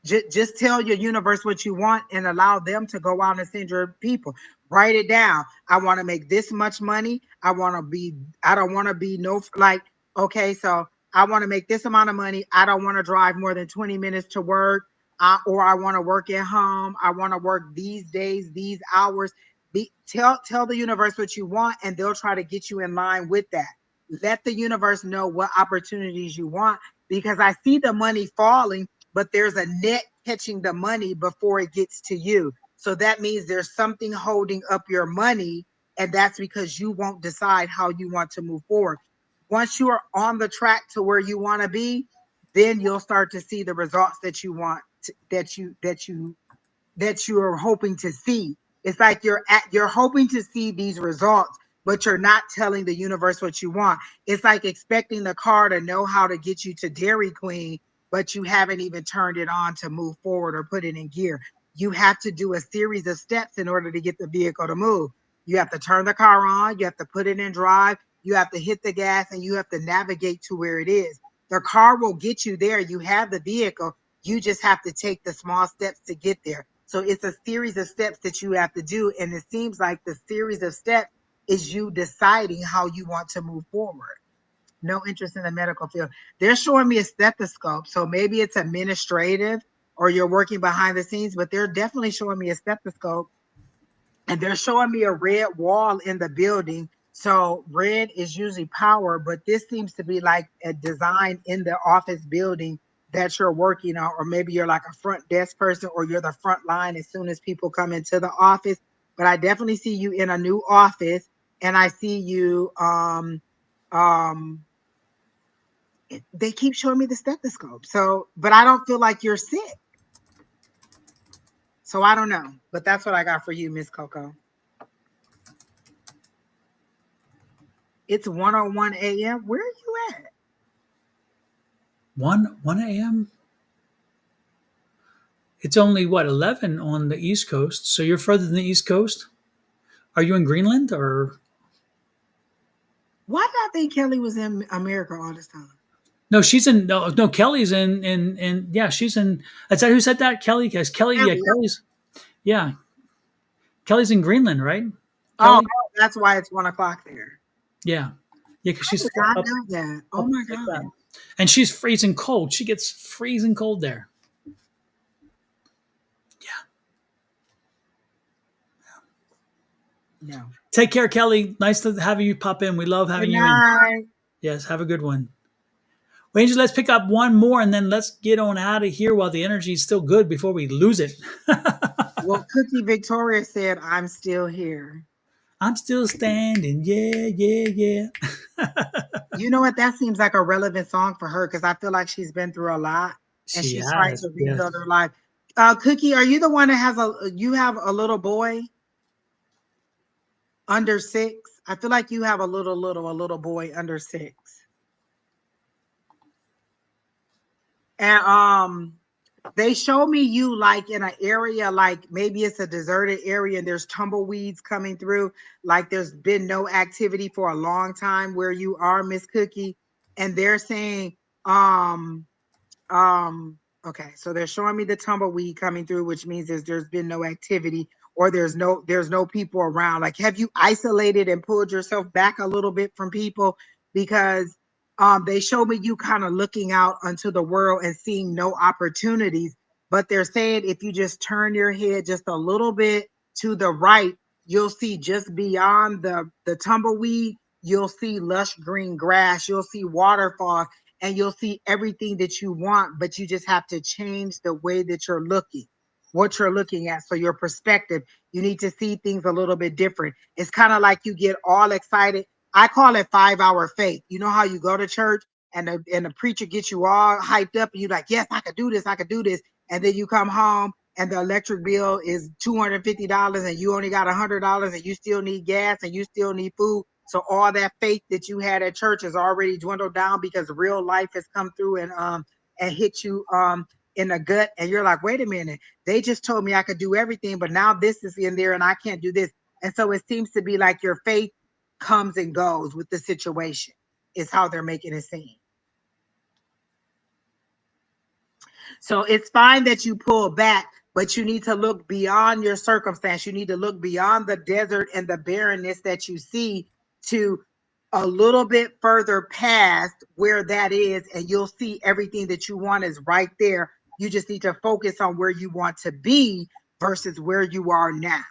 Just tell your universe what you want and allow them to go out and send your people. Write it down. I want to make this much money. I don't want to be no, like, okay, so I want to make this amount of money. I don't want to drive more than 20 minutes to work. Or I want to work at home. I want to work these days, these hours. Tell the universe what you want, and they'll try to get you in line with that. Let the universe know what opportunities you want, because I see the money falling, but there's a net catching the money before it gets to you. So that means there's something holding up your money, and that's because you won't decide how you want to move forward. Once you are on the track to where you want to be, then you'll start to see the results that you want that you are hoping to see. It's like you're hoping to see these results, but you're not telling the universe what you want. It's like expecting the car to know how to get you to Dairy Queen, but you haven't even turned it on to move forward or put it in gear. You have to do a series of steps in order to get the vehicle to move. You have to turn the car on, you have to put it in drive, you have to hit the gas, and you have to navigate to where it is. The car will get you there. You have the vehicle. You just have to take the small steps to get there. So it's a series of steps that you have to do. And it seems like the series of steps is you deciding how you want to move forward. No interest in the medical field. They're showing me a stethoscope. So maybe it's administrative or you're working behind the scenes, but they're definitely showing me a stethoscope, and they're showing me a red wall in the building. So red is usually power, but this seems to be like a design in the office building that you're working on, or maybe you're like a front desk person, or you're the front line as soon as people come into the office. But I definitely see you in a new office, and I see you um they keep showing me the stethoscope. So, but I don't feel like you're sick. So I don't know. But that's what I got for you, Miss Coco. It's 1:01 a.m. Where are you at? 1 a.m. It's only what 11 on the East Coast. So you're further than the East Coast. Are you in Greenland or Why did I think Kelly was in America all this time? no? She's in no. Kelly's in yeah. She's in. Is that who said that? Kelly? Because Kelly, yeah, Kelly. yeah. Kelly's in Greenland, right? Oh, Kelly, that's why it's 1 o'clock there. yeah, yeah. Because I she's did not up know that. Oh up my like God. that. And she's freezing cold. She gets freezing cold there. Yeah. No. Take care, Kelly. Nice to have you pop in. We love Good having you in. night. Yes, have a good one. Well, Angel, let's pick up one more and then let's get on out of here while the energy is still good before we lose it. Well, Cookie Victoria said, I'm still here. I'm still standing. Yeah, yeah, yeah. You know what? That seems like a relevant song for her because I feel like she's been through a lot and She she's trying has. to Yes. rebuild her life. Cookie, are you the one that has you have a little boy under 6? I feel like you have a little boy under 6. And they show me you like in an area, like maybe it's a deserted area and there's tumbleweeds coming through, like there's been no activity for a long time where you are, Miss Cookie. And they're saying, um, okay, so they're showing me the tumbleweed coming through, which means there's been no activity or there's no people around. Like, have you isolated and pulled yourself back a little bit from people? Because they show me you kind of looking out onto the world and seeing no opportunities. But they're saying if you just turn your head just a little bit to the right, you'll see just beyond the tumbleweed, you'll see lush green grass, you'll see waterfalls, and you'll see everything that you want, but you just have to change the way that you're looking, what you're looking at. So your perspective, you need to see things a little bit different. It's kind of like you get all excited. I call it 5-hour faith. You know how you go to church and the preacher gets you all hyped up and you're like, yes, I could do this, I could do this. And then you come home and the electric bill is $250 and you only got $100 and you still need gas and you still need food. So all that faith that you had at church has already dwindled down because real life has come through and hit you in the gut. And you're like, wait a minute, they just told me I could do everything, but now this is in there and I can't do this. And so it seems to be like your faith comes and goes with the situation, is how they're making it seem. So it's fine that you pull back, but you need to look beyond your circumstance. You need to look beyond the desert and the barrenness that you see to a little bit further past where that is, and you'll see everything that you want is right there. You just need to focus on where you want to be versus where you are now.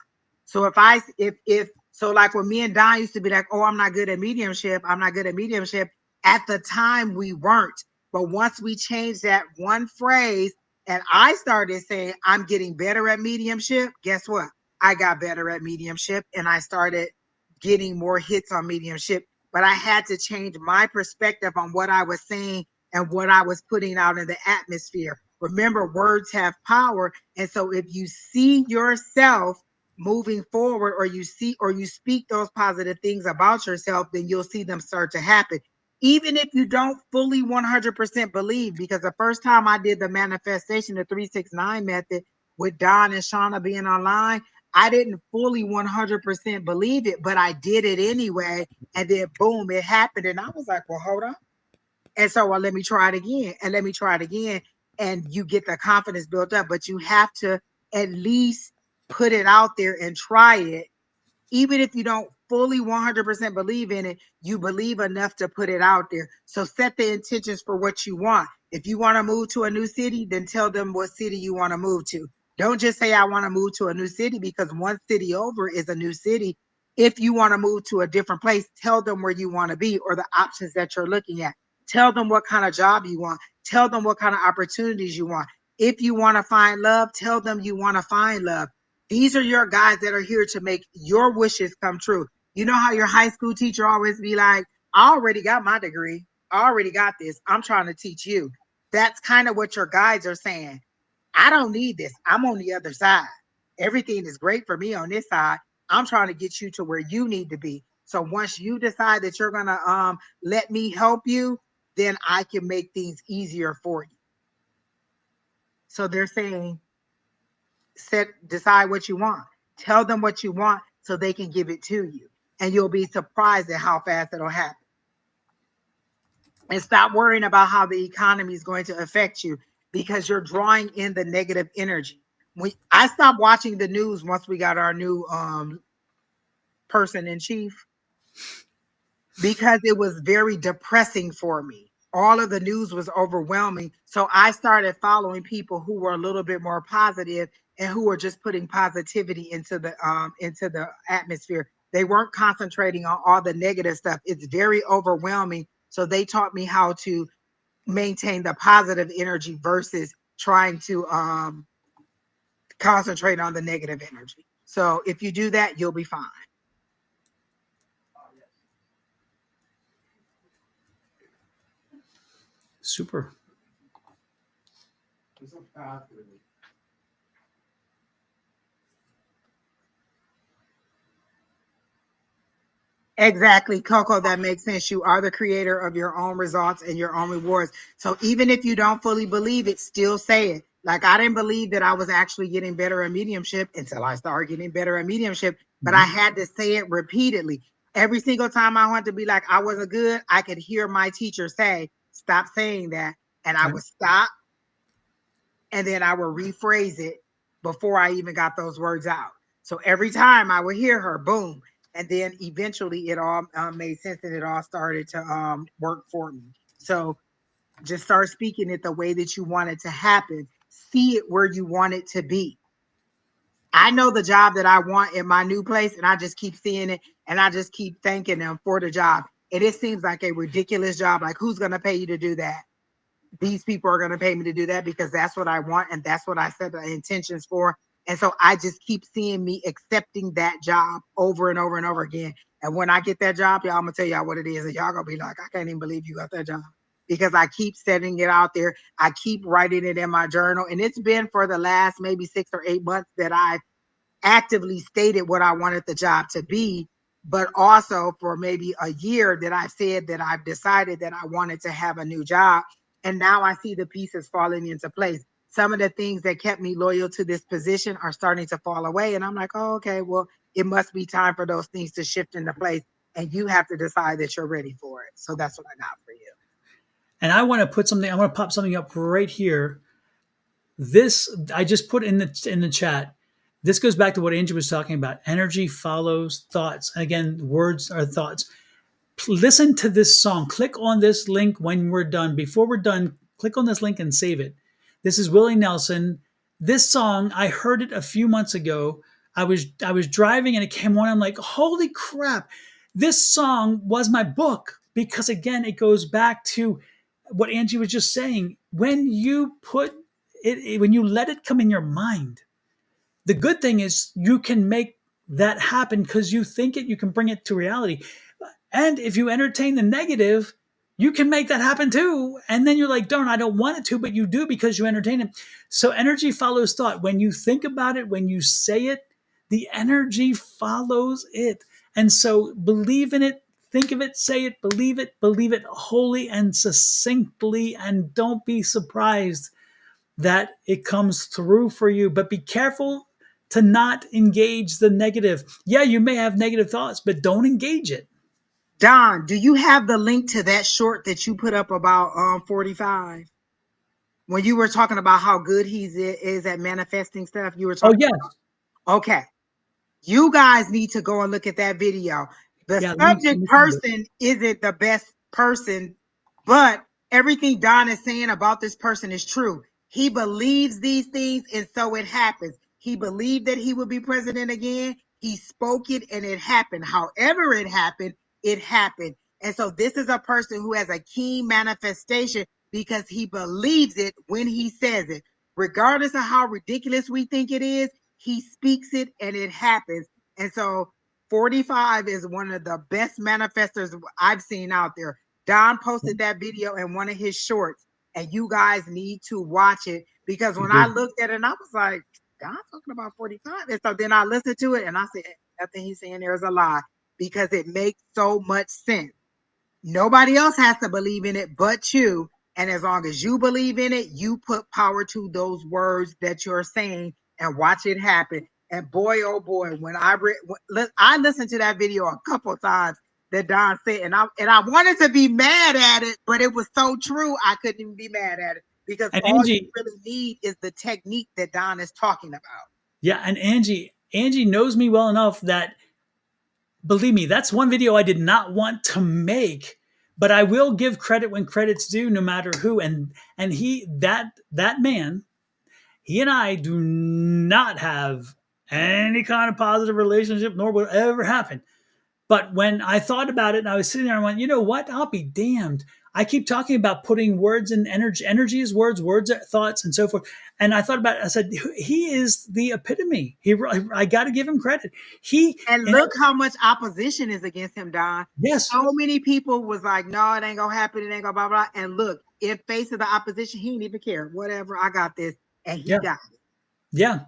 So if so, like when me and Don used to be like, oh, I'm not good at mediumship, I'm not good at mediumship. At the time we weren't. But once we changed that one phrase and I started saying, I'm getting better at mediumship, guess what? I got better at mediumship and I started getting more hits on mediumship. But I had to change my perspective on what I was saying and what I was putting out in the atmosphere. Remember, words have power. And so if you see yourself moving forward or you see or you speak those positive things about yourself, then you'll see them start to happen even if you don't fully 100% believe. Because the first time I did the manifestation, the 369 method with Don and Shauna being online, I didn't fully 100% believe it, but I did it anyway. And then boom, it happened. And I was like, well, hold on. And so, well, let me try it again and let me try it again. And you get the confidence built up, but you have to at least put it out there and try it. Even if you don't fully 100% believe in it, you believe enough to put it out there. So set the intentions for what you want. If you want to move to a new city, then tell them what city you want to move to. Don't just say, I want to move to a new city, because one city over is a new city. If you want to move to a different place, tell them where you want to be or the options that you're looking at. Tell them what kind of job you want. Tell them what kind of opportunities you want. If you want to find love, tell them you want to find love. These are your guys that are here to make your wishes come true. You know how your high school teacher always be like, I already got my degree. I already got this. I'm trying to teach you. That's kind of what your guides are saying. I don't need this. I'm on the other side. Everything is great for me on this side. I'm trying to get you to where you need to be. So once you decide that you're going to let me help you, then I can make things easier for you. So they're saying, decide what you want. Tell them what you want so they can give it to you. And you'll be surprised at how fast it'll happen. And stop worrying about how the economy is going to affect you, because you're drawing in the negative energy. I stopped watching the news once we got our new person in chief, because it was very depressing for me all of the news was overwhelming. So I started following people who were a little bit more positive and who were just putting positivity into the atmosphere. They weren't concentrating on all the negative stuff. It's very overwhelming. So they taught me how to maintain the positive energy versus trying to concentrate on the negative energy. So if you do that, you'll be fine. Super. Exactly, Coco, that makes sense. You are the creator of your own results and your own rewards. So even if you don't fully believe it, still say it. Like, I didn't believe that I was actually getting better at mediumship until I started getting better at mediumship, but I had to say it repeatedly. Every single time I wanted to be like, I wasn't good, I could hear my teacher say, stop saying that. And I Okay. would stop, and then I would rephrase it before I even got those words out. So every time I would hear her, boom. And then eventually it all made sense and it all started to work for me. So just start speaking it the way that you want it to happen. See it where you want it to be. I know the job that I want in my new place, and I just keep seeing it, and I just keep thanking them for the job. And it seems like a ridiculous job. Like, who's going to pay you to do that? These people are going to pay me to do that because that's what I want and that's what I set the intentions for. And so I just keep seeing me accepting that job over and over and over again. And when I get that job, y'all, I'm gonna tell y'all what it is, and y'all gonna be like, I can't even believe you got that job, because I keep setting it out there. I keep writing it in my journal, and it's been for the last maybe 6 or 8 months that I've actively stated what I wanted the job to be, but also for maybe a year that I said that I've decided that I wanted to have a new job. And now I see the pieces falling into place. Some of the things that kept me loyal to this position are starting to fall away. And I'm like, oh, okay, well, it must be time for those things to shift into place. And you have to decide that you're ready for it. So that's what I got for you. And I want to put something. I want to pop something up right here. This I just put in the chat. This goes back to what Angie was talking about. Energy follows thoughts. And again, words are thoughts. Listen to this song. Click on this link when we're done. Before we're done, click on this link and save it. This is Willie Nelson. This song, I heard it a few months ago. I was driving and it came on. I'm like, holy crap. This song was my book, because again, it goes back to what Angie was just saying. When you put when you let it come in your mind, the good thing is you can make that happen because you think it, you can bring it to reality. And if you entertain the negative, you can make that happen too. And then you're like, darn, I don't want it to, but you do because you entertain it. So energy follows thought. When you think about it, when you say it, the energy follows it. And so believe in it, think of it, say it, believe it wholly and succinctly. And don't be surprised that it comes through for you. But be careful to not engage the negative. Yeah, you may have negative thoughts, but don't engage it. Don, do you have the link to that short that you put up about 45? When you were talking about how good is at manifesting stuff, you were Oh, talking yes. about, okay. You guys need to go and look at that video. The Yeah, let subject me find it. person isn't the best person, but everything Don is saying about this person is true. He believes these things, and so it happens. He believed that he would be president again. He spoke it, and it happened. However it happened, it happened. And so this is a person who has a keen manifestation because he believes it when he says it. Regardless of how ridiculous we think it is, he speaks it and it happens. And so 45 is one of the best manifestors I've seen out there. Don posted that video in one of his shorts, and you guys need to watch it, because when I Agreed. looked at it, I was like, Don talking about 45. And so then I listened to it and I said, nothing he's saying there is a lie, because it makes so much sense. Nobody else has to believe in it but you. And as long as you believe in it, you put power to those words that you're saying and watch it happen. And boy, oh boy, when I listened to that video a couple of times that Don said, and I wanted to be mad at it, but it was so true I couldn't even be mad at it, because And all you Angie, really need is the technique that Don is talking about. yeah, and Angie knows me well enough that, believe me, that's one video I did not want to make, but I will give credit when credit's due, no matter who. And that man, he and I do not have any kind of positive relationship, nor will it ever happen. But when I thought about it and I was sitting there, I went, you know what? I'll be damned. I keep talking about putting words in energy. Energy is words, words are thoughts, and so forth. And I thought about it. I said, he is the epitome. I got to give him credit. And And look how much opposition is against him, Don. yes, So many people was like, no, it ain't gonna happen. It ain't gonna blah, blah. And look, in face of the opposition, he didn't even care. Whatever, I got this. And he yeah, got it. yeah,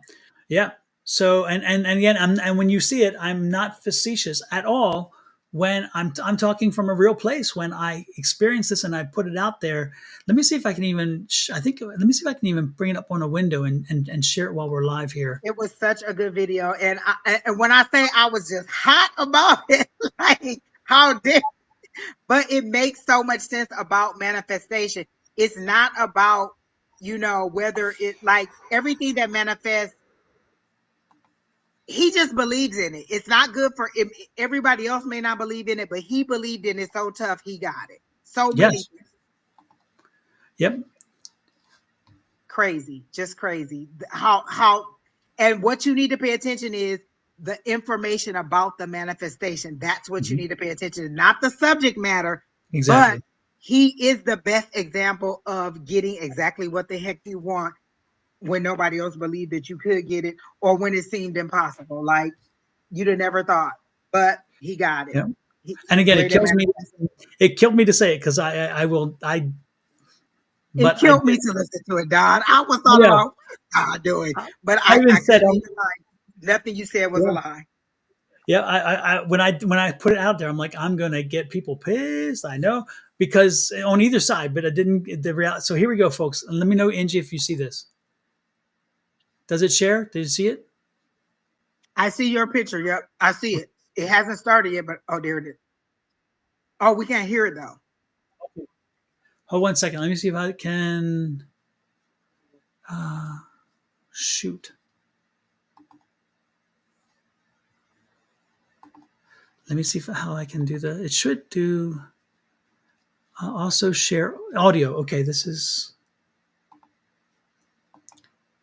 yeah. So and again, and when you see it, I'm not facetious at all. When I'm talking from a real place, when I experience this and I put it out there. Let me see if I can even. I think let me see if I can even bring it up on a window and share it while we're live here. It was such a good video. And when I say I was just hot about it, like how dare, but it makes so much sense about manifestation. It's not about, whether it like everything that manifests, he just believes in it. It's not good for him. Everybody else may not believe in it, but he believed in it so tough, he got it. So many Yes. Yep. crazy, just crazy. And what you need to pay attention is the information about the manifestation. That's what you Mhm. need to pay attention to, not the subject matter, but Exactly. he is the best example of getting exactly what the heck you want when nobody else believed that you could get it, or when it seemed impossible. Like you'd have never thought, but he got it. Yeah. And He's again, great at manifesting. it killed me to say it because I will, It but I killed me did. to listen to it, Don. I was Oh, thought yeah. about what is God doing, I, but I even I said, couldn't even like nothing you said was a yeah, lie. yeah. When I put it out there, I'm like, I'm going to get people pissed. I know because on either side, but I didn't, the reality. So here we go, folks. And let me know, Angie, if you see this. Does it share? Did you see it? I see your picture. Yep, I see it. It hasn't started yet, but oh, there it is. Oh, we can't hear it though. Hold 1 second. Let me see if I can, shoot. Let me see how I can do that. It should do also share audio. Okay, this is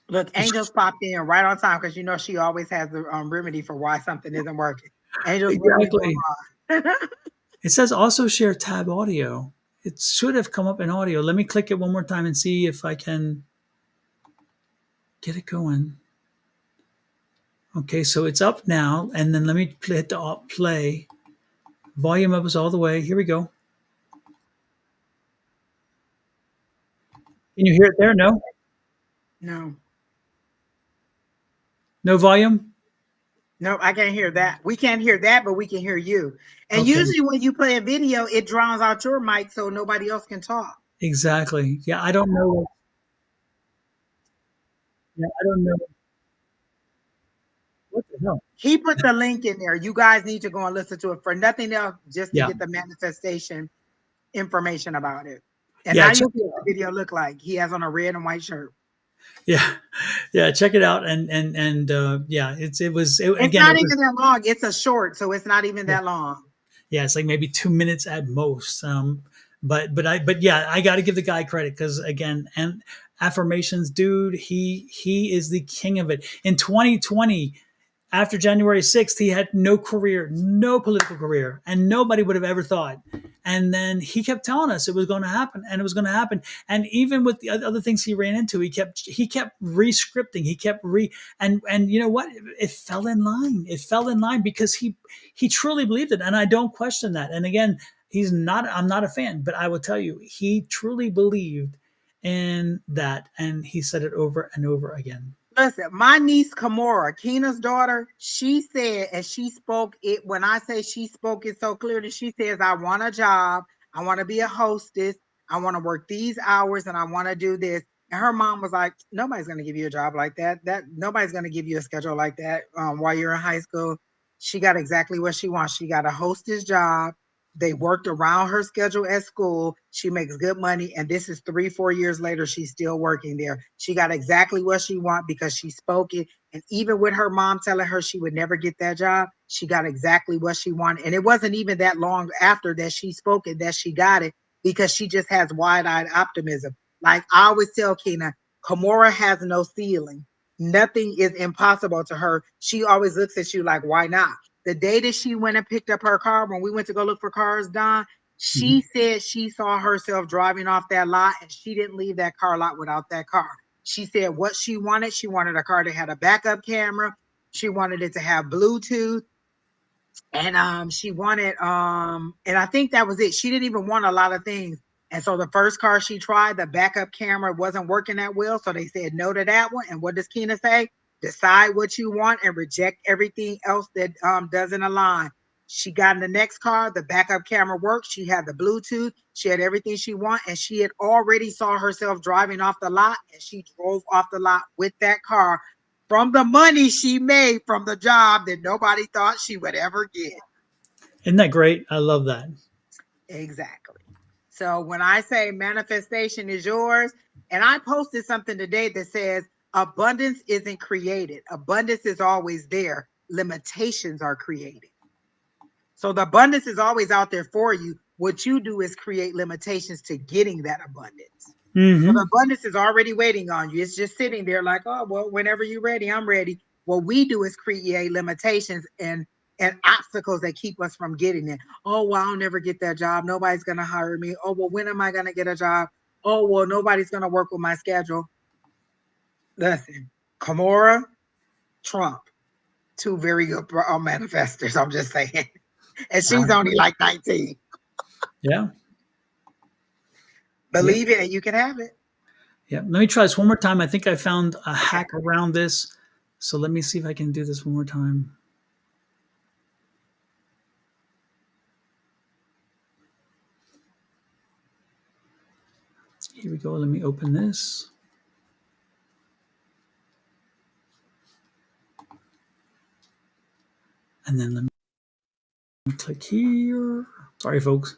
Look, Angel's popped in right on time because she always has the remedy for why something isn't working. Angel's, what are we doing exactly. wrong? It says also share tab audio. It should have come up in audio. Let me click it one more time and see if I can get it going. Okay, so it's up now, and then let me hit the play. Volume up is all the way. Here we go. Can you hear it there? No, No, no volume. no, I can't hear that. We can't hear that, but we can hear you. And Okay, usually when you play a video, it drowns out your mic so nobody else can talk. exactly. Yeah, I don't know. Yeah, I don't know what the hell. He put the link in there. You guys need to go and listen to it for nothing else, just to Yeah, get the manifestation information about it. And yeah. now you Check see it what out. the video look like. He has on a red and white shirt. Yeah, yeah. Check it out, and yeah, it was It's again. not It was even that long. It's a short, so it's not even yeah. that long. Yeah, it's like maybe 2 minutes at most. But yeah, I got to give the guy credit because again, and affirmations, dude, he is the king of it. In 2020, after January 6th, he had no career, no political career, and nobody would have ever thought. And then he kept telling us it was going to happen, and it was going to happen. And even with the other things he ran into, he kept re-scripting. He kept and you know what? It fell in line. It fell in line because he truly believed it, and I don't question that. And again, he's not. I'm not a fan, but I will tell you, he truly believed in that, and he said it over and over again. Listen, my niece Kamora, Keena's daughter, she said, and she spoke it. When I say she spoke it so clearly, she says, I want a job. I want to be a hostess. I want to work these hours and I want to do this. And her mom was like, nobody's going to give you a job like that. Nobody's going to give you a schedule like that while you're in high school. She got exactly what she wants. She got a hostess job. They worked around her schedule at school. She makes good money. And this is 3-4 years later. She's still working there. She got exactly what she wanted because she spoke it. And even with her mom telling her she would never get that job, she got exactly what she wanted. And it wasn't even that long after that she spoke it that she got it, because she just has wide-eyed optimism. Like I always tell Kina, Kimora has no ceiling. Nothing is impossible to her. She always looks at you like, why not? The day that she went and picked up her car, when we went to go look for cars, Don, she said she saw herself driving off that lot and she didn't leave that car lot without that car. She said what she wanted a car that had a backup camera. She wanted it to have Bluetooth. And she wanted and I think that was it. She didn't even want a lot of things. And so the first car she tried, the backup camera wasn't working that well, so they said no to that one. And what does Kina say? Decide what you want and reject everything else that doesn't align. She got in the next car, the backup camera worked, she had the Bluetooth, she had everything she wanted, and she had already saw herself driving off the lot, and she drove off the lot with that car from the money she made from the job that nobody thought she would ever get. Isn't that great? I love that. Exactly. So when I say manifestation is yours, and I posted something today that says abundance isn't created. Abundance is always there. Limitations are created. So the abundance is always out there for you. What you do is create limitations to getting that abundance. So the abundance is already waiting on you. It's just sitting there like, oh, well, whenever you're ready, I'm ready. What we do is create limitations and obstacles that keep us from getting it. Oh, well, I'll never get that job. Nobody's going to hire me. Oh, well, when am I going to get a job? Oh, well, nobody's going to work with my schedule. Listen, Kimora, Trump, two very good manifestors, I'm just saying. And she's only like 19. Yeah. Believe it and you can have it. Yeah. Let me try this one more time. I think I found a hack around this. So let me see if I can do this one more time. Here we go. Let me open this. And then let me click here. Sorry, folks.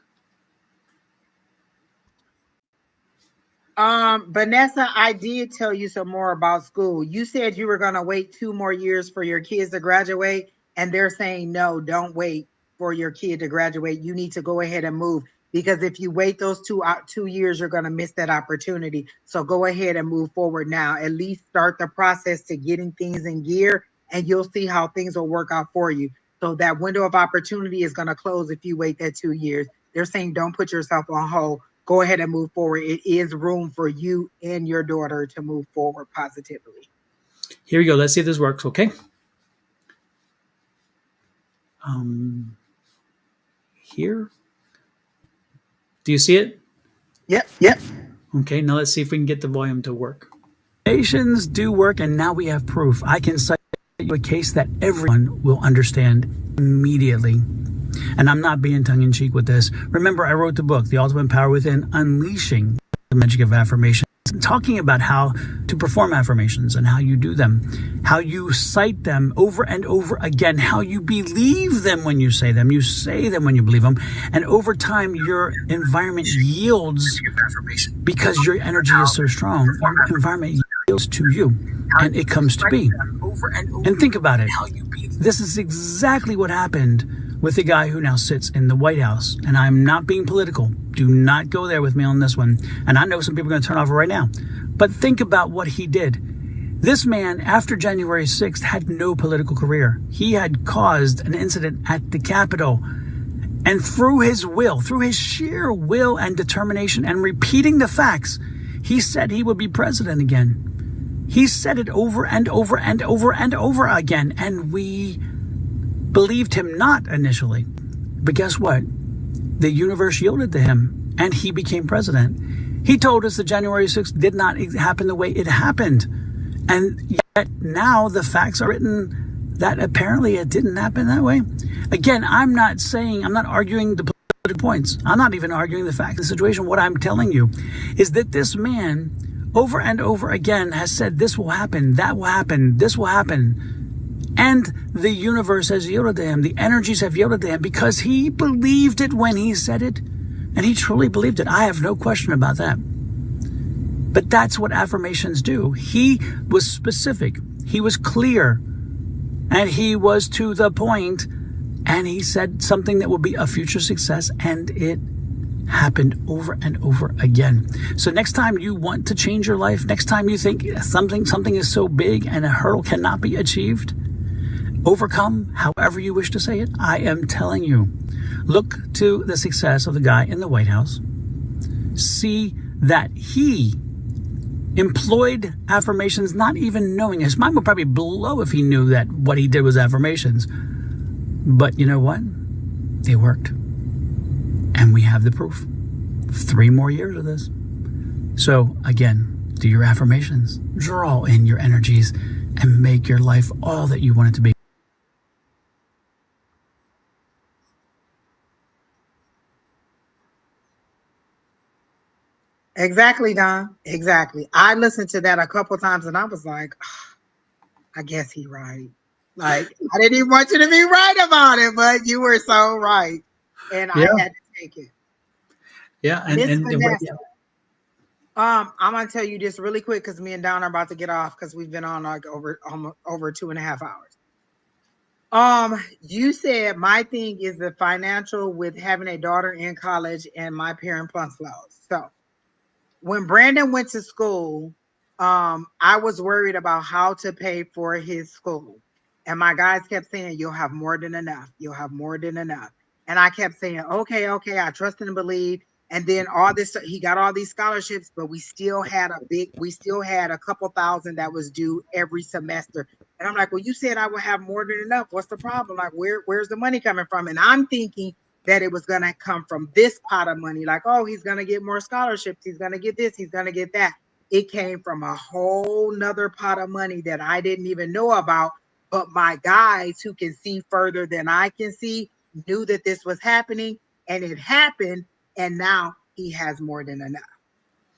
Vanessa, I did tell you some more about school. You said you were going to wait 2 more years for your kids to graduate, and they're saying, no, don't wait for your kid to graduate. You need to go ahead and move, because if you wait those 2 years, you're going to miss that opportunity. So go ahead and move forward now. At least start the process to getting things in gear, and you'll see how things will work out for you. So that window of opportunity is going to close if you wait that 2 years. They're saying don't put yourself on hold. Go ahead and move forward. It is room for you and your daughter to move forward positively. Here we go. Let's see if this works. Okay. Here. Do you see it? Yep. Okay. Now let's see if we can get the volume to work. Affirmations do work, and now we have proof. I can cite you a case that everyone will understand immediately. And I'm not being tongue-in-cheek with this. Remember, I wrote the book, The Ultimate Power Within, Unleashing the Magic of Affirmations, talking about how to perform affirmations and how you do them, how you cite them over and over again, how you believe them when you say them when you believe them, and over time your environment yields, because your energy is so strong, your environment yields to you, and it comes to be. And think about it. This is exactly what happened with the guy who now sits in the White House. And I'm not being political. Do not go there with me on this one. And I know some people are going to turn off right now. But think about what he did. This man, after January 6th, had no political career. He had caused an incident at the Capitol. And through his will, through his sheer will and determination and repeating the facts, he said he would be president again. He said it over and over and over and over again. And we believed him not initially. But guess what? The universe yielded to him and he became president. He told us that January 6th did not happen the way it happened. And yet now the facts are written that apparently it didn't happen that way. Again, I'm not arguing the political points. I'm not even arguing the fact of the situation. What I'm telling you is that this man over and over again has said this will happen, that will happen, this will happen. And the universe has yielded to him. The energies have yielded to him because he believed it when he said it. And he truly believed it. I have no question about that. But that's what affirmations do. He was specific. He was clear. And he was to the point. And he said something that would be a future success. And it happened over and over again. So next time you want to change your life, next time you think something is so big and a hurdle cannot be achieved, overcome, however you wish to say it, I am telling you, look to the success of the guy in the White House. See that he employed affirmations, not even knowing. His mind would probably blow if he knew that what he did was affirmations. But you know what? They worked. And we have the proof. 3 more years of this. So again, do your affirmations. Draw in your energies and make your life all that you want it to be. Exactly, Don. Exactly. I listened to that a couple times and I was like, I guess he right. Like, I didn't even want you to be right about it, but you were so right. And I Yeah. had to take it. Yeah. Miss And Vanessa, yeah. I'm gonna tell you this really quick because me and Don are about to get off because we've been on like over 2.5 hours. You said my thing is the financial with having a daughter in college and my parent funds flows. So when Brandon went to school, I was worried about how to pay for his school. And my guys kept saying, you'll have more than enough. You'll have more than enough. And I kept saying, okay, okay, I trust and believe. And then all this, he got all these scholarships, but we still had a couple thousand that was due every semester. And I'm like, well, you said I would have more than enough. What's the problem? Like, where's the money coming from? And I'm thinking that it was going to come from this pot of money. Like, oh, he's going to get more scholarships. He's going to get this. He's going to get that. It came from a whole nother pot of money that I didn't even know about. But my guys who can see further than I can see knew that this was happening and it happened. And now he has more than enough.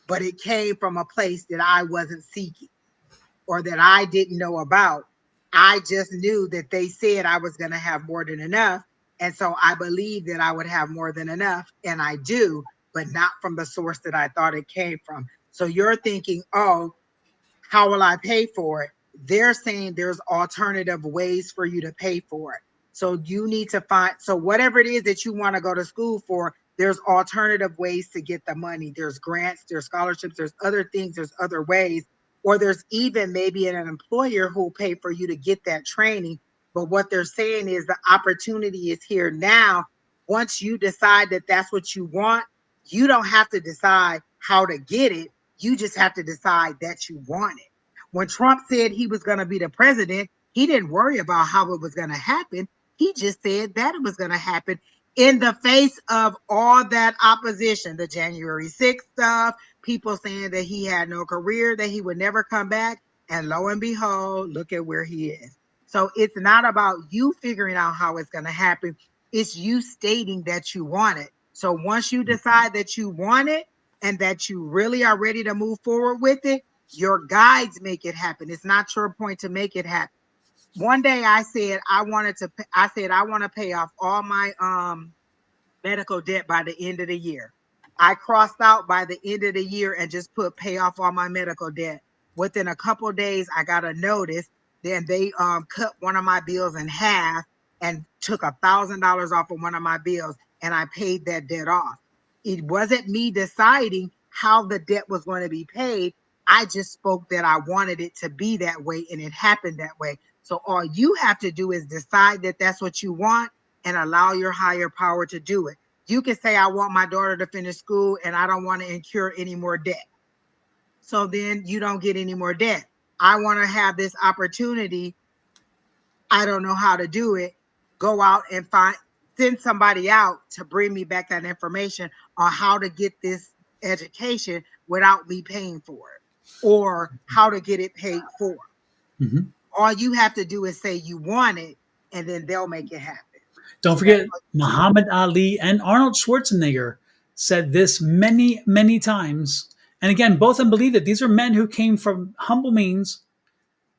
But it came from a place that I wasn't seeking or that I didn't know about. I just knew that they said I was going to have more than enough. And so I believed that I would have more than enough. And I do, but not from the source that I thought it came from. So you're thinking, oh, how will I pay for it? They're saying there's alternative ways for you to pay for it. So you need to find, so whatever it is that you want to go to school for, there's alternative ways to get the money. There's grants, there's scholarships, there's other things, there's other ways, or there's even maybe an employer who will pay for you to get that training. But what they're saying is the opportunity is here now. Once you decide that that's what you want, you don't have to decide how to get it. You just have to decide that you want it. When Trump said he was going to be the president, he didn't worry about how it was going to happen. He just said that it was going to happen in the face of all that opposition, the January 6th stuff, people saying that he had no career, that he would never come back. And lo and behold, look at where he is. So it's not about you figuring out how it's going to happen. It's you stating that you want it. So once you decide that you want it, and that you really are ready to move forward with it, your guides make it happen. It's not your point to make it happen. One day I said I want to pay off all my medical debt by the end of the year. I crossed out by the end of the year and just put pay off all my medical debt. Within a couple of days, I got a notice. Then they cut one of my bills in half and took $1,000 off of one of my bills, and I paid that debt off. It wasn't me deciding how the debt was going to be paid. I just spoke that I wanted it to be that way, and it happened that way. So all you have to do is decide that that's what you want and allow your higher power to do it. You can say, I want my daughter to finish school and I don't want to incur any more debt. So then you don't get any more debt. I want to have this opportunity. I don't know how to do it. Go out and send somebody out to bring me back that information on how to get this education without me paying for it or how to get it paid for. Mm-hmm. All you have to do is say you want it and then they'll make it happen. Don't So forget, Muhammad Ali and Arnold Schwarzenegger said this many, many times. And again, both of them believe that these are men who came from humble means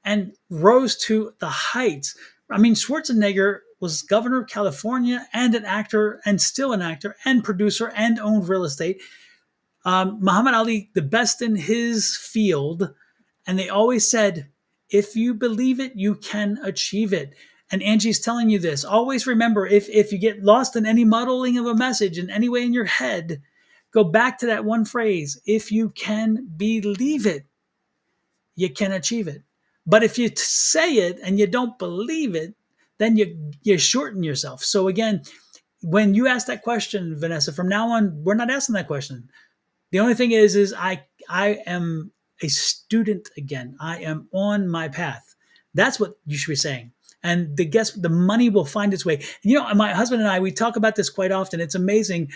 and rose to the heights. I mean, Schwarzenegger was governor of California and an actor, and still an actor and producer, and owned real estate. Muhammad Ali, the best in his field. And they always said, if you believe it, you can achieve it. And Angie's telling you this. Always remember, if you get lost in any muddling of a message in any way in your head, go back to that one phrase. If you can believe it, you can achieve it. But if you say it and you don't believe it, then you shorten yourself. So again, when you ask that question, Vanessa, from now on, we're not asking that question. The only thing is I am a student again. I am on my path. That's what you should be saying. And the money will find its way. You know, my husband and I, we talk about this quite often. It's amazing.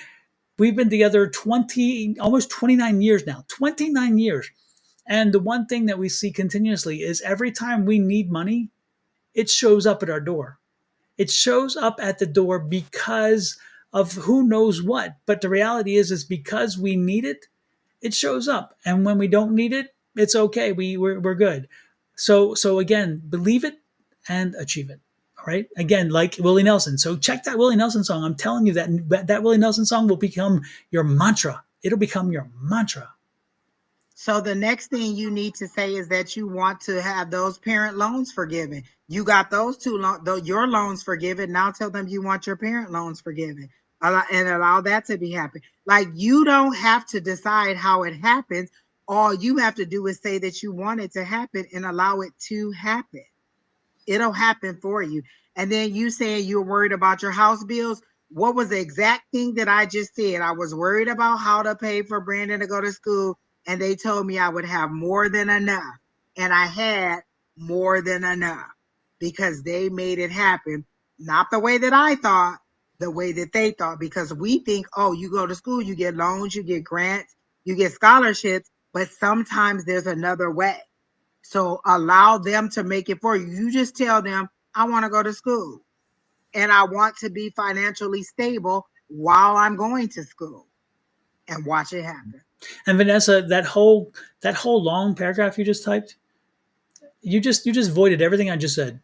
We've been together 20, almost 29 years now, 29 years. And the one thing that we see continuously is every time we need money, it shows up at our door. It shows up at the door because of who knows what. But the reality is because we need it, it shows up. And when we don't need it, it's okay. We're good. So again, believe it and achieve it. All right. Again, like Willie Nelson. So check that Willie Nelson song. I'm telling you that Willie Nelson song will become your mantra. It'll become your mantra. So the next thing you need to say is that you want to have those parent loans forgiven. You got those your loans forgiven. Now tell them you want your parent loans forgiven, and allow that to be happen. Like, you don't have to decide how it happens. All you have to do is say that you want it to happen and allow it to happen. It'll happen for you. And then you saying you're worried about your house bills. What was the exact thing that I just said? I was worried about how to pay for Brandon to go to school, and they told me I would have more than enough. And I had more than enough because they made it happen. Not the way that I thought, the way that they thought. Because we think, oh, you go to school, you get loans, you get grants, you get scholarships, but sometimes there's another way. So allow them to make it for you. You just tell them, I want to go to school and I want to be financially stable while I'm going to school, and watch it happen. And Vanessa, that whole long paragraph you just typed, you just voided everything I just said.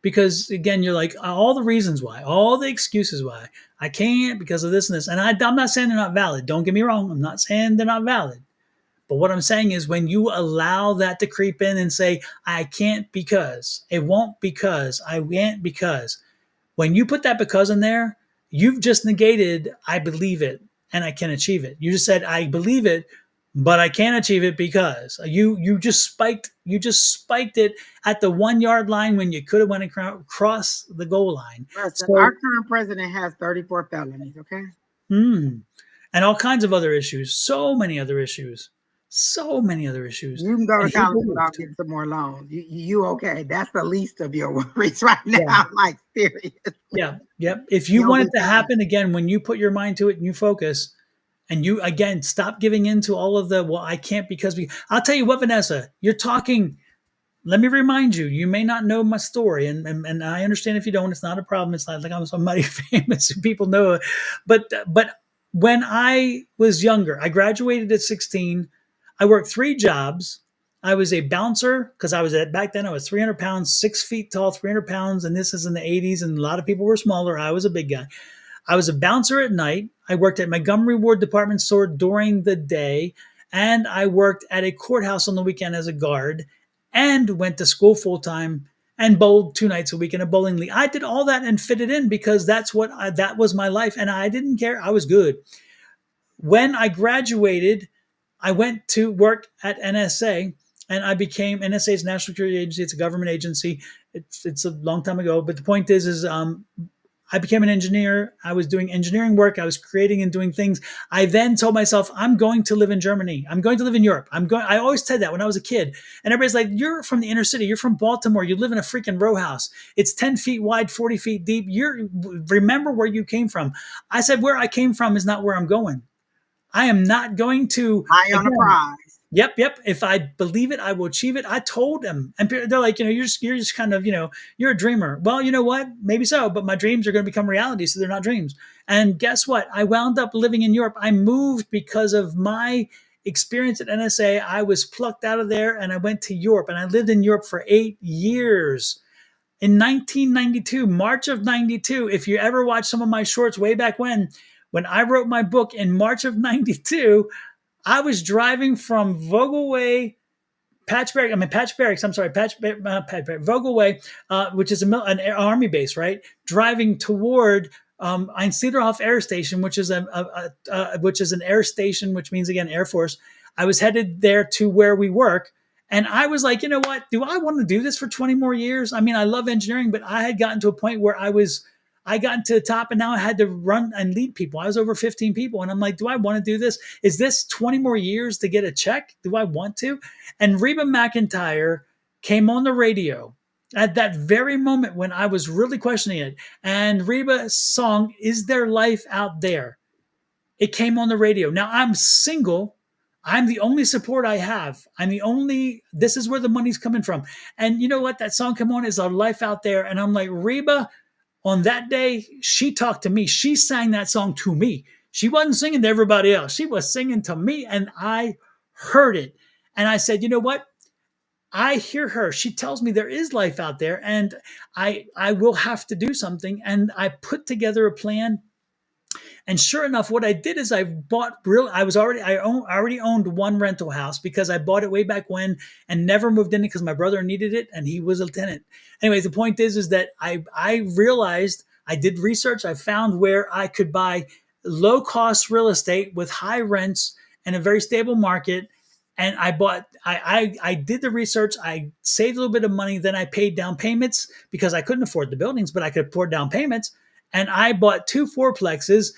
Because again, you're like all the reasons why, all the excuses why I can't because of this and this. And I'm not saying they're not valid. Don't get me wrong. I'm not saying they're not valid. But what I'm saying is when you allow that to creep in and say, I can't because, it won't because, I can't because, when you put that because in there, you've just negated, I believe it and I can achieve it. You just said, I believe it, but I can't achieve it because you just spiked it at the 1 yard line when you could have went across the goal line. Listen, So, our current president has 34 felonies, okay? and all kinds of other issues, so many other issues, You can go to and he college without moved. getting some more loans. You okay? That's the least of your worries right Yeah. now. Like, serious. Yeah. Yep. If you You'll want be it to fine. happen again, when you put your mind to it and you focus and you again stop giving in to all of the, well, I can't because I'll tell you what, Vanessa, you're talking. Let me remind you, you may not know my story, and I understand if you don't, it's not a problem. It's not like I'm somebody famous who people know. But when I was younger, I graduated at 16. I worked 3 jobs. I was a bouncer because back then I was 300 pounds, 6 feet tall, 300 pounds, and this is in the 80s, and a lot of people were smaller. I was a big guy. I was a bouncer at night. I worked at Montgomery Ward department store during the day, and I worked at a courthouse on the weekend as a guard, and went to school full time and bowled 2 nights a week in a bowling league. I did all that and fit it in because that was my life, and I didn't care. I was good. When I graduated, I went to work at NSA, and I became NSA's National Security Agency. It's a government agency. It's a long time ago, but the point is I became an engineer. I was doing engineering work. I was creating and doing things. I then told myself, I'm going to live in Germany. I'm going to live in Europe. I always said that when I was a kid. And everybody's like, you're from the inner city. You're from Baltimore. You live in a freaking row house. It's 10 feet wide, 40 feet deep. Remember where you came from. I said, where I came from is not where I'm going. I am not going to, Eye on the again, prize. Yep. If I believe it, I will achieve it. I told them, and they're like, you're just kind of, you're a dreamer. Well, you know what? Maybe so, but my dreams are going to become reality, so they're not dreams. And guess what? I wound up living in Europe. I moved because of my experience at NSA, I was plucked out of there and I went to Europe, and I lived in Europe for 8 years. In 1992, March of 92, if you ever watch some of my shorts way back when I wrote my book in March of 92, I was driving from Vogelway Patch Barracks. I'm sorry, Vogelway, which is an army base, right? Driving toward Einsiedlerhof Air Station, which is which is an air station, which means again Air Force. I was headed there to where we work, and I was like, you know what? Do I want to do this for 20 more years? I mean, I love engineering, but I had gotten to a point where I got to the top, and now I had to run and lead people. I was over 15 people, and I'm like, do I want to do this? Is this 20 more years to get a check? Do I want to? And Reba McEntire came on the radio at that very moment when I was really questioning it. And Reba's song, Is There Life Out There? It came on the radio. Now I'm single. I'm the only support I have. This is where the money's coming from. And you know what? That song came on, Is Our Life Out There? And I'm like, Reba, on that day, she talked to me. She sang that song to me. She wasn't singing to everybody else. She was singing to me, and I heard it. And I said, you know what? I hear her. She tells me there is life out there, and I will have to do something. And I put together a plan. And sure enough, what I did is I already owned one rental house because I bought it way back when and never moved in it because my brother needed it and he was a tenant. Anyways, the point is that I realized, I did research. I found where I could buy low cost real estate with high rents and a very stable market. And I did the research. I saved a little bit of money. Then I paid down payments because I couldn't afford the buildings, but I could afford down payments. And I bought two fourplexes.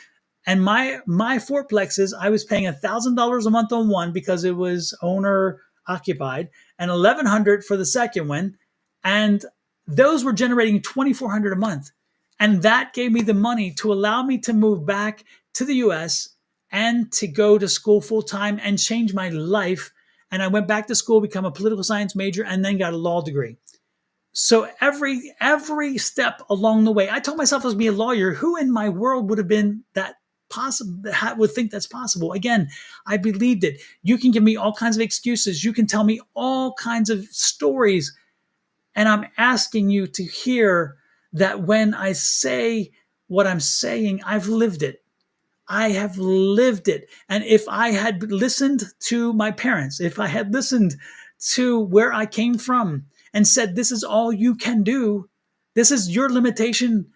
And my fourplexes, I was paying $1,000 a month on one because it was owner occupied, and $1,100 for the second one, and those were generating $2,400 a month, and that gave me the money to allow me to move back to the U.S. and to go to school full time and change my life. And I went back to school, become a political science major, and then got a law degree. So every step along the way, I told myself I was be a lawyer. Who in my world would have been that possible? Would think that's possible? Again, I believed it. You can give me all kinds of excuses. You can tell me all kinds of stories, and I'm asking you to hear that when I say what I'm saying, I've lived it. I have lived it. And if I had listened to my parents, if I had listened to where I came from and said, this is all you can do, this is your limitation,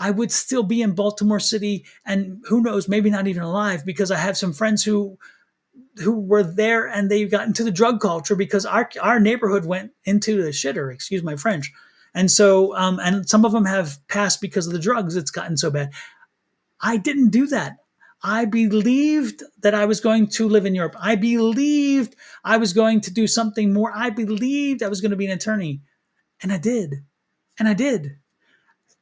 I would still be in Baltimore City, and who knows, maybe not even alive, because I have some friends who were there and they got into the drug culture because our neighborhood went into the shitter, excuse my French. And so, and some of them have passed because of the drugs. It's gotten so bad. I didn't do that. I believed that I was going to live in Europe. I believed I was going to do something more. I believed I was going to be an attorney. And I did. And I did.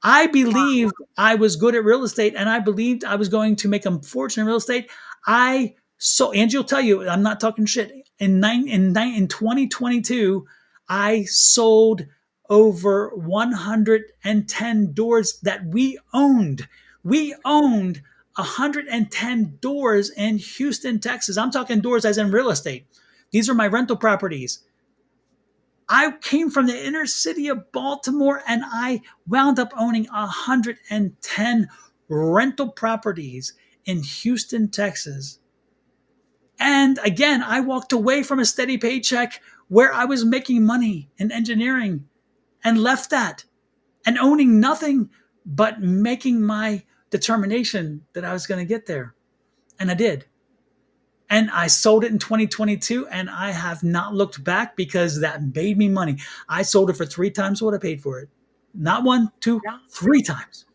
I believed I was good at real estate, and I believed I was going to make a fortune in real estate. Angie will tell you, I'm not talking shit. In 2022, I sold over 110 doors that we owned. We owned 110 doors in Houston, Texas. I'm talking doors as in real estate. These are my rental properties. I came from the inner city of Baltimore, and I wound up owning 110 rental properties in Houston, Texas. And again, I walked away from a steady paycheck where I was making money in engineering and left that and owning nothing but making my determination that I was going to get there. And I did. And I sold it in 2022, and I have not looked back because that made me money. I sold it for 3 times what I paid for it. Not 1, 2, 3 times.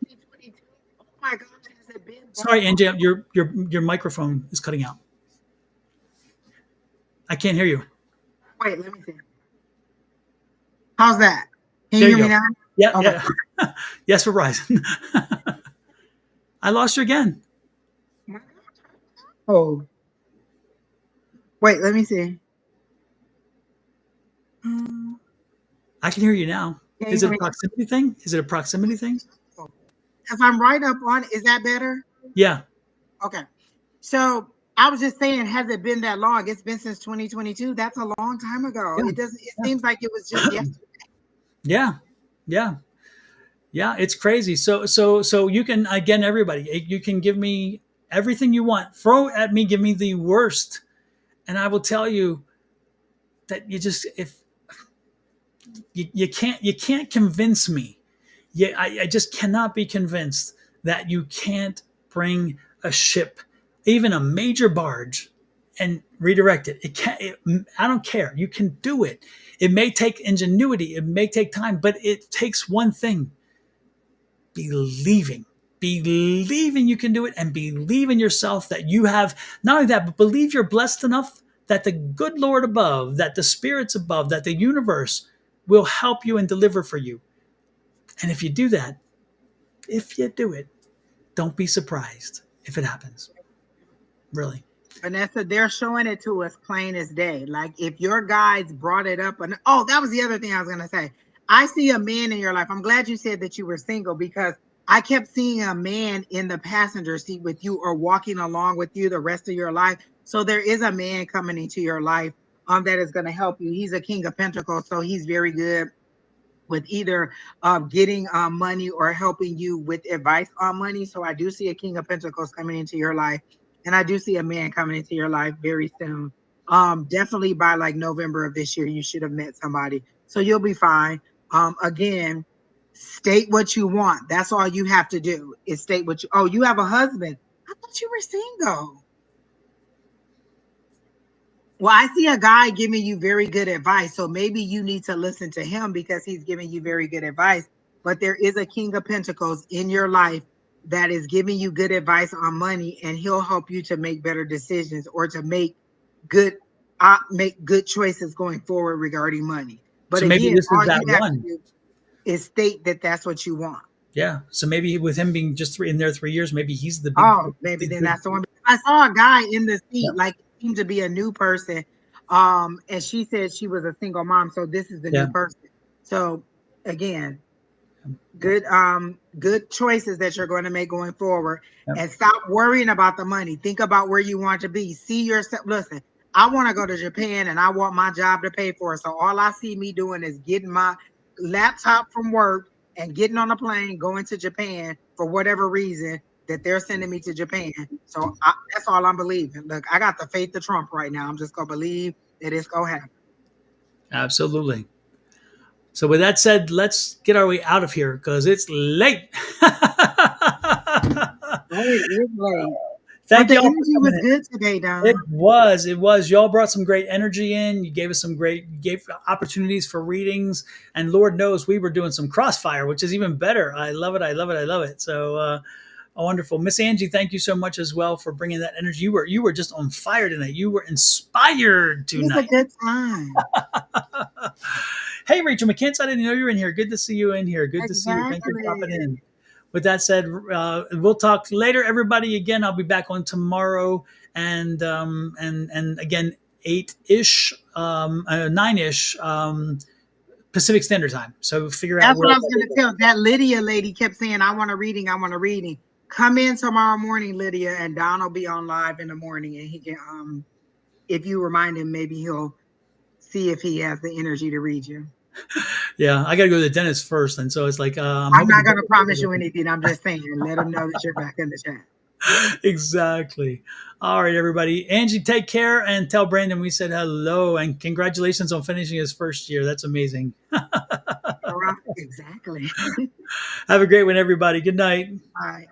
2022. Oh my gosh, has it been? Sorry, Angie, your microphone is cutting out. I can't hear you. Wait, let me see. How's that? Can There you you hear me go. now? Yeah, Okay. yeah. Yes, Verizon. I lost you again. Oh. Wait, let me see. I can hear you now. Can Is you it hear a me? proximity thing? Is it a proximity thing? If I'm right up on, is that better? Yeah. Okay. So I was just saying, has it been that long? It's been since 2022. That's a long time ago. Yeah, It doesn't. It yeah, seems like it was just yesterday. yeah, yeah, yeah. It's crazy. So you can, again, everybody, you can give me everything you want. Throw at me, give me the worst, and I will tell you that you just if you can't convince me. Yeah, I just cannot be convinced that you can't bring a ship, even a major barge, and redirect it. It can't. I don't care. You can do it. It may take ingenuity. It may take time, but it takes one thing: believing. Believing you can do it, and believe in yourself that you have not only that, but believe you're blessed enough that the good Lord above, that the spirits above, that the universe will help you and deliver for you. And if you do that, if you do it, don't be surprised if it happens. Really. Vanessa, they're showing it to us plain as day. Like if your guides brought it up, and oh, that was the other thing I was gonna say. I see a man in your life. I'm glad you said that you were single because I kept seeing a man in the passenger seat with you or walking along with you the rest of your life. So there is a man coming into your life that is going to help you. He's a king of pentacles, so he's very good with either getting money or helping you with advice on money. So I do see a King of Pentacles coming into your life, and I do see a man coming into your life very soon. Definitely by like November of this year, you should have met somebody. So you'll be fine. Again, state what you want. That's all you have to do is state what you. Oh, you have a husband. I thought you were single. Well, I see a guy giving you very good advice. So maybe you need to listen to him because he's giving you very good advice. But there is a King of Pentacles in your life that is giving you good advice on money, and he'll help you to make better decisions or to good make good choices going forward regarding money. But So maybe again, this is all that you have to one. do is state that that's what you want. Yeah. So maybe with him being just in there 3 years, maybe he's the big, Oh, maybe the then good. that's the one. I saw a guy in the Yeah. seat, like it seemed to be a new person. And she said she was a single mom, so this is the Yeah. new person. So again, good choices that you're going to make going forward, Yeah. and stop worrying about the money. Think about where you want to be. See yourself. Listen, I want to go to Japan and I want my job to pay for it, so all I see me doing is getting my laptop from work and getting on a plane going to Japan for whatever reason that they're sending me to Japan. So that's all I'm believing. Look, I got the faith of Trump right now. I'm just gonna believe that it's gonna happen. Absolutely. So with that said, let's get our way out of here because it's late. Oh, it is late. But Thank the you all for energy coming was in. good today, It Don. was. It was. Y'all brought some great energy in. You gave us some great, you gave opportunities for readings. And Lord knows we were doing some crossfire, which is even better. I love it. I love it. I love it. So wonderful. Miss Angie, thank you so much as well for bringing that energy. You were just on fire tonight. You were inspired It was a tonight. good time. Hey, Rachel McKinnis, I didn't know you were in here. Good to see you in here. Good to see you. Thank you for Exactly. dropping in. With that said, we'll talk later, everybody. Again, I'll be back on tomorrow, and again 8-ish, 9-ish Pacific Standard Time. So figure out That's where. what I was going to tell. That Lydia lady kept saying, I want a reading. I want a reading. Come in tomorrow morning, Lydia, and Don will be on live in the morning. And he can, if you remind him, maybe he'll see if he has the energy to read you. Yeah, I got to go to the dentist first, and so it's like I'm I'm hoping. not going to promise you anything. I'm just saying, let him know that you're back in the chat. Exactly. All right, everybody. Angie, take care and tell Brandon we said hello and congratulations on finishing his first year. That's amazing. All right. Exactly. Have a great one, everybody. Good night. All right.